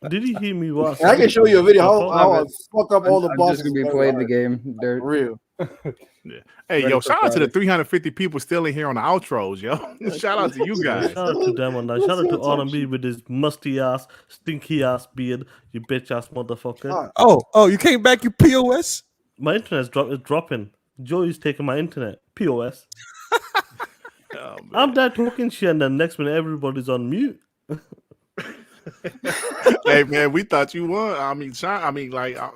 Did you hear me watch? I can show you a video how I fuck up all the bosses. I'm just going to be playing the game. Dirt. Real. Yeah. Hey, yo, shout out to the 350 people still in here on the outros, yo. Shout out to you guys. Shout out to them on that. Shout out to R&B with his musty ass, stinky ass beard, you bitch ass motherfucker. Oh, you came back, you POS? My internet's dropping. Joey's taking my internet. POS. Oh, I'm there talking shit, and then next minute everybody's on mute. Hey man, we thought you won. I mean, Sean.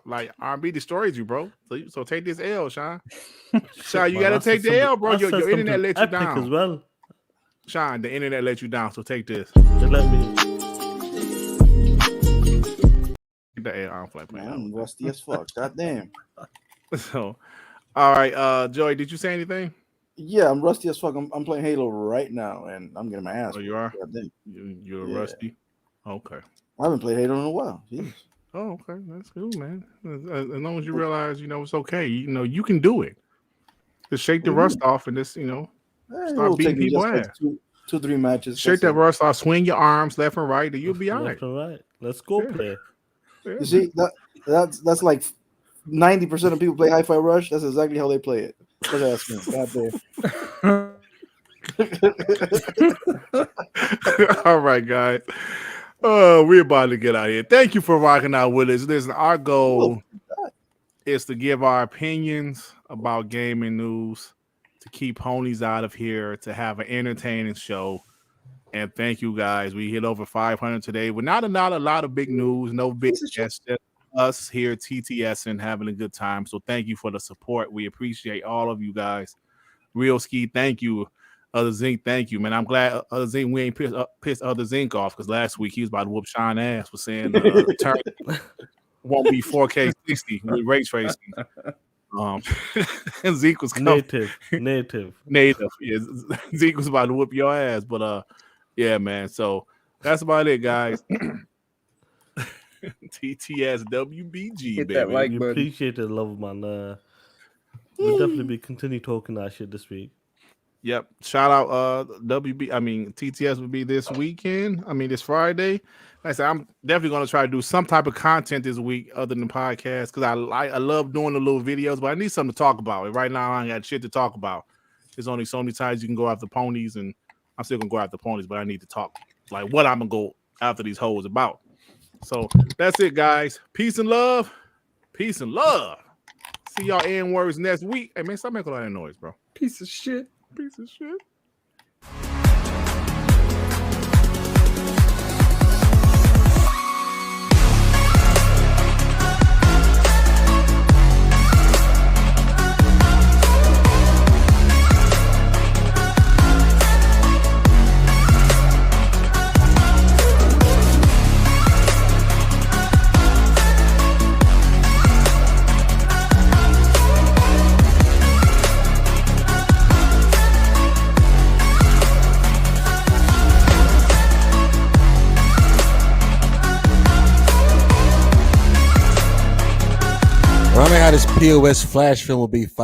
Like R&B destroyed you, bro. So take this L, Sean. Sean, you gotta take the L, bro. Your internet let you down as well. Sean, the internet let you down. So take this. They let me. The L. I don't feel like playing. I'm rusty as fuck. God damn. So, all right, Joey, did you say anything? Yeah, I'm rusty as fuck. I'm playing Halo right now, and I'm getting my ass. Oh, you are? God You're rusty. Okay. I haven't played Halo in a while. Jeez. Oh, okay. That's cool, man. As long as you realize, it's okay. You can do it. Just shake the rust off and just, start beating people ass. Like 2-3 matches. Shake that rust off, swing your arms left and right, and you'll be all right. Left and right. Let's go play. Yeah. You see, that's like 90% of people play HiFi Rush. That's exactly how they play it. Look at that. God damn. All right, guys. We're about to get out of here. Thank you for rocking out with us. Listen, our goal is to give our opinions about gaming news, to keep ponies out of here, to have an entertaining show. And thank you guys. We hit over 500 today. We're not a lot of big news, no big guests, just us here TTS and having a good time. So thank you for the support. We appreciate all of you guys. Real Ski, thank you. Other Zinc, thank you, man. I'm glad Other Zinc we ain't pissed Other Zinc off because last week he was about to whoop Sean ass for saying the turn won't be 4K 60 with ray tracing. And Zeke was native. Yeah, Zeke was about to whoop your ass, but yeah, man. So that's about it, guys. TTS WBG, Hit baby. that like We button. appreciate it, love, man. We'll definitely continue talking that shit this week. Yep. Shout out TTS will be this weekend. This Friday. Like I said, I'm definitely gonna try to do some type of content this week other than podcasts because I love doing the little videos, but I need something to talk about. And right now I ain't got shit to talk about. There's only so many times you can go after ponies, and I'm still gonna go after ponies, but I need to talk like what I'm gonna go after these hoes about. So that's it, guys. Peace and love. Peace and love. See y'all N words next week. Hey man, stop making all that noise, bro. Piece of shit. Piece of shit. Remind me how this POS flash film will be